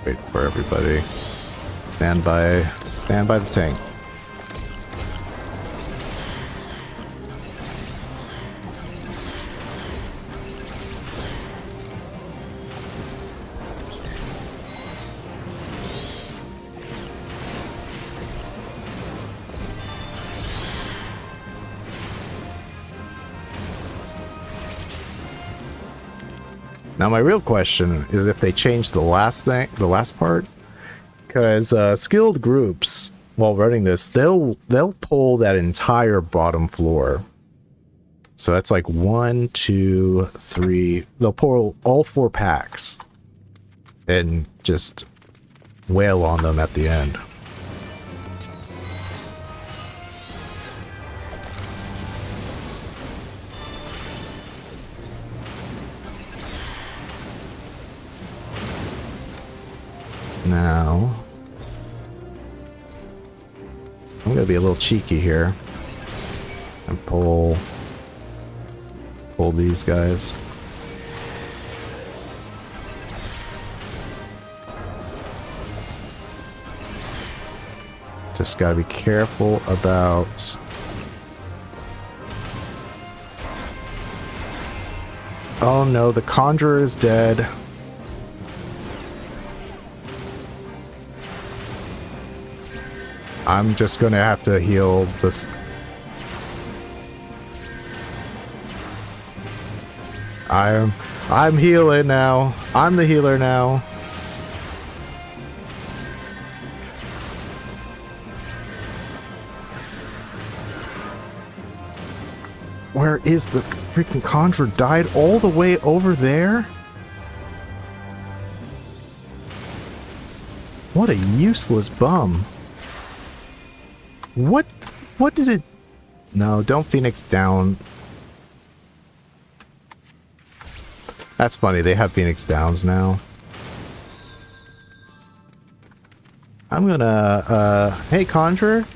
Wait for everybody. Stand by the tank. Now my real question is if they changed the last part, because skilled groups while running this, they'll pull that entire bottom floor. So that's like 1, 2, 3. They'll pull all 4 packs and just wail on them at the end. Now, I'm gonna be a little cheeky here and pull these guys. Just gotta be careful about... Oh no, the Conjurer is dead. I'm just gonna have to heal this. I'm healing now. I'm the healer now. Where is the freaking Conjurer? Died all the way over there? What a useless bum. What did it... No, don't Phoenix down. That's funny, they have Phoenix Downs now. I'm gonna, hey, Conjurer?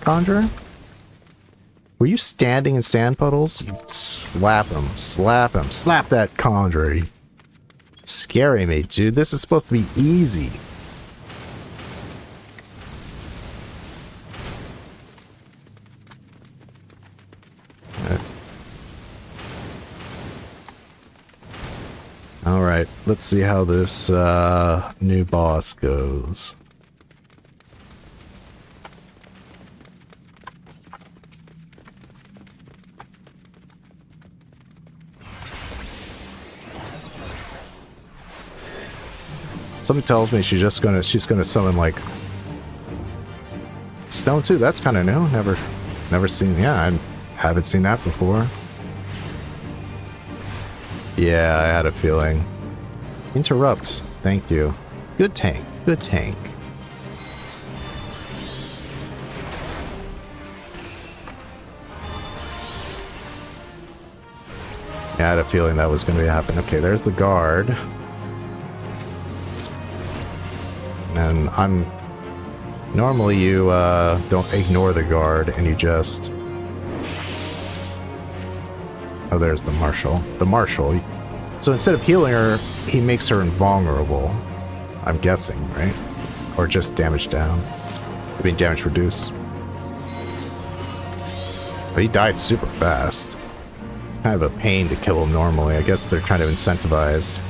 Were you standing in sand puddles? You slap him, slap that Conjurer. Scary me, dude. This is supposed to be easy. Alright, let's see how this new boss goes. Something tells me she's gonna summon like Stone 2. That's kind of new. Never seen. Yeah, I haven't seen that before. Yeah, I had a feeling. Interrupt. Thank you. Good tank. Good tank. Yeah, I had a feeling that was going to happen. Okay, there's the guard. And normally you don't ignore the guard and you just... Oh, there's the Marshal. The Marshal. So instead of healing her, he makes her invulnerable. I'm guessing, right? Or just damage down. I mean, damage reduced. But he died super fast. It's kind of a pain to kill him normally. I guess they're trying to incentivize.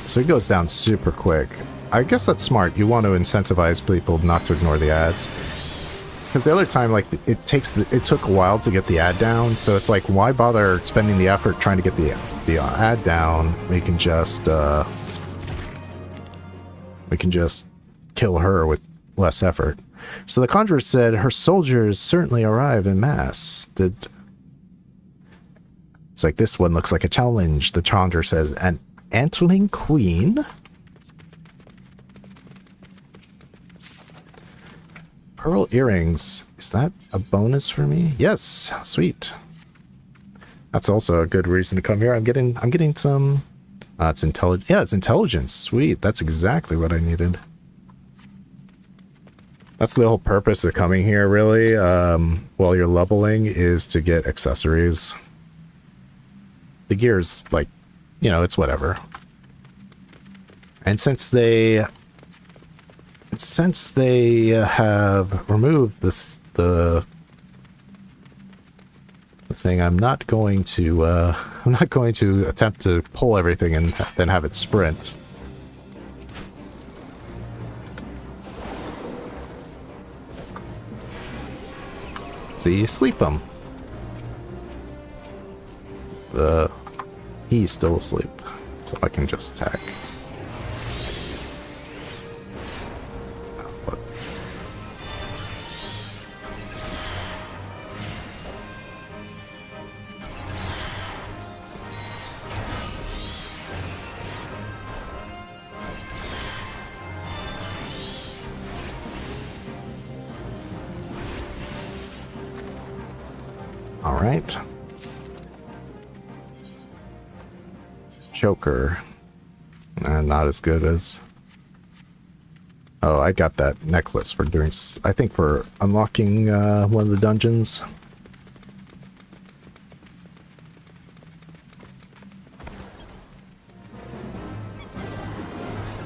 So he goes down super quick. I guess that's smart. You want to incentivize people not to ignore the ads. Because the other time, like, it took a while to get the ad down, so it's like, why bother spending the effort trying to get the ad down? We can just kill her with less effort. So the Conjurer said her soldiers certainly arrive en masse. It's like, this one looks like a challenge. The Conjurer says, an Antling Queen? Pearl earrings. Is that a bonus for me? Yes. Sweet. That's also a good reason to come here. I'm getting some... it's intelligence. Yeah, it's intelligence. Sweet. That's exactly what I needed. That's the whole purpose of coming here, really, while you're leveling, is to get accessories. The gear's, like, you know, it's whatever. And since they have removed the the thing. I'm not going to attempt to pull everything and then have it sprint. So you sleep him. He's still asleep, so I can just attack. What? All right. Joker. Not as good as... Oh, I got that necklace for doing... I think for unlocking one of the dungeons.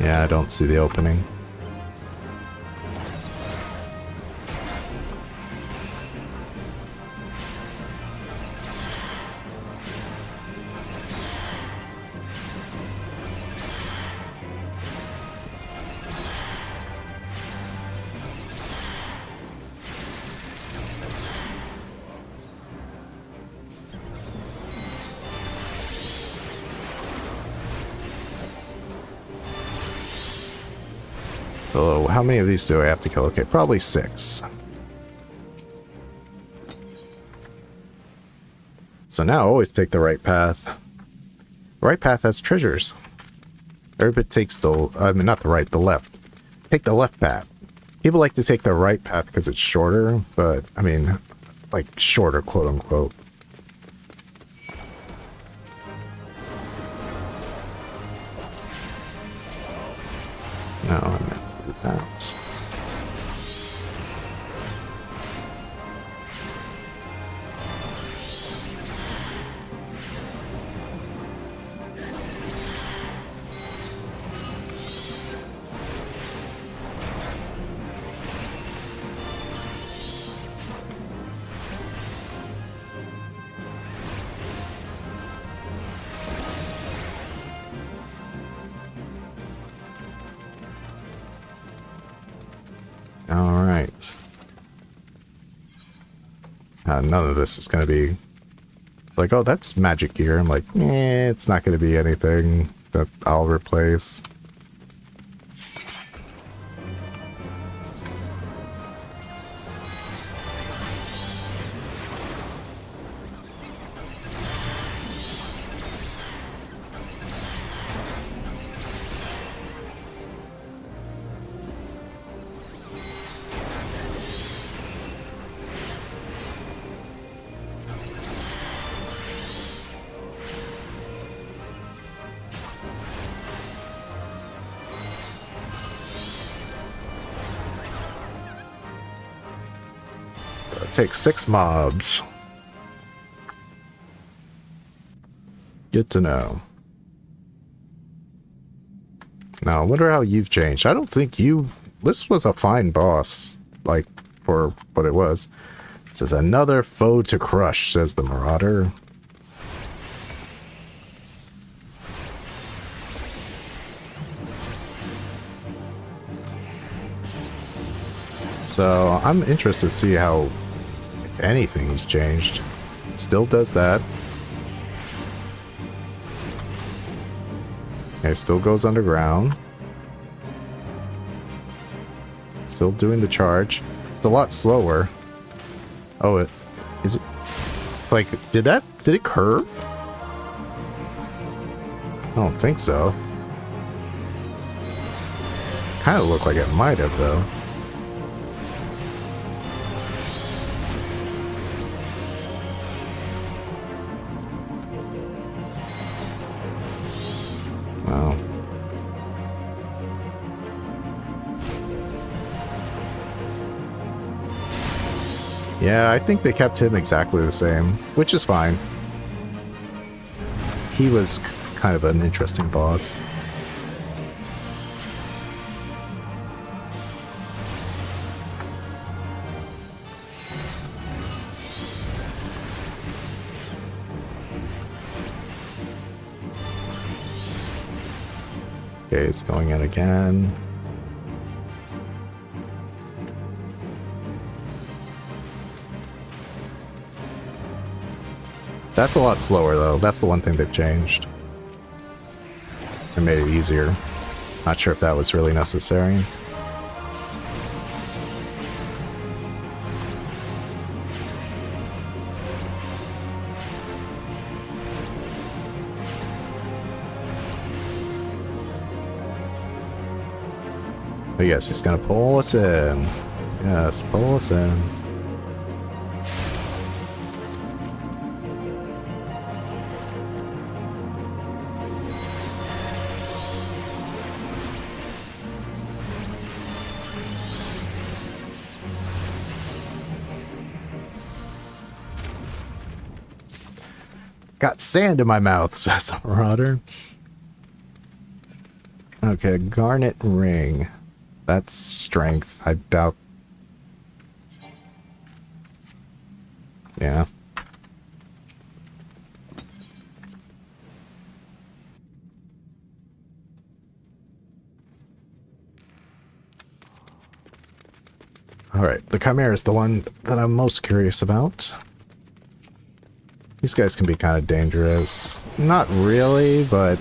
Yeah, I don't see the opening. So how many of these do I have to kill? Okay, probably 6. So now always take the right path. The right path has treasures. Everybody takes the... I mean, not the right, the left. Take the left path. People like to take the right path because it's shorter, but, I mean, like, shorter, quote-unquote. No, I meant to do that. Alright. None of this is going to be like, oh, that's magic gear. I'm like, it's not going to be anything that I'll replace. Take 6 mobs. Good to know. Now, I wonder how you've changed. I don't think you... This was a fine boss, like, for what it was. It says, another foe to crush, says the Marauder. So, I'm interested to see how, if anything, he's changed. Still does that. Okay, still goes underground. Still doing the charge. It's a lot slower. Oh, it... Is it... It's like, did it curve? I don't think so. Kind of looked like it might have, though. Wow. Yeah, I think they kept him exactly the same, which is fine. He was kind of an interesting boss. Okay, it's going in again. That's a lot slower, though. That's the one thing they've changed. It made it easier. Not sure if that was really necessary. But yes, he's gonna pull us in. Yes, pull us in. Got sand in my mouth, says the Marauder. Okay, garnet ring. That's strength. I doubt. Yeah. Alright, the Chimera is the one that I'm most curious about. These guys can be kind of dangerous. Not really, but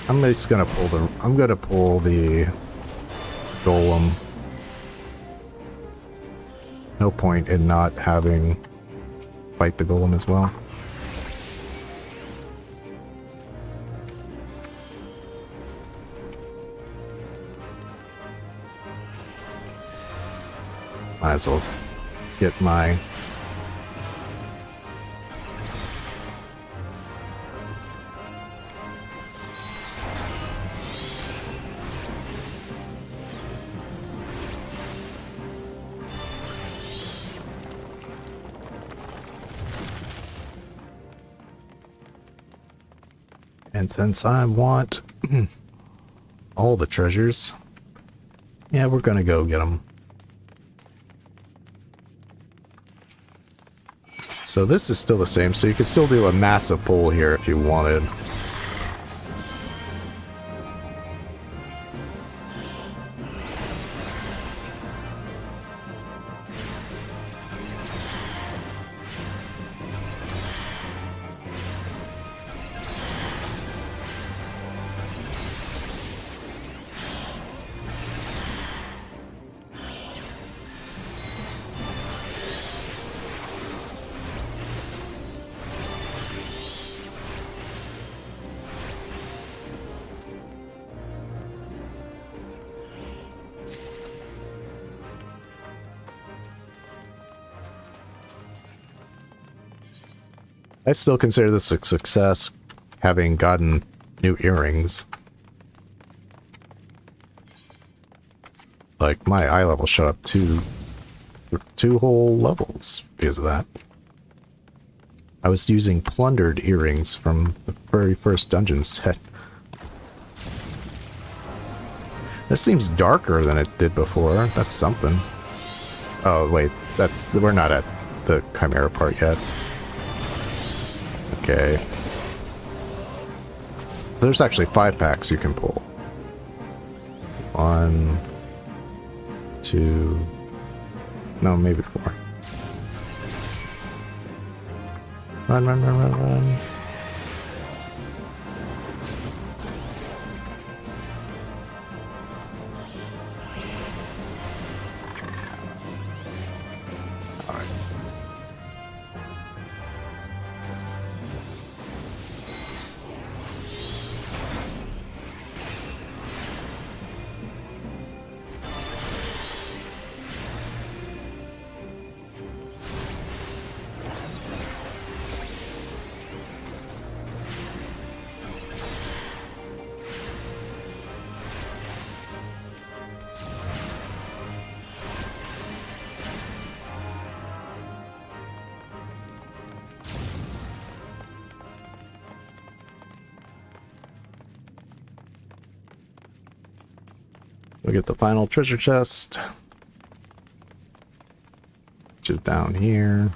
I'm just gonna pull the golem. No point in not having fight the golem as well. Might as well get my and since I want all the treasures, yeah, we're gonna go get them. So this is still the same, so you could still do a massive pull here if you wanted. I still consider this a success, having gotten new earrings. Like, my eye level shot up two whole levels because of that. I was using plundered earrings from the very first dungeon set. This seems darker than it did before. That's something. Oh, wait. We're not at the Chimera part yet. Okay. There's actually 5 packs you can pull. 1, 2... No, maybe 4. Run, run, run, run, run. Alright. We'll get the final treasure chest, which is down here.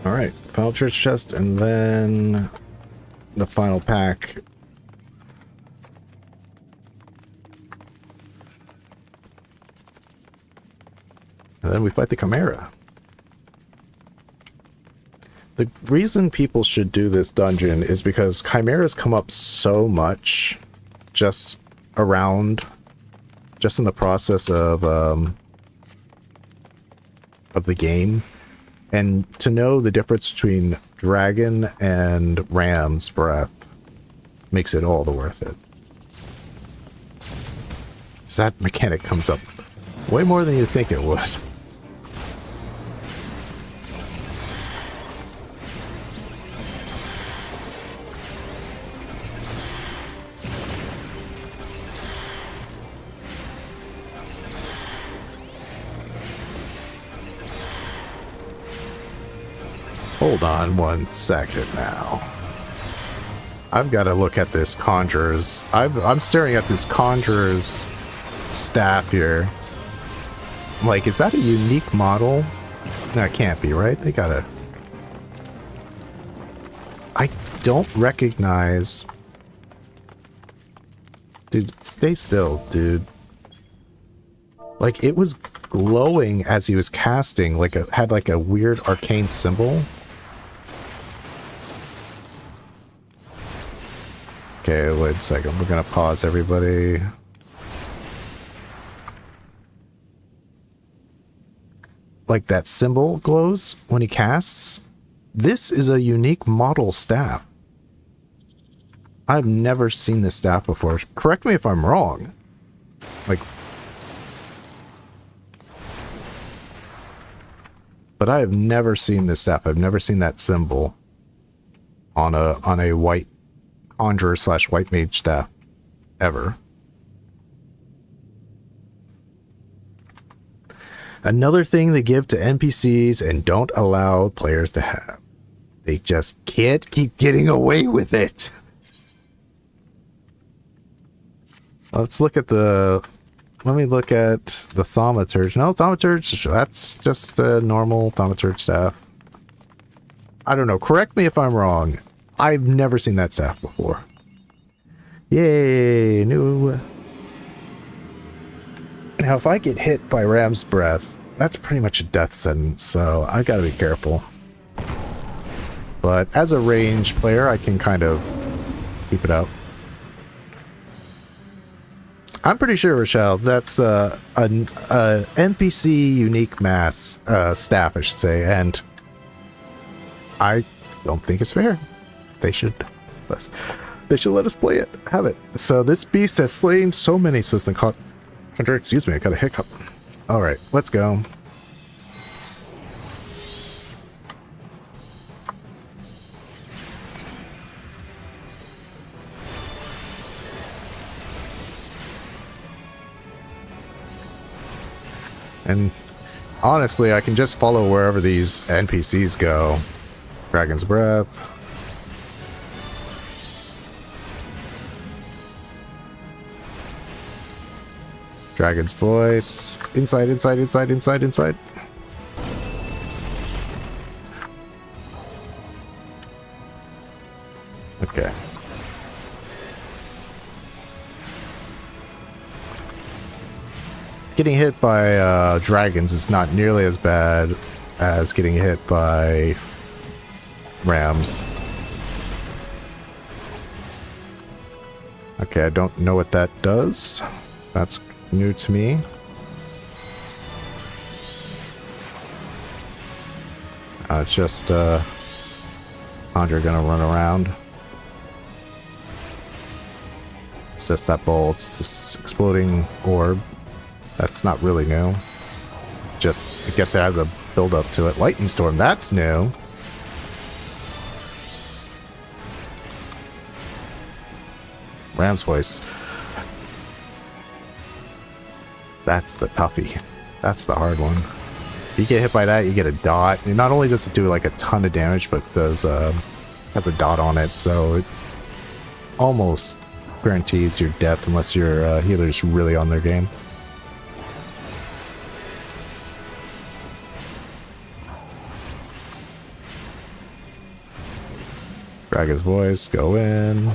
Alright, final church chest, and then the final pack. And then we fight the Chimera. The reason people should do this dungeon is because Chimeras come up so much just around, just in the process of the game. And to know the difference between dragon and ram's breath makes it all the worth it. So that mechanic comes up way more than you think it would. Hold on 1 second now. I've got to look at this Conjurer's. I'm staring at this Conjurer's staff here. Like, is that a unique model? No, it can't be, right? They gotta... I don't recognize... Dude, stay still, dude. Like, it was glowing as he was casting, like, it had like a weird arcane symbol. Okay, wait a second. We're gonna pause, everybody. Like that symbol glows when he casts. This is a unique model staff. I've never seen this staff before. Correct me if I'm wrong. Like, but I have never seen this staff. I've never seen that symbol on a white Conjurer / white mage staff ever. Another thing they give to NPCs and don't allow players to have. They just can't keep getting away with it. Let's look at the... Let me look at the Thaumaturge. No, Thaumaturge, that's just a normal Thaumaturge staff. I don't know. Correct me if I'm wrong. I've never seen that staff before. Yay, new... Now, if I get hit by Ram's Breath, that's pretty much a death sentence, so I gotta be careful. But as a range player, I can kind of keep it up. I'm pretty sure, Rochelle, that's a NPC unique mass staff, I should say, and I don't think it's fair. They should let us play it, have it. So this beast has slain so many system excuse me, I got a hiccup. Alright, let's go. And honestly, I can just follow wherever these NPCs go. Dragon's Breath. Dragon's Voice. Inside, inside, inside, inside, inside. Okay. Getting hit by dragons is not nearly as bad as getting hit by rams. Okay, I don't know what that does. That's new to me. It's just Conjure gonna run around. It's just that ball. It's this exploding orb. That's not really new. Just, I guess it has a build up to it. Lightning Storm, that's new. Ram's Voice. That's the toughie. That's the hard one. If you get hit by that, you get a dot. And not only does it do like a ton of damage, but does has a dot on it, so it almost guarantees your death unless your healer's really on their game. Dragon's voice, go in.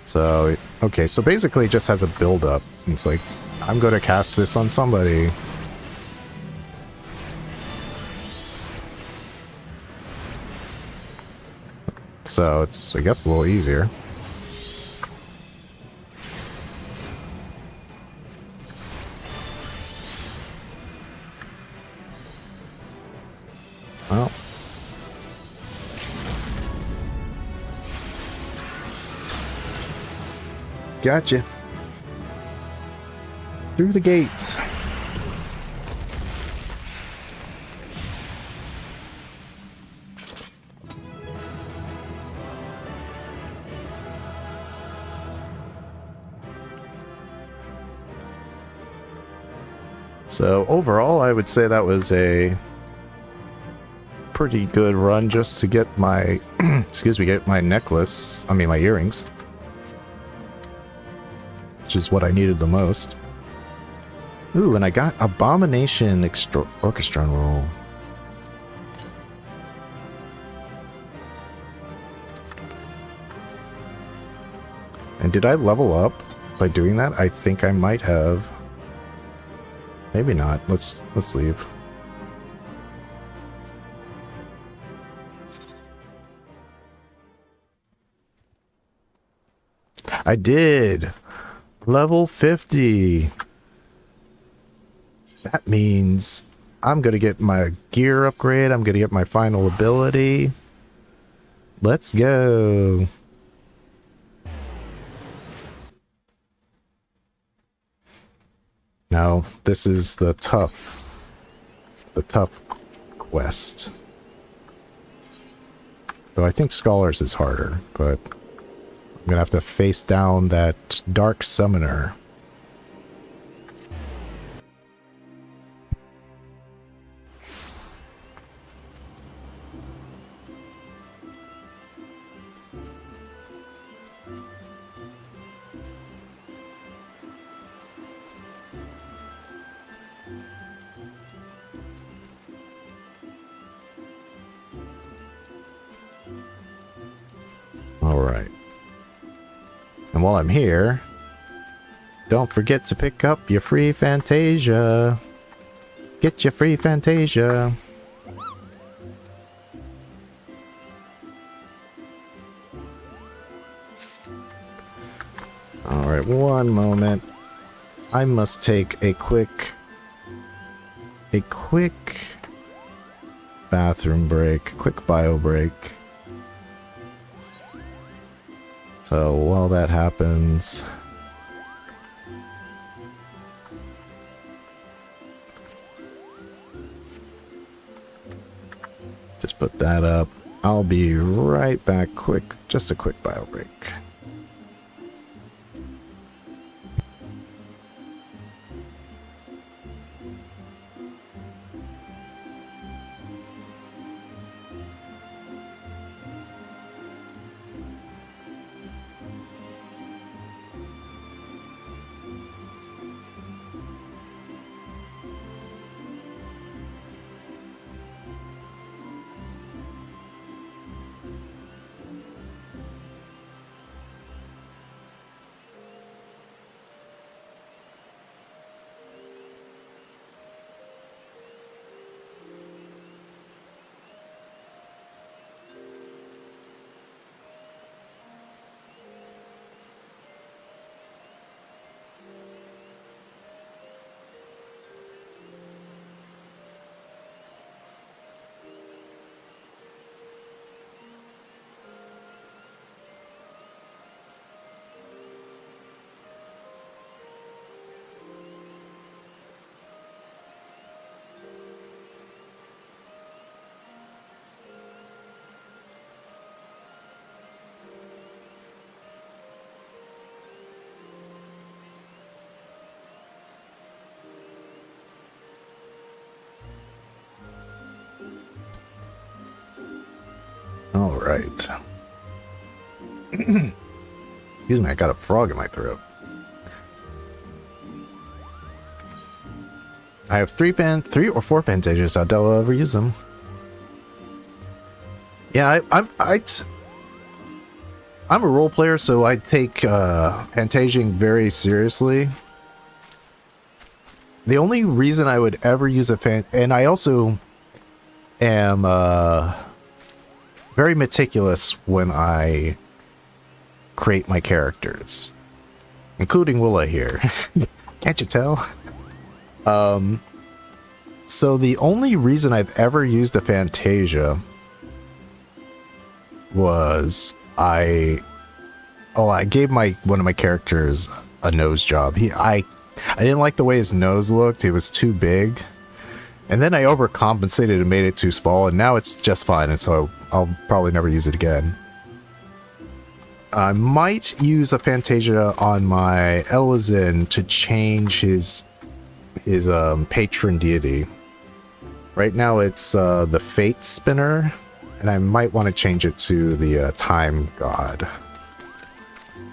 So, okay, so basically it just has a build-up. It's like, I'm going to cast this on somebody. So it's, I guess, a little easier. Well. Gotcha. Through the gates. So overall, I would say that was a pretty good run just to get my, excuse me, get my necklace, I mean my earrings. Which is what I needed the most. Ooh, and I got Abomination Orchestra roll. And did I level up by doing that? I think I might have. Maybe not. Let's leave. I did. Level 50. That means I'm going to get my gear upgrade. I'm going to get my final ability. Let's go. No, this is the tough quest. Though I think Scholars is harder, but I'm gonna have to face down that Dark Summoner. Alright. And while I'm here, don't forget to pick up your free Fantasia. Get your free Fantasia. Alright, one moment. I must take a quick bathroom break, quick bio break. So while that happens, just put that up. I'll be right back. Just a quick bio break. All right. Excuse me, I got a frog in my throat. I have three or four Fantasias. I doubt I'll ever use them. Yeah, I'm a role player, so I take Fantasiaing very seriously. The only reason I would ever use and I also am very meticulous when I create my characters, including Willa here. Can't you tell? So the only reason I've ever used a Fantasia was I gave one of my characters a nose job. I didn't like the way his nose looked. It was too big. And then I overcompensated and made it too small, and now it's just fine, and so I'll probably never use it again. I might use a Fantasia on my Elizin to change his patron deity. Right now it's the Fate Spinner, and I might want to change it to the Time God.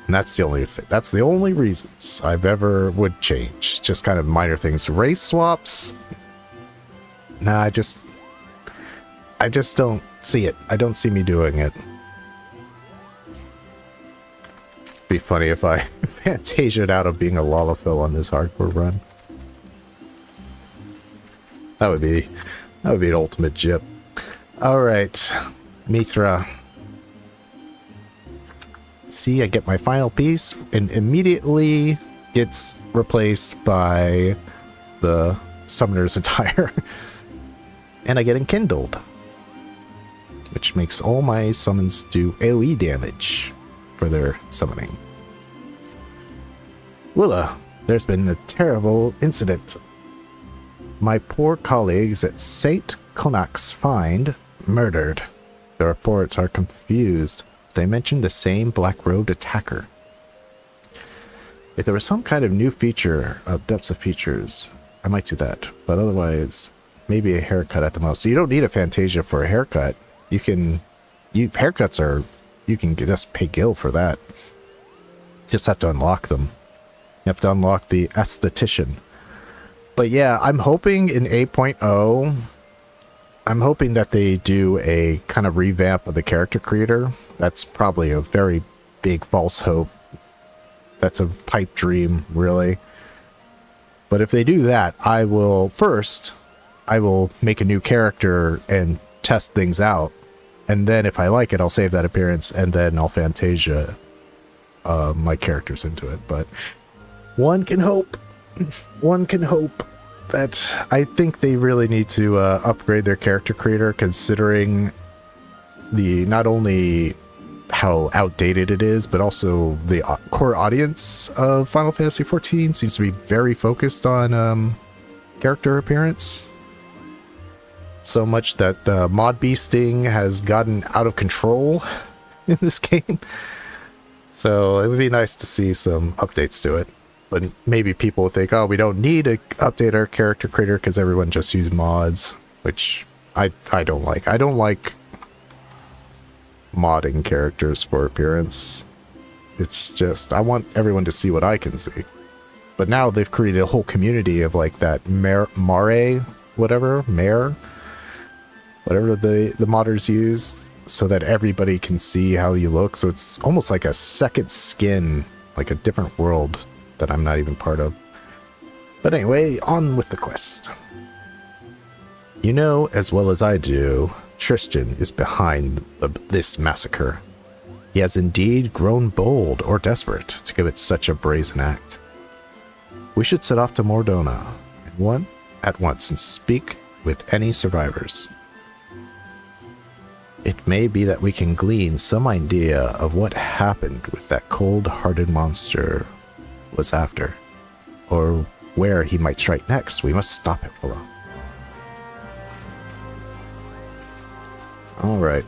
And that's the only thing. That's the only reasons I've ever would change. Just kind of minor things. Race swaps. Nah, I just don't see it. I don't see me doing it. Be funny if I Fantasia'd out of being a Lalafell on this hardcore run. That would be an ultimate jip. All right, Mithra. See, I get my final piece and immediately gets replaced by the summoner's attire. And I get enkindled, which makes all my summons do AoE damage for their summoning. Willa, there's been a terrible incident. My poor colleagues at St. Connacht's Find murdered. The reports are confused. They mentioned the same black-robed attacker. If there was some kind of new feature of depths of features, I might do that. But otherwise, maybe a haircut at the most. So you don't need a Fantasia for a haircut. You can just pay Gil for that. Just have to unlock them. You have to unlock the esthetician. But yeah, I'm hoping in 8.0, I'm hoping that they do a kind of revamp of the character creator. That's probably a very big false hope. That's a pipe dream, really. But if they do that, I will make a new character and test things out. And then if I like it, I'll save that appearance, and then I'll Fantasia my characters into it. But one can hope that I think they really need to upgrade their character creator, considering not only how outdated it is, but also the core audience of Final Fantasy XIV seems to be very focused on character appearance. So much that the mod beasting has gotten out of control in this game. So it would be nice to see some updates to it. But maybe people will think, oh, we don't need to update our character creator because everyone just uses mods, which I don't like. I don't like modding characters for appearance. It's just, I want everyone to see what I can see. But now they've created a whole community of like that whatever the modders use, so that everybody can see how you look. So it's almost like a second skin, like a different world that I'm not even part of. But anyway, on with the quest. You know as well as I do, Tristan is behind this massacre. He has indeed grown bold or desperate to commit such a brazen act. We should set off to Mordona at once and speak with any survivors. It may be that we can glean some idea of what happened with that cold-hearted monster was after, or where he might strike next. We must stop it below. Alright.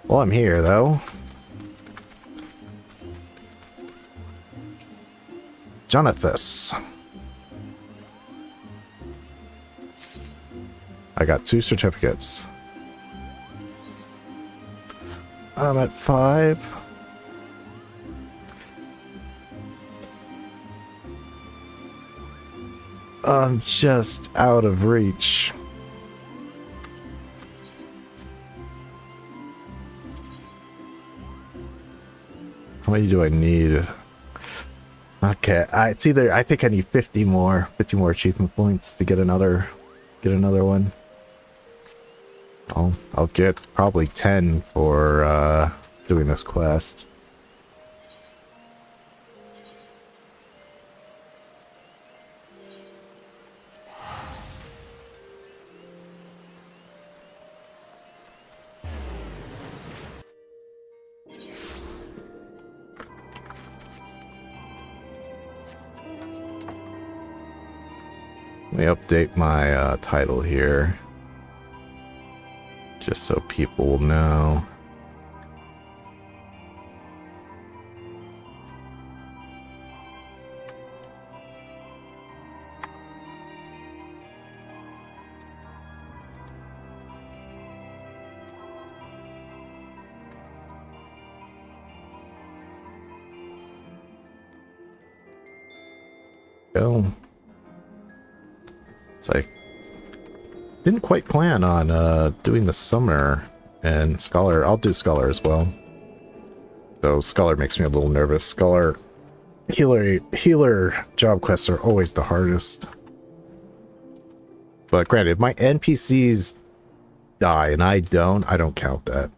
Well, I'm here, though. Jonathas. I got 2 certificates. I'm at 5. I'm just out of reach. How many do I need? Okay, it's either I think I need 50 more achievement points to get another one. I'll get probably 10 for doing this quest. Let me update my title here, just so people will know. Go. It's like, didn't quite plan on doing the summoner and scholar. I'll do scholar as well. Though scholar makes me a little nervous. Scholar healer job quests are always the hardest. But granted, if my NPCs die and I don't count that.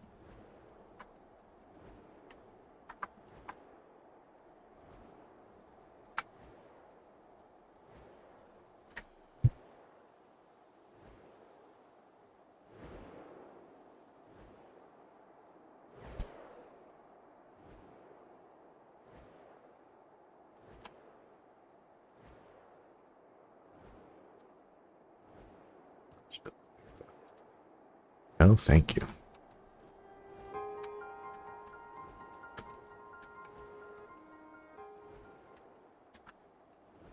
No, thank you.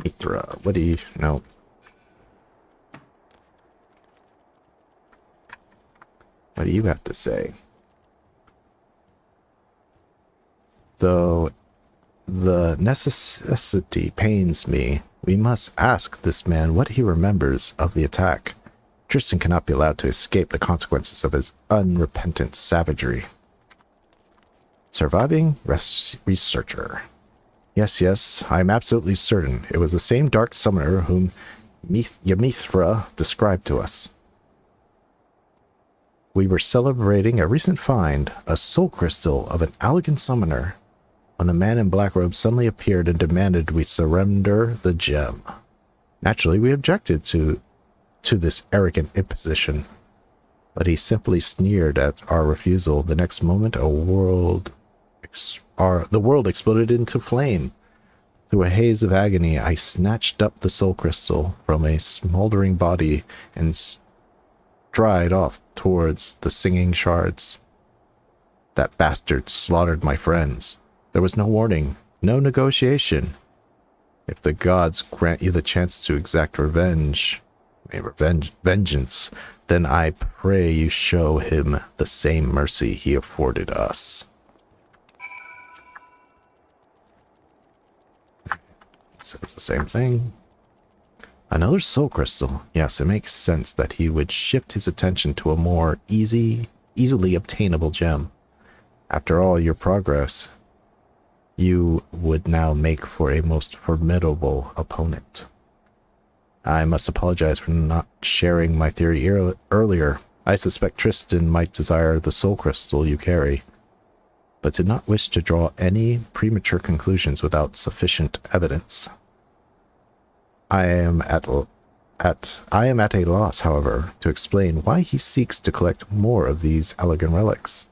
Mithra, what do you know? What do you have to say? Though the necessity pains me, we must ask this man what he remembers of the attack. Tristan cannot be allowed to escape the consequences of his unrepentant savagery. Surviving researcher. Yes, I am absolutely certain it was the same dark summoner whom Mithra described to us. We were celebrating a recent find, a soul crystal of an elegant summoner, when the man in black robes suddenly appeared and demanded we surrender the gem. Naturally, we objected to this arrogant imposition, but he simply sneered at our refusal. The next moment, the world exploded into flame. Through a haze of agony, I snatched up the soul crystal from a smoldering body and stride off towards the singing shards. That bastard slaughtered my friends. There was no warning, no negotiation. If the gods grant you the chance to exact vengeance, then I pray you show him the same mercy he afforded us. So it's the same thing. Another soul crystal. Yes, it makes sense that he would shift his attention to a more easily obtainable gem. After all your progress, you would now make for a most formidable opponent. I must apologize for not sharing my theory earlier. I suspect Tristan might desire the soul crystal you carry, but did not wish to draw any premature conclusions without sufficient evidence. I am at a loss, however, to explain why he seeks to collect more of these elegant relics.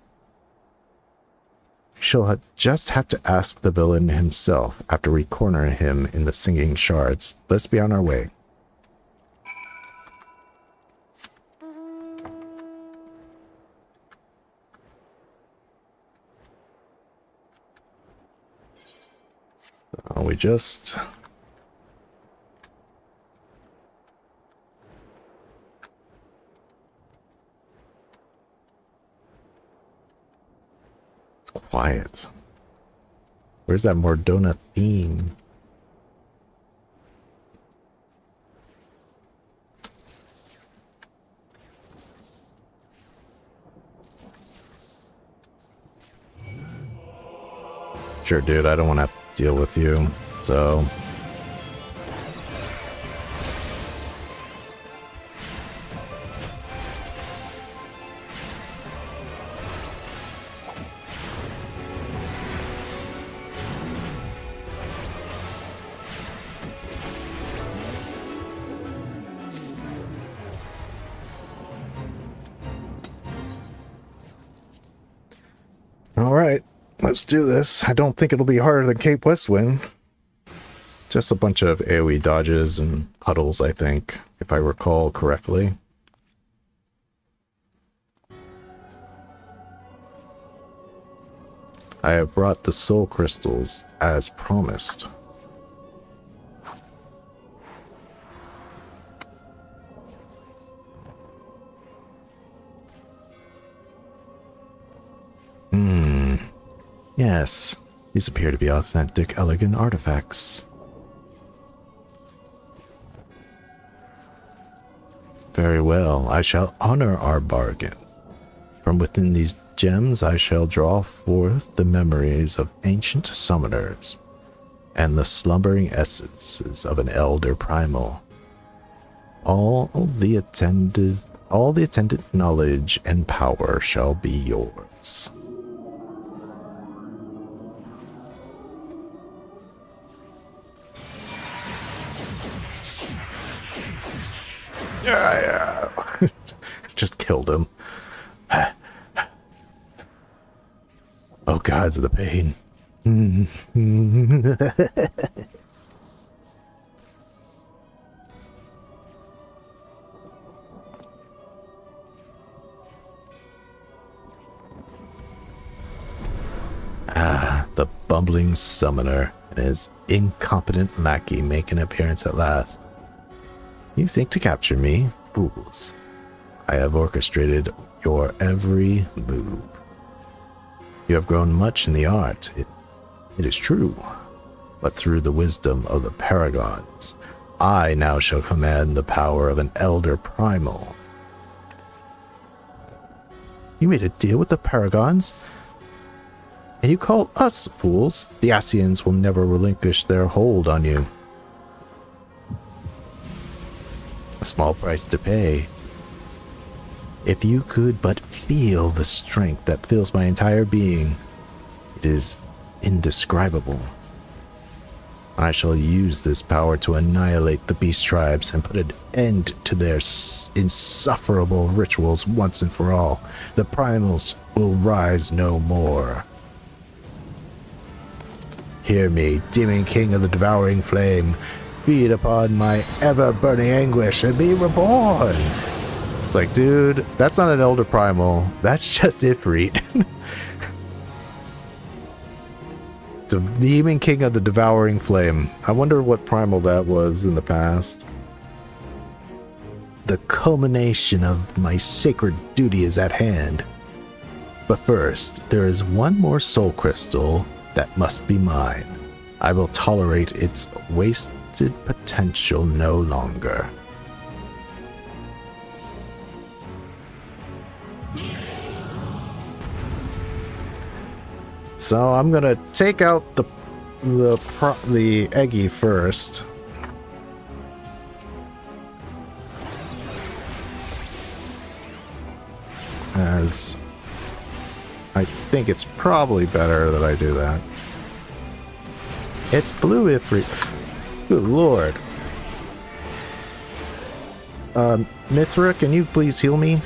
She'll just have to ask the villain himself after we corner him in the singing shards. Let's be on our way. We just... It's quiet. Where's that Mordona theme? sure, dude. I don't want to have to deal with you. So... Alright, let's do this. I don't think it'll be harder than Cape Westwind. Just a bunch of AoE dodges and puddles, I think, if I recall correctly. I have brought the soul crystals as promised. Yes, these appear to be authentic, elegant artifacts. Very well, I shall honor our bargain. From within these gems I shall draw forth the memories of ancient summoners and the slumbering essences of an elder primal. All the attendant knowledge and power shall be yours. Yeah. Just killed him. Oh gods of the pain. The bumbling summoner and his incompetent lackey make an appearance at last. You think to capture me? Fools. I have orchestrated your every move. You have grown much in the art, it is true, but through the wisdom of the paragons, I now shall command the power of an elder primal. You made a deal with the paragons? And you call us fools? The Asians will never relinquish their hold on you. A small price to pay. If you could but feel the strength that fills my entire being, it is indescribable. I shall use this power to annihilate the beast tribes and put an end to their insufferable rituals once and for all. The primals will rise no more. Hear me, demon king of the devouring flame. Feed upon my ever-burning anguish and be reborn. It's like, dude, that's not an elder primal. That's just Ifrit. The demon king of the devouring flame. I wonder what primal that was in the past. The culmination of my sacred duty is at hand. But first, there is one more soul crystal that must be mine. I will tolerate its wasted potential no longer. So I'm gonna take out the Eggy first. As I think it's probably better that I do that. It's blue Ifrit. Good lord. Mithra, can you please heal me?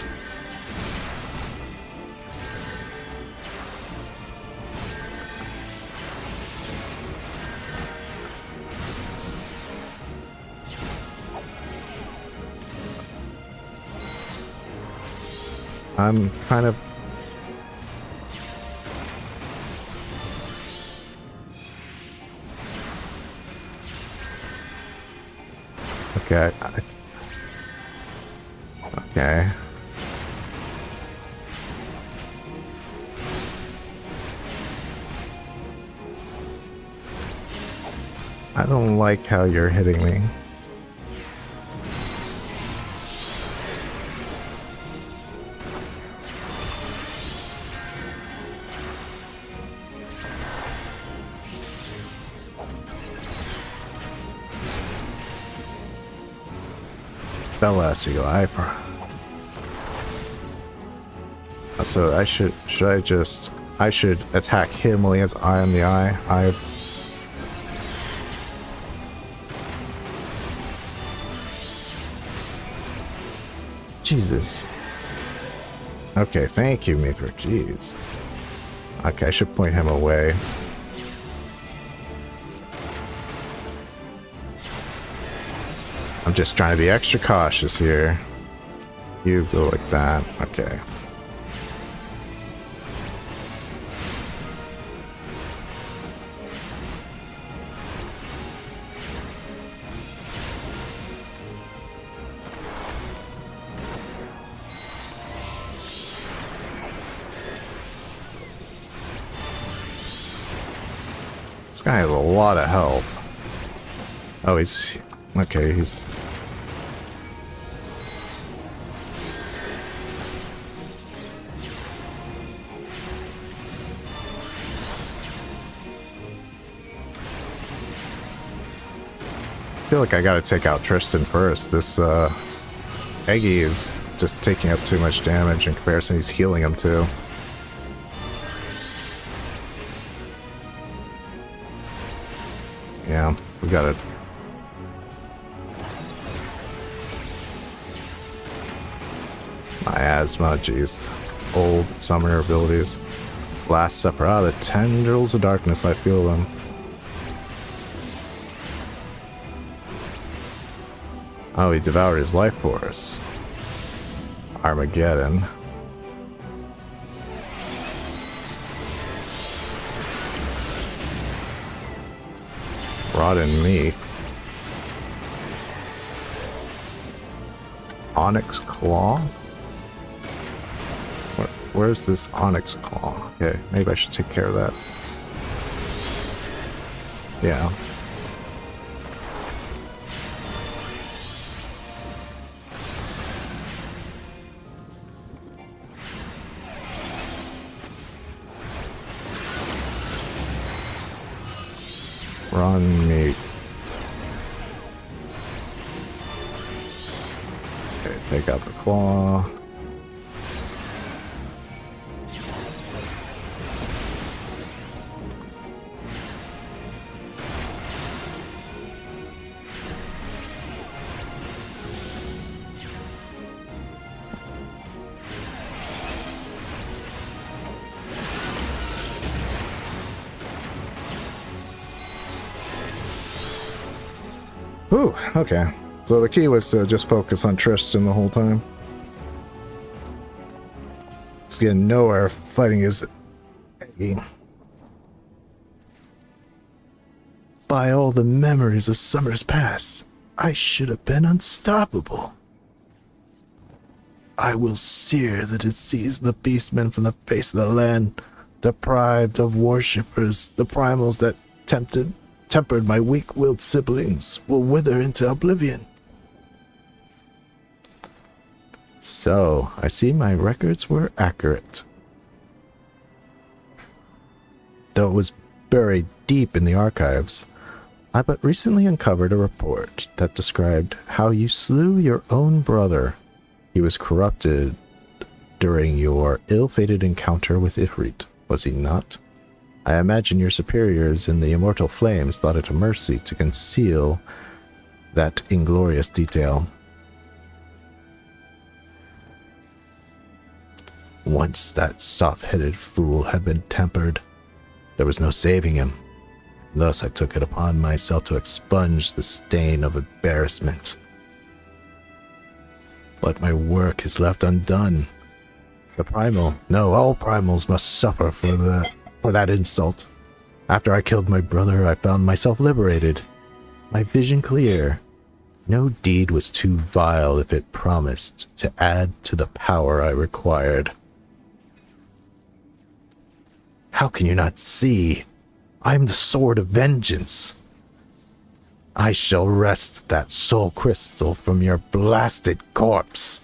I'm kind of... Okay. Okay. I don't like how you're hitting me. Bella Eagle Eye. So I should attack him while he has eye on the eye. Jesus. Okay, thank you, Mithra. Jeez. Okay, I should point him away. I'm just trying to be extra cautious here. You go like that. Okay. This guy has a lot of health. Oh, he's... Okay, he's... I feel like I gotta take out Tristan first. This, Eggy is just taking up too much damage in comparison. He's healing him too. Yeah, we gotta... Miasma, jeez. Old summoner abilities. Last Supper. Ah, the tendrils of darkness, I feel them. Oh, he devoured his life force. Armageddon. Rotten meat. Onyx Claw? Where's this Onyx Claw? Okay, maybe I should take care of that. Yeah. Run meat. Okay, take out the claw. Ooh, okay. So the key was to just focus on Tristan the whole time. Just getting nowhere fighting his Eggy. By all the memories of summers past, I should have been unstoppable. I will sear the diseased the beastmen from the face of the land, deprived of worshippers, the primals that tempered my weak-willed siblings will wither into oblivion. So, I see my records were accurate. Though it was buried deep in the archives, I but recently uncovered a report that described how you slew your own brother. He was corrupted during your ill-fated encounter with Ifrit, was he not? I imagine your superiors in the immortal flames thought it a mercy to conceal that inglorious detail. Once that soft-headed fool had been tempered, there was no saving him. Thus I took it upon myself to expunge the stain of embarrassment. But my work is left undone. The primal, no, all primals must suffer for that insult. After I killed my brother, I found myself liberated. My vision clear. No deed was too vile if it promised to add to the power I required. How can you not see? I am the sword of vengeance. I shall wrest that soul crystal from your blasted corpse.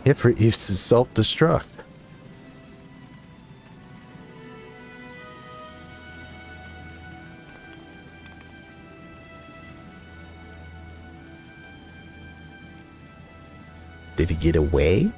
Ifrit used to self-destruct. Did he get away?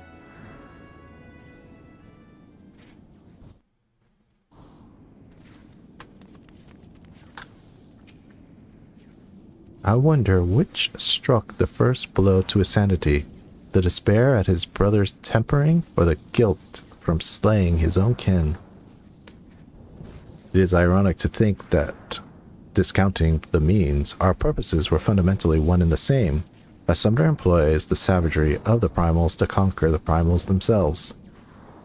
I wonder which struck the first blow to his sanity, the despair at his brother's tempering or the guilt from slaying his own kin. It is ironic to think that, discounting the means, our purposes were fundamentally one and the same, as Sumner employs the savagery of the primals to conquer the primals themselves.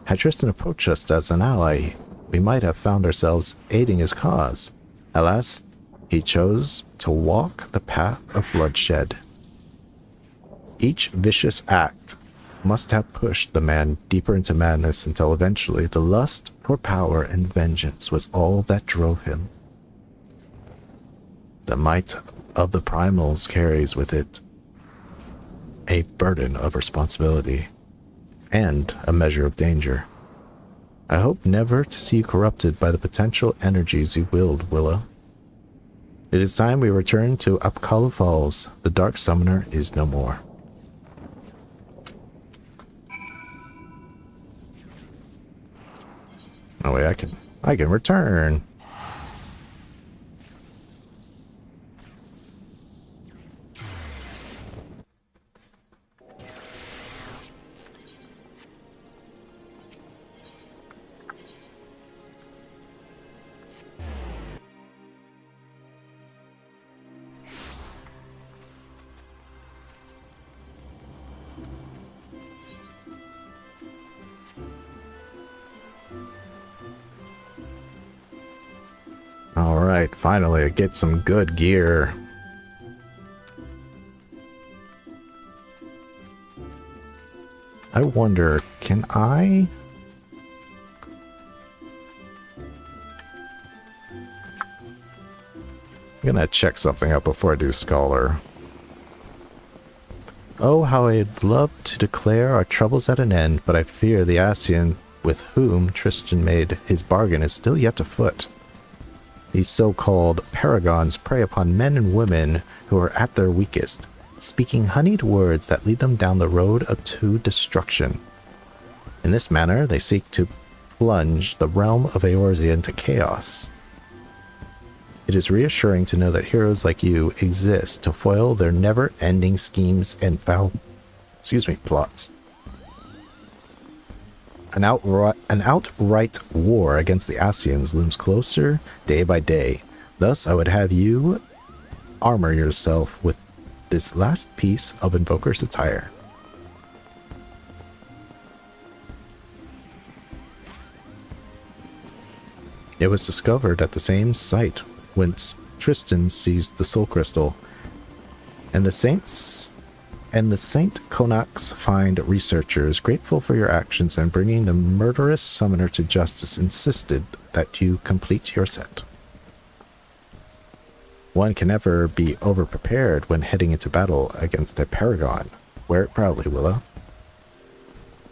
Had Tristan approached us as an ally, we might have found ourselves aiding his cause. Alas, he chose to walk the path of bloodshed. Each vicious act must have pushed the man deeper into madness until eventually the lust for power and vengeance was all that drove him. The might of the primals carries with it a burden of responsibility and a measure of danger. I hope never to see you corrupted by the potential energies you wield, Willa. It is time we return to Upcalla Falls. The Dark Summoner is no more. Oh wait, I can return. Alright, finally I get some good gear. I wonder, can I? I'm gonna check something out before I do Scholar. Oh, how I'd love to declare our troubles at an end, but I fear the Ascian with whom Tristan made his bargain is still yet afoot. These so-called paragons prey upon men and women who are at their weakest, speaking honeyed words that lead them down the road to destruction. In this manner, they seek to plunge the realm of Eorzea into chaos. It is reassuring to know that heroes like you exist to foil their never-ending schemes and plots. An outright war against the Ascians looms closer day by day. Thus, I would have you armor yourself with this last piece of Invoker's attire. It was discovered at the same site whence Tristan seized the Soul Crystal, and the Saint Konax find researchers grateful for your actions and bringing the murderous summoner to justice insisted that you complete your set. One can never be overprepared when heading into battle against a paragon. Wear it proudly, Willa.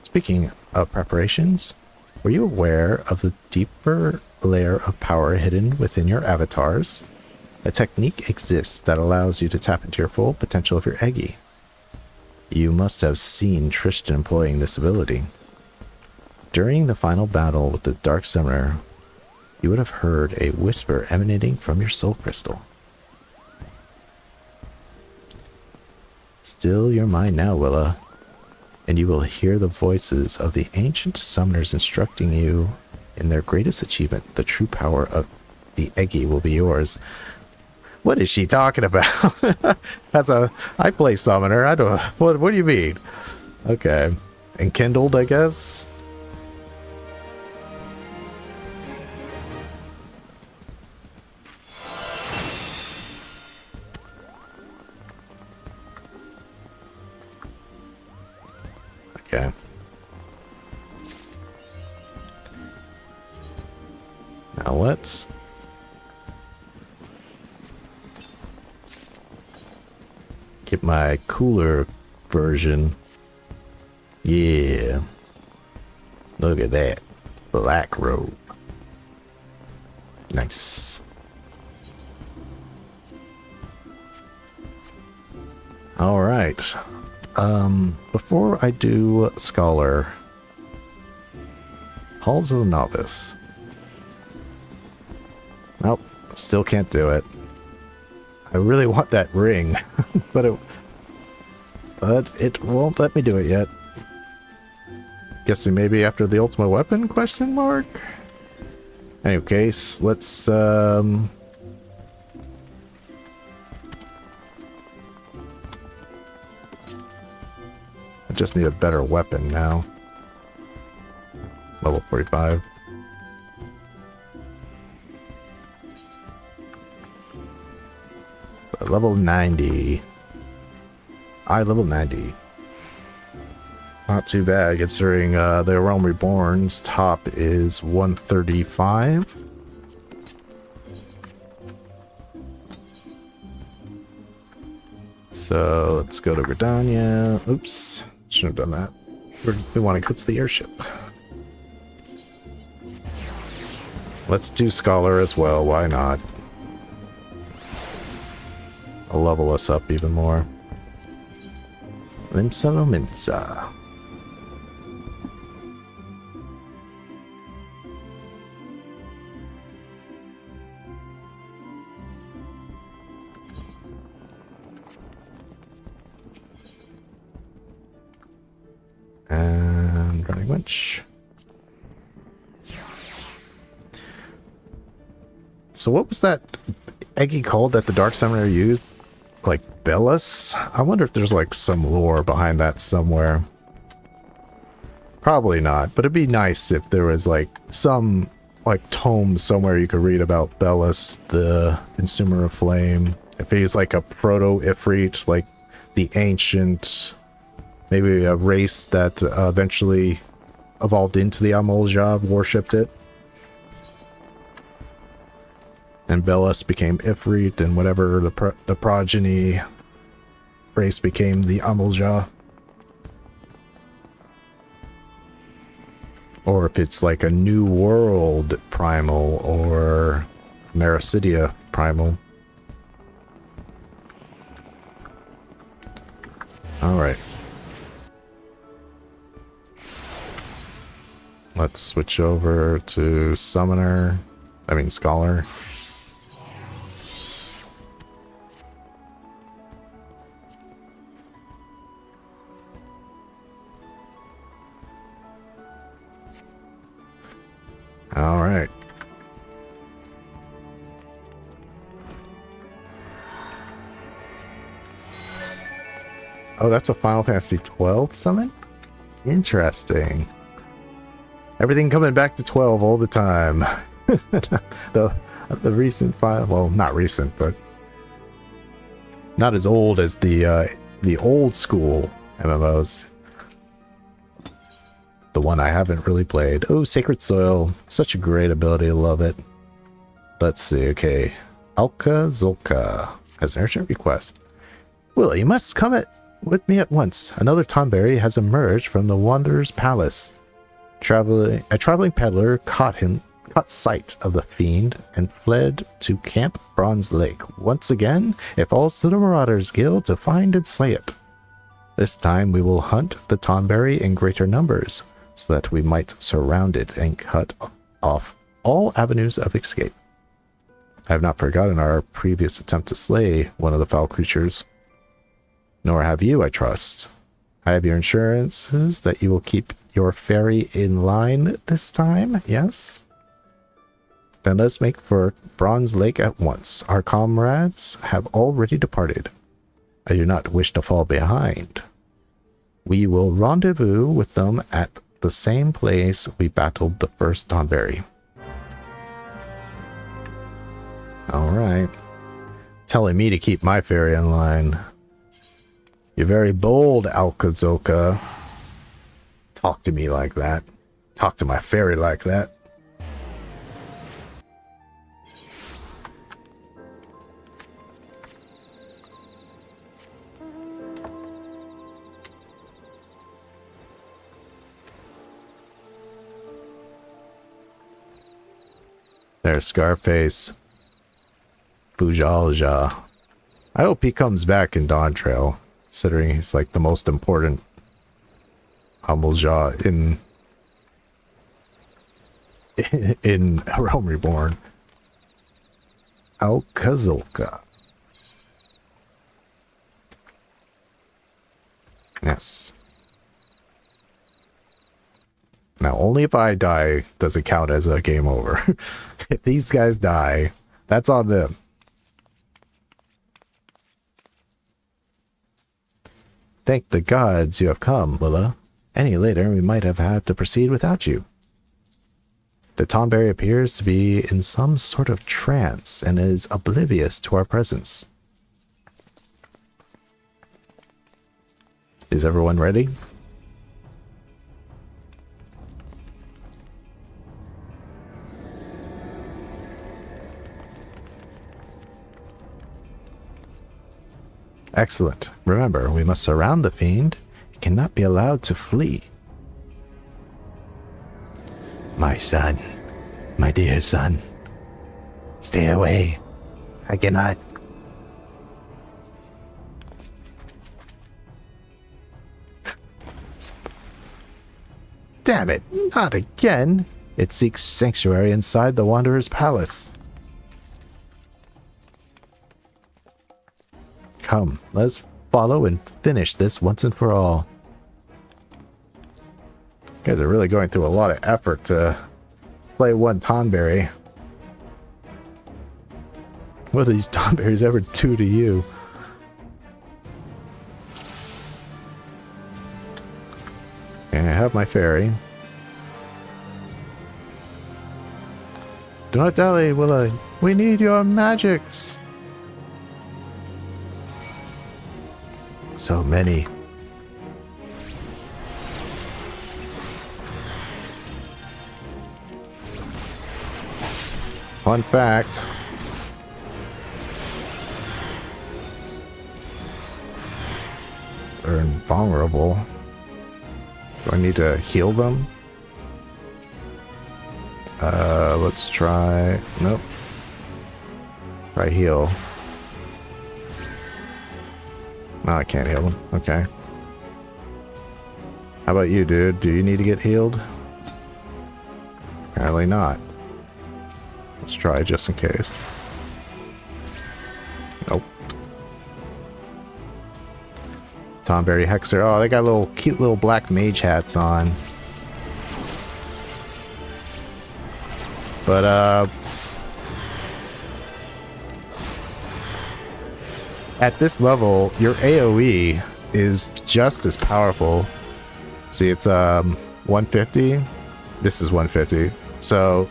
Speaking of preparations, were you aware of the deeper layer of power hidden within your avatars? A technique exists that allows you to tap into your full potential of your Eggy. You must have seen Tristan employing this ability. During the final battle with the Dark Summoner, you would have heard a whisper emanating from your soul crystal. Still your mind now, Willa, and you will hear the voices of the ancient summoners instructing you in their greatest achievement. The true power of the Eggy will be yours. What is she talking about? I play summoner. I don't. What do you mean? Okay, enkindled, I guess. Okay. Now let's get my cooler version. Yeah. Look at that. Black robe. Nice. Alright. Before I do Scholar, Halls of the Novice. Nope, still can't do it. I really want that ring, but it won't let me do it yet. Guessing maybe after the ultimate weapon, question mark? Any case, let's I just need a better weapon now. Level 45. Level 90. Level 90. Not too bad considering the Realm Reborn's top is 135. So let's go to Gridania. Oops, shouldn't have done that. We want to go to the airship. Let's do Scholar as well, why not? I'll level us up even more. Limsa Lominsa. And running winch. So what was that eggy called that the Dark Summoner used? Like Bellis? I wonder if there's like some lore behind that somewhere. Probably not, but it'd be nice if there was like some like tome somewhere you could read about Bellis, the Consumer of Flame. If he's like a proto-Ifrit, like the ancient, maybe a race that eventually evolved into the Amolja, worshipped it. And Bellis became Ifrit, and whatever the progeny race became the Amolja. Or if it's like a New World Primal or Marasidia Primal. Alright. Let's switch over to Summoner. I mean Scholar. All right. Oh, that's a Final Fantasy 12 summon? Interesting. Everything coming back to 12 all the time. the recent file, well, not recent, but not as old as the old school MMOs. The one I haven't really played. Oh, Sacred Soil. Such a great ability. Love it. Let's see. Okay. Alka Zolka has an urgent request. Will, you must come with me at once. Another Tonberry has emerged from the Wanderer's Palace. A traveling peddler caught sight of the fiend and fled to Camp Bronze Lake. Once again, it falls to the Marauders Guild to find and slay it. This time we will hunt the Tonberry in greater numbers, so that we might surround it and cut off all avenues of escape. I have not forgotten our previous attempt to slay one of the foul creatures. Nor have you, I trust. I have your assurances that you will keep your ferry in line this time, yes? Then let's make for Bronze Lake at once. Our comrades have already departed. I do not wish to fall behind. We will rendezvous with them at the same place we battled the first Tonberry. Alright. Telling me to keep my ferry in line. You're very bold, Alkazoka. Talk to me like that. Talk to my ferry like that. There's Scarface. Bujalja. I hope he comes back in Dawn Trail, considering he's like the most important Hummeljaw in Realm Reborn. Alcazolka. Yes. Now, only if I die does it count as a game over. If these guys die, that's on them. Thank the gods you have come, Lala. Any later, we might have had to proceed without you. The Tonberry appears to be in some sort of trance and is oblivious to our presence. Is everyone ready? Excellent. Remember, we must surround the fiend. He cannot be allowed to flee. My son, my dear son, stay away. I cannot. Damn it, not again. It seeks sanctuary inside the Wanderer's Palace. Come, let's follow and finish this once and for all. You guys are really going through a lot of effort to play one Tonberry. What do these Tonberries ever do to you? Okay, I have my fairy. Do not dally, Willa. We need your magics. So many. Fun fact. They're invulnerable. Do I need to heal them? Let's try... Nope. Try heal. No, I can't heal them. Okay. How about you, dude? Do you need to get healed? Apparently not. Let's try just in case. Nope. Tonberry Hexer. Oh, they got little cute little black mage hats on. But, at this level, your AoE is just as powerful. See, it's 150. This is 150. So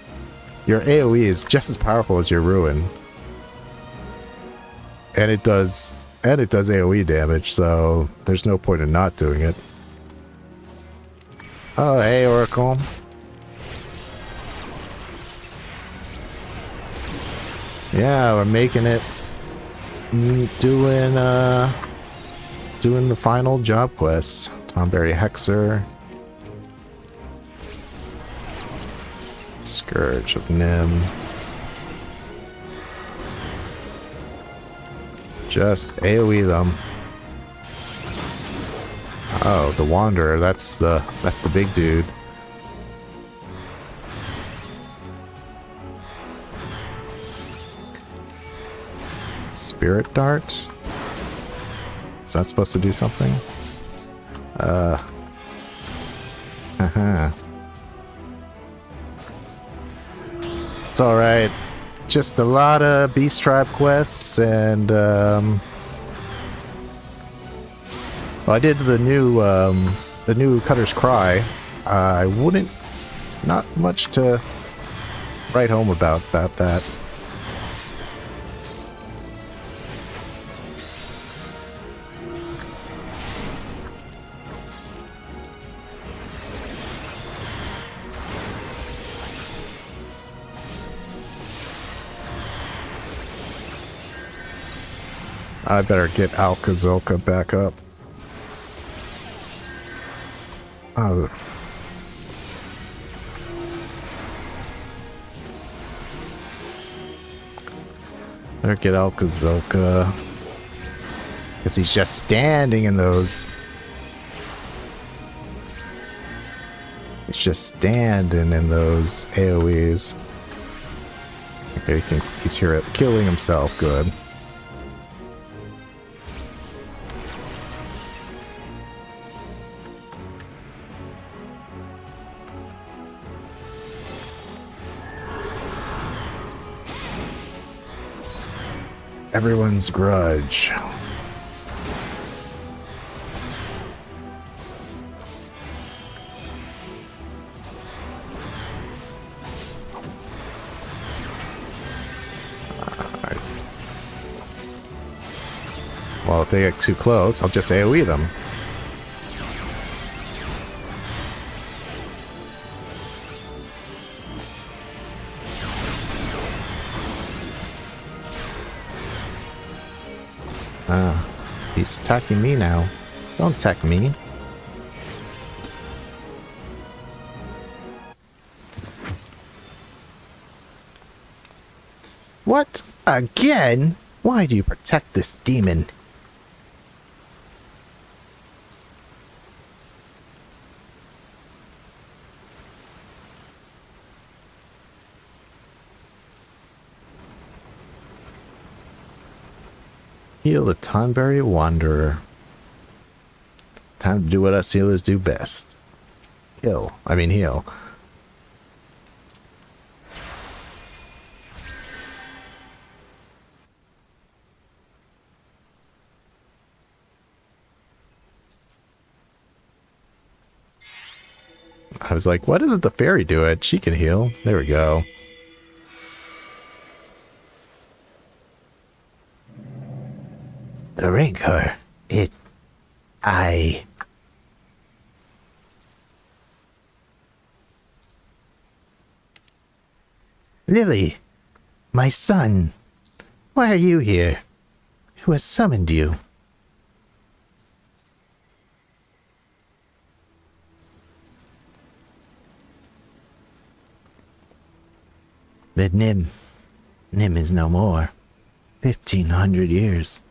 your AoE is just as powerful as your Ruin. And it does AoE damage, so there's no point in not doing it. Oh, hey, Oracle. Yeah, we're making it. Doing the final job quests. Tonberry Hexer. Scourge of Nim. Just AoE them. Oh, the Wanderer, that's the big dude. Spirit Dart? Is that supposed to do something? It's alright. Just a lot of Beast Tribe quests and, well, I did the new Cutter's Cry. I wouldn't... Not much to write home about that. I better get Alcazolka back up. Oh. Better get Alkazoka. Because he's just standing in those. He's just standing in those AoEs. Okay, he's here killing himself. Good. Everyone's grudge. Well, if they get too close, I'll just AoE them. He's attacking me now. Don't attack me. What? Again? Why do you protect this demon? Heal the Tonberry Wanderer. Time to do what us healers do best. Heal. Heal. I was like, why doesn't the fairy do it? She can heal. There we go. The rancor. Lily, my son, why are you here? Who has summoned you? But Nim is no more. 1,500 years.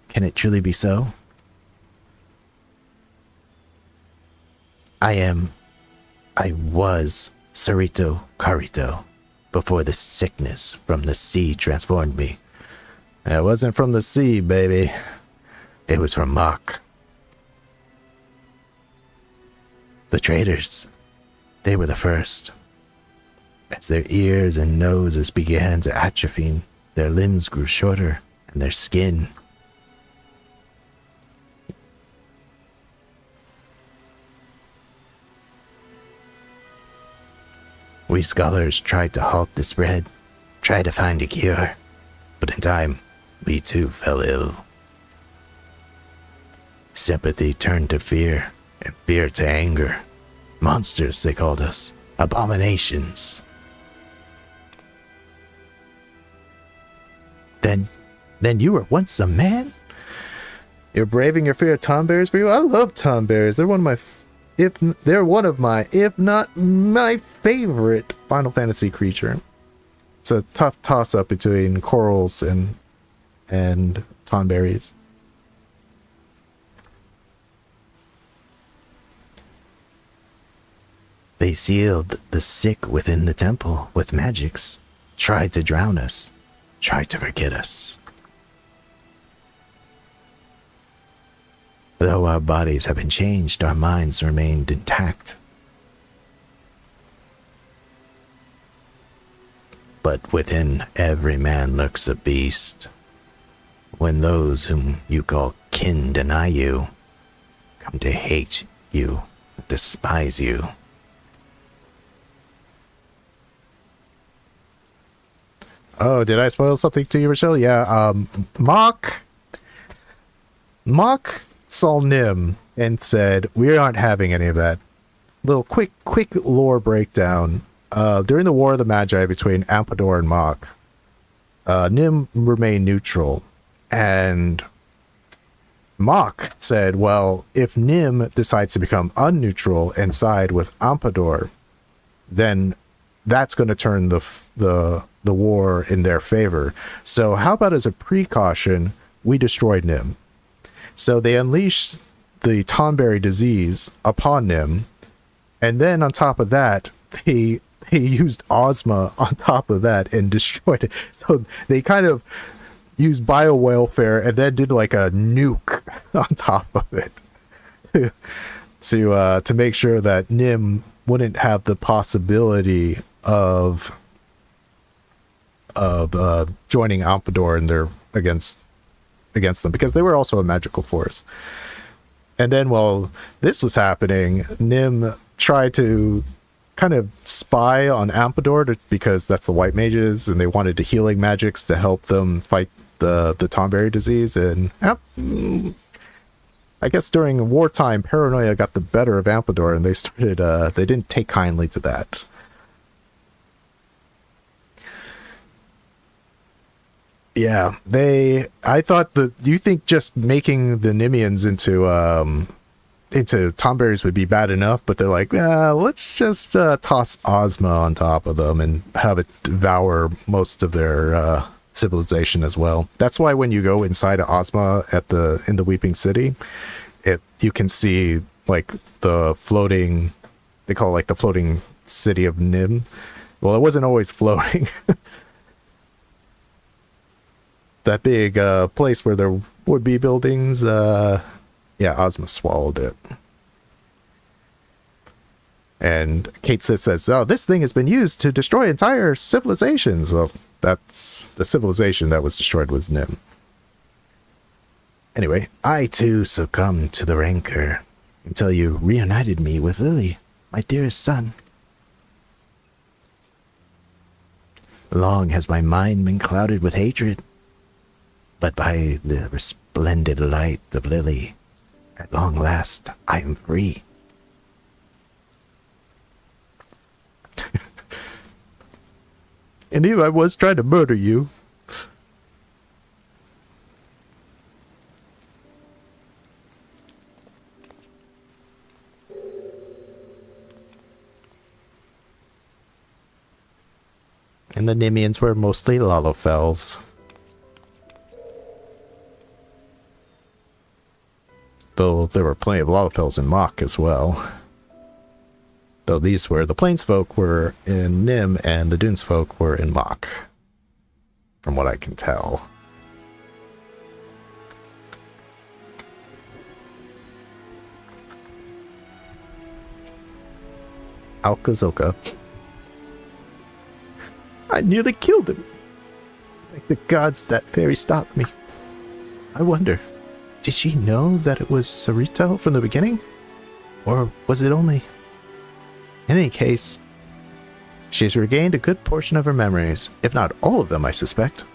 Can it truly be so? I was Sarito Carito before the sickness from the sea transformed me. It wasn't from the sea, baby. It was from Mach. The traders, they were the first. As their ears and noses began to atrophy, their limbs grew shorter and their skin. We scholars tried to halt the spread, tried to find a cure, but in time, we too fell ill. Sympathy turned to fear, and fear to anger. Monsters, they called us. Abominations. Then you were once a man? You're braving your fear of tomberries for you? I love tomberries. They're one of my, if not my favorite Final Fantasy creature. It's a tough toss-up between corals and tomberries. They sealed the sick within the temple with magics, tried to drown us, tried to forget us. Though our bodies have been changed, our minds remained intact. But within every man lurks a beast. When those whom you call kin deny you, come to hate you, despise you. Oh, did I spoil something to you, Rochelle? Yeah, Mach saw Nim and said, we aren't having any of that. Little quick lore breakdown. During the War of the Magi between Ampador and Mach, Nim remained neutral, and Mach said, well, if Nim decides to become unneutral and side with Ampador, then that's going to turn the the war in their favor. So how about as a precaution, we destroyed Nim. So they unleashed the Tonberry disease upon Nim, and then on top of that, they used OJoSama on top of that and destroyed it. So they kind of used bio-welfare and then did like a nuke on top of it to make sure that Nim wouldn't have the possibility of joining Alpador in their against them, because they were also a magical force. And then while this was happening, Nim tried to kind of spy on Alpador because that's the white mages, and they wanted to healing magics to help them fight the Tonberry disease. And I guess during wartime, paranoia got the better of Alpador, and they didn't take kindly to that. Yeah, I thought do you think just making the Nimians into Tonberries would be bad enough, but they're like, let's just toss OJoSama on top of them and have it devour most of their civilization as well. That's why when you go inside of OJoSama in the Weeping City, you can see like the floating, they call it like the floating city of Nim. Well, it wasn't always floating. That big place where there would be buildings, yeah, OJoSama swallowed it. And Kate says, oh, this thing has been used to destroy entire civilizations. Well, that's the civilization that was destroyed was Nim. Anyway, I too succumbed to the rancor until you reunited me with Lily, my dearest son. Long has my mind been clouded with hatred, but by the resplendent light of Lily, at long last, I am free. And here I was trying to murder you. And the Nimians were mostly Lalafells. Though there were plenty of Lalafells in Mock as well. Though these were, the Plainsfolk were in Nim and the Dunesfolk were in Mock. From what I can tell. Alkazoka. I nearly killed him. Thank the gods that fairy stopped me. I wonder, did she know that it was Sarito from the beginning? Or was it only... In any case, she's regained a good portion of her memories, if not all of them, I suspect.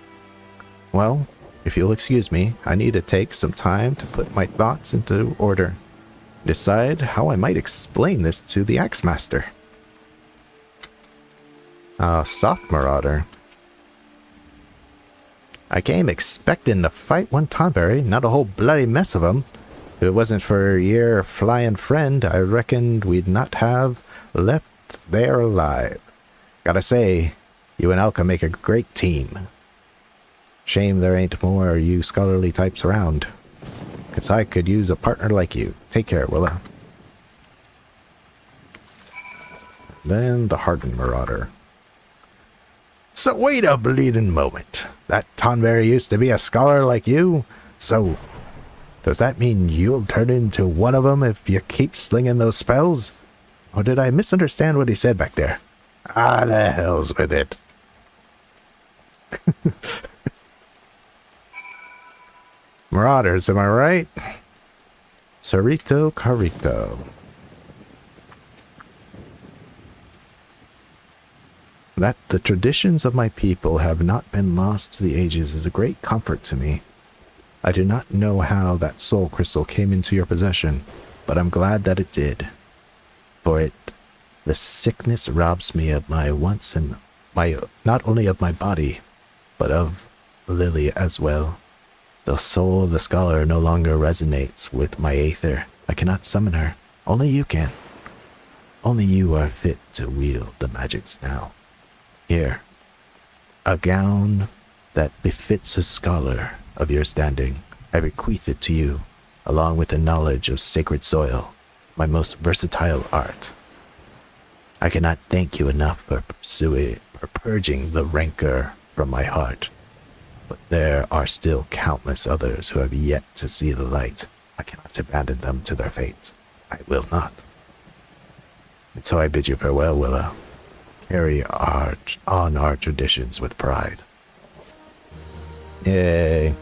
Well, if you'll excuse me, I need to take some time to put my thoughts into order. Decide how I might explain this to the Axemaster. Soft Marauder. I came expecting to fight one Tonberry, not a whole bloody mess of them. If it wasn't for your flying friend, I reckoned we'd not have left there alive. Gotta say, you and Alka make a great team. Shame there ain't more you scholarly types around. 'Cause I could use a partner like you. Take care, Willa. Then the Hardened Marauder. So wait a bleeding moment. That Tonberry used to be a scholar like you? So, does that mean you'll turn into one of them if you keep slinging those spells? Or did I misunderstand what he said back there? Ah, the hell's with it. Marauders, am I right? Sarito Carito. That the traditions of my people have not been lost to the ages is a great comfort to me. I do not know how that soul crystal came into your possession, but I'm glad that it did. For the sickness robs me of my wants and not only of my body, but of Lily as well. The soul of the scholar no longer resonates with my aether. I cannot summon her. Only you can. Only you are fit to wield the magics now. Here, A gown that befits a scholar of your standing. I bequeath it to you, along with the knowledge of sacred soil, my most versatile art. I cannot thank you enough for purging the rancor from my heart. But there are still countless others who have yet to see the light. I cannot abandon them to their fate. I will not. And so I bid you farewell, Willow. Carry on our traditions with pride. Yay.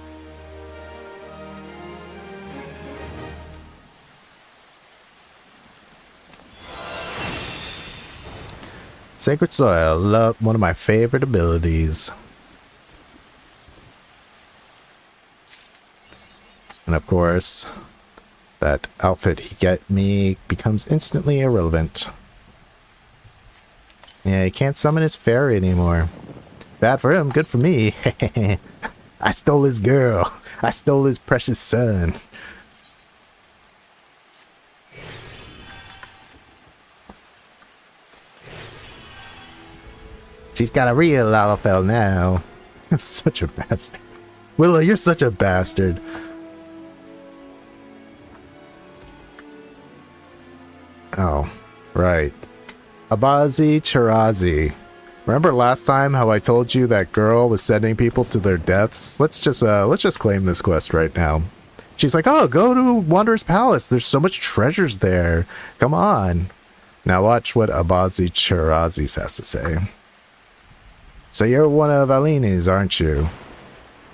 Sacred Soil, love, one of my favorite abilities. And of course, that outfit he get me becomes instantly irrelevant. Yeah, he can't summon his fairy anymore. Bad for him, good for me. I stole his girl. I stole his precious son. She's got a real Lalafell now. I'm such a bastard. Willow, you're such a bastard. Oh, right. Abazi Chirazi. Remember last time how I told you that girl was sending people to their deaths? Let's just claim this quest right now. She's like, oh, go to Wanderer's Palace. There's so much treasures there. Come on. Now watch what Abazi Chirazi has to say. So you're one of Alini's, aren't you?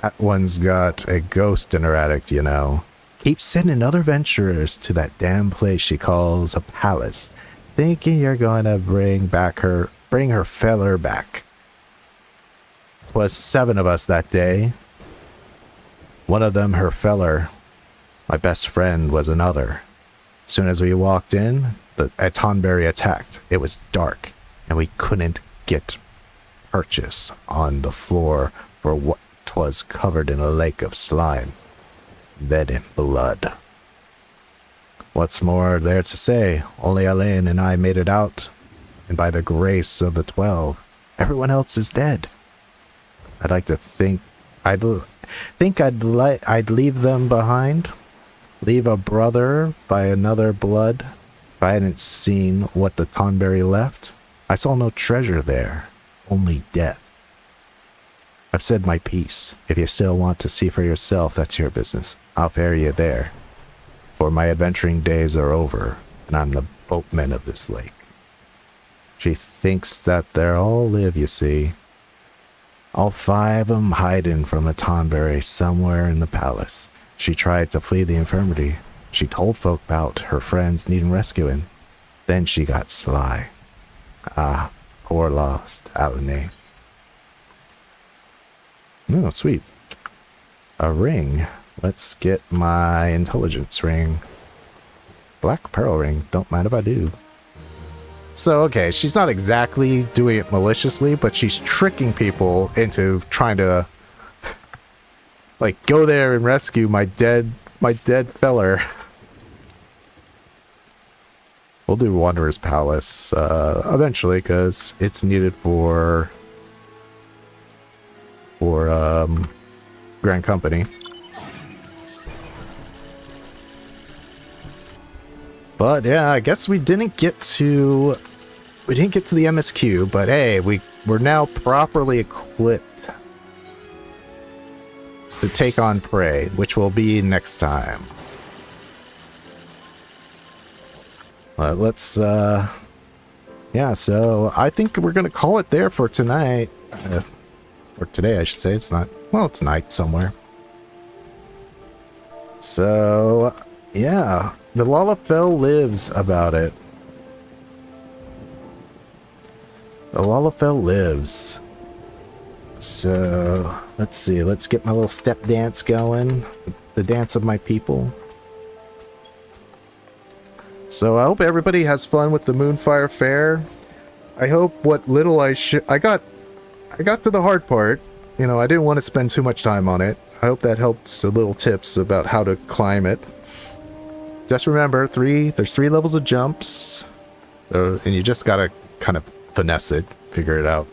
That one's got a ghost in her attic, you know. Keep sending other venturers to that damn place she calls a palace, thinking you're going to bring her feller back. 'Twas 7 of us that day. One of them her feller. My best friend was another. Soon as we walked in, a Tonberry attacked. It was dark, and we couldn't get purchase on the floor for what 'twas covered in a lake of slime. Then in blood. What's more there to say? Only Alain and I made it out, and by the grace of the 12, everyone else is dead. I'd like to think I'd leave them behind, leave a brother by another blood. If I hadn't seen what the Tonberry left, I saw no treasure there, only death. I've said my piece. If you still want to see for yourself, that's your business. I'll ferry you there. For my adventuring days are over, and I'm the boatman of this lake. She thinks that there all live, you see. All 5 of 'em hiding from a Tonberry somewhere in the palace. She tried to flee the infirmity. She told folk about her friends needing rescuing. Then she got sly. Ah, poor lost Aline. Oh, sweet. A ring. Let's get my intelligence ring. Black pearl ring. Don't mind if I do. So, okay, she's not exactly doing it maliciously, but she's tricking people into trying to, like, go there and rescue my dead feller. We'll do Wanderer's Palace eventually, because it's needed for Grand Company. But yeah, I guess we didn't get to the MSQ, but hey, we're now properly equipped to take on prey, which will be next time. Let's yeah, so I think we're gonna call it there for tonight. Or today, I should say. It's not, well, it's night somewhere. So yeah, the Lalafell lives about it. The Lalafell lives. So let's see, let's get my little step dance going. The dance of my people. So I hope everybody has fun with the Moonfire Fair. I hope what little I got to the hard part. You know, I didn't want to spend too much time on it. I hope that helps, the little tips about how to climb it. Just remember, there's 3 levels of jumps. And you just gotta kind of finesse it, figure it out.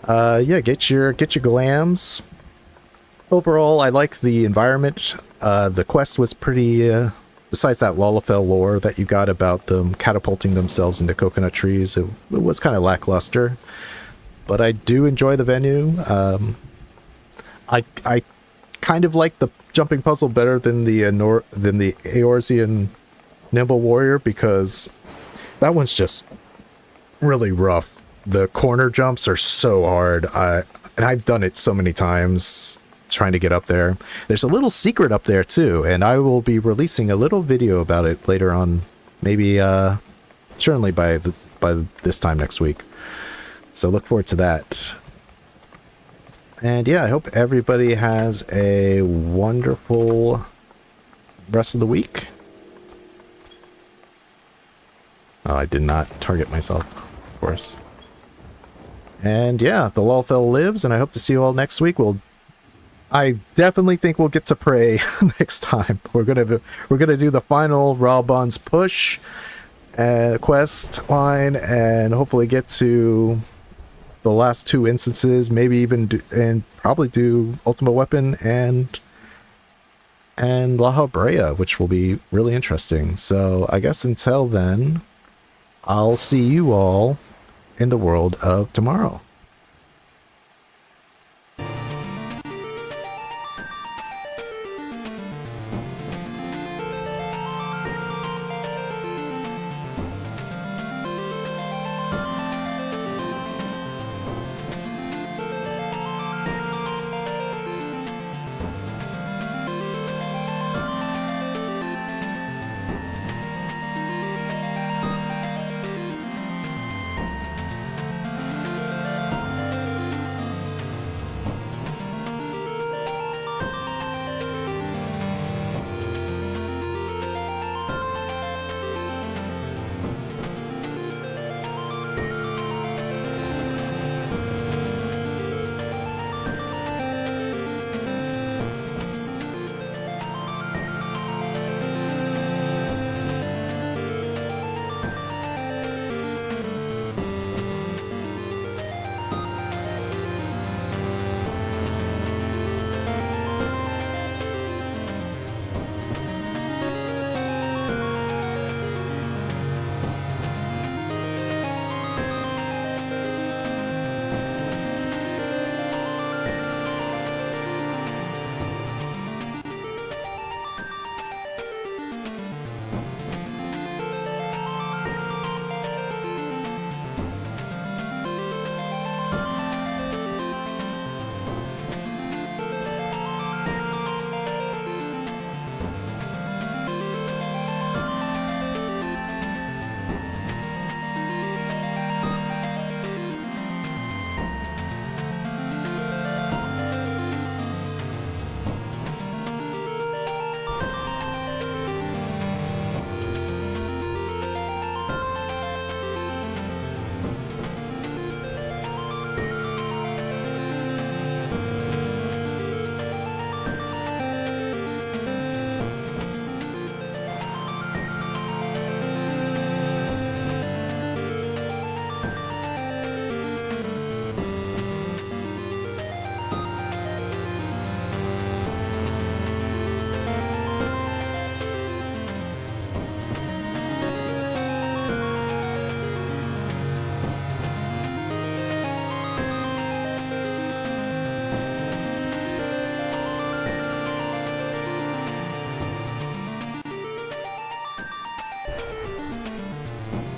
Yeah, get your glams. Overall, I like the environment. The quest was pretty, besides that Lalafell lore that you got about them catapulting themselves into coconut trees, it was kind of lackluster. But I do enjoy the venue. I kind of like the jumping puzzle better than the Eorzean Nimble Warrior, because that one's just really rough. The corner jumps are so hard. And I've done it so many times trying to get up there. There's a little secret up there too, and I will be releasing a little video about it later on, maybe certainly by this time next week. So look forward to that. And yeah, I hope everybody has a wonderful rest of the week. Oh, I did not target myself, of course. And yeah, the Lalafell lives, and I hope to see you all next week. I definitely think we'll get to pray next time. We're gonna do the final Ralbon's push quest line, and hopefully get to the last two instances. Maybe even probably do Ultimate Weapon and La Brea, which will be really interesting. So I guess until then, I'll see you all in the world of tomorrow.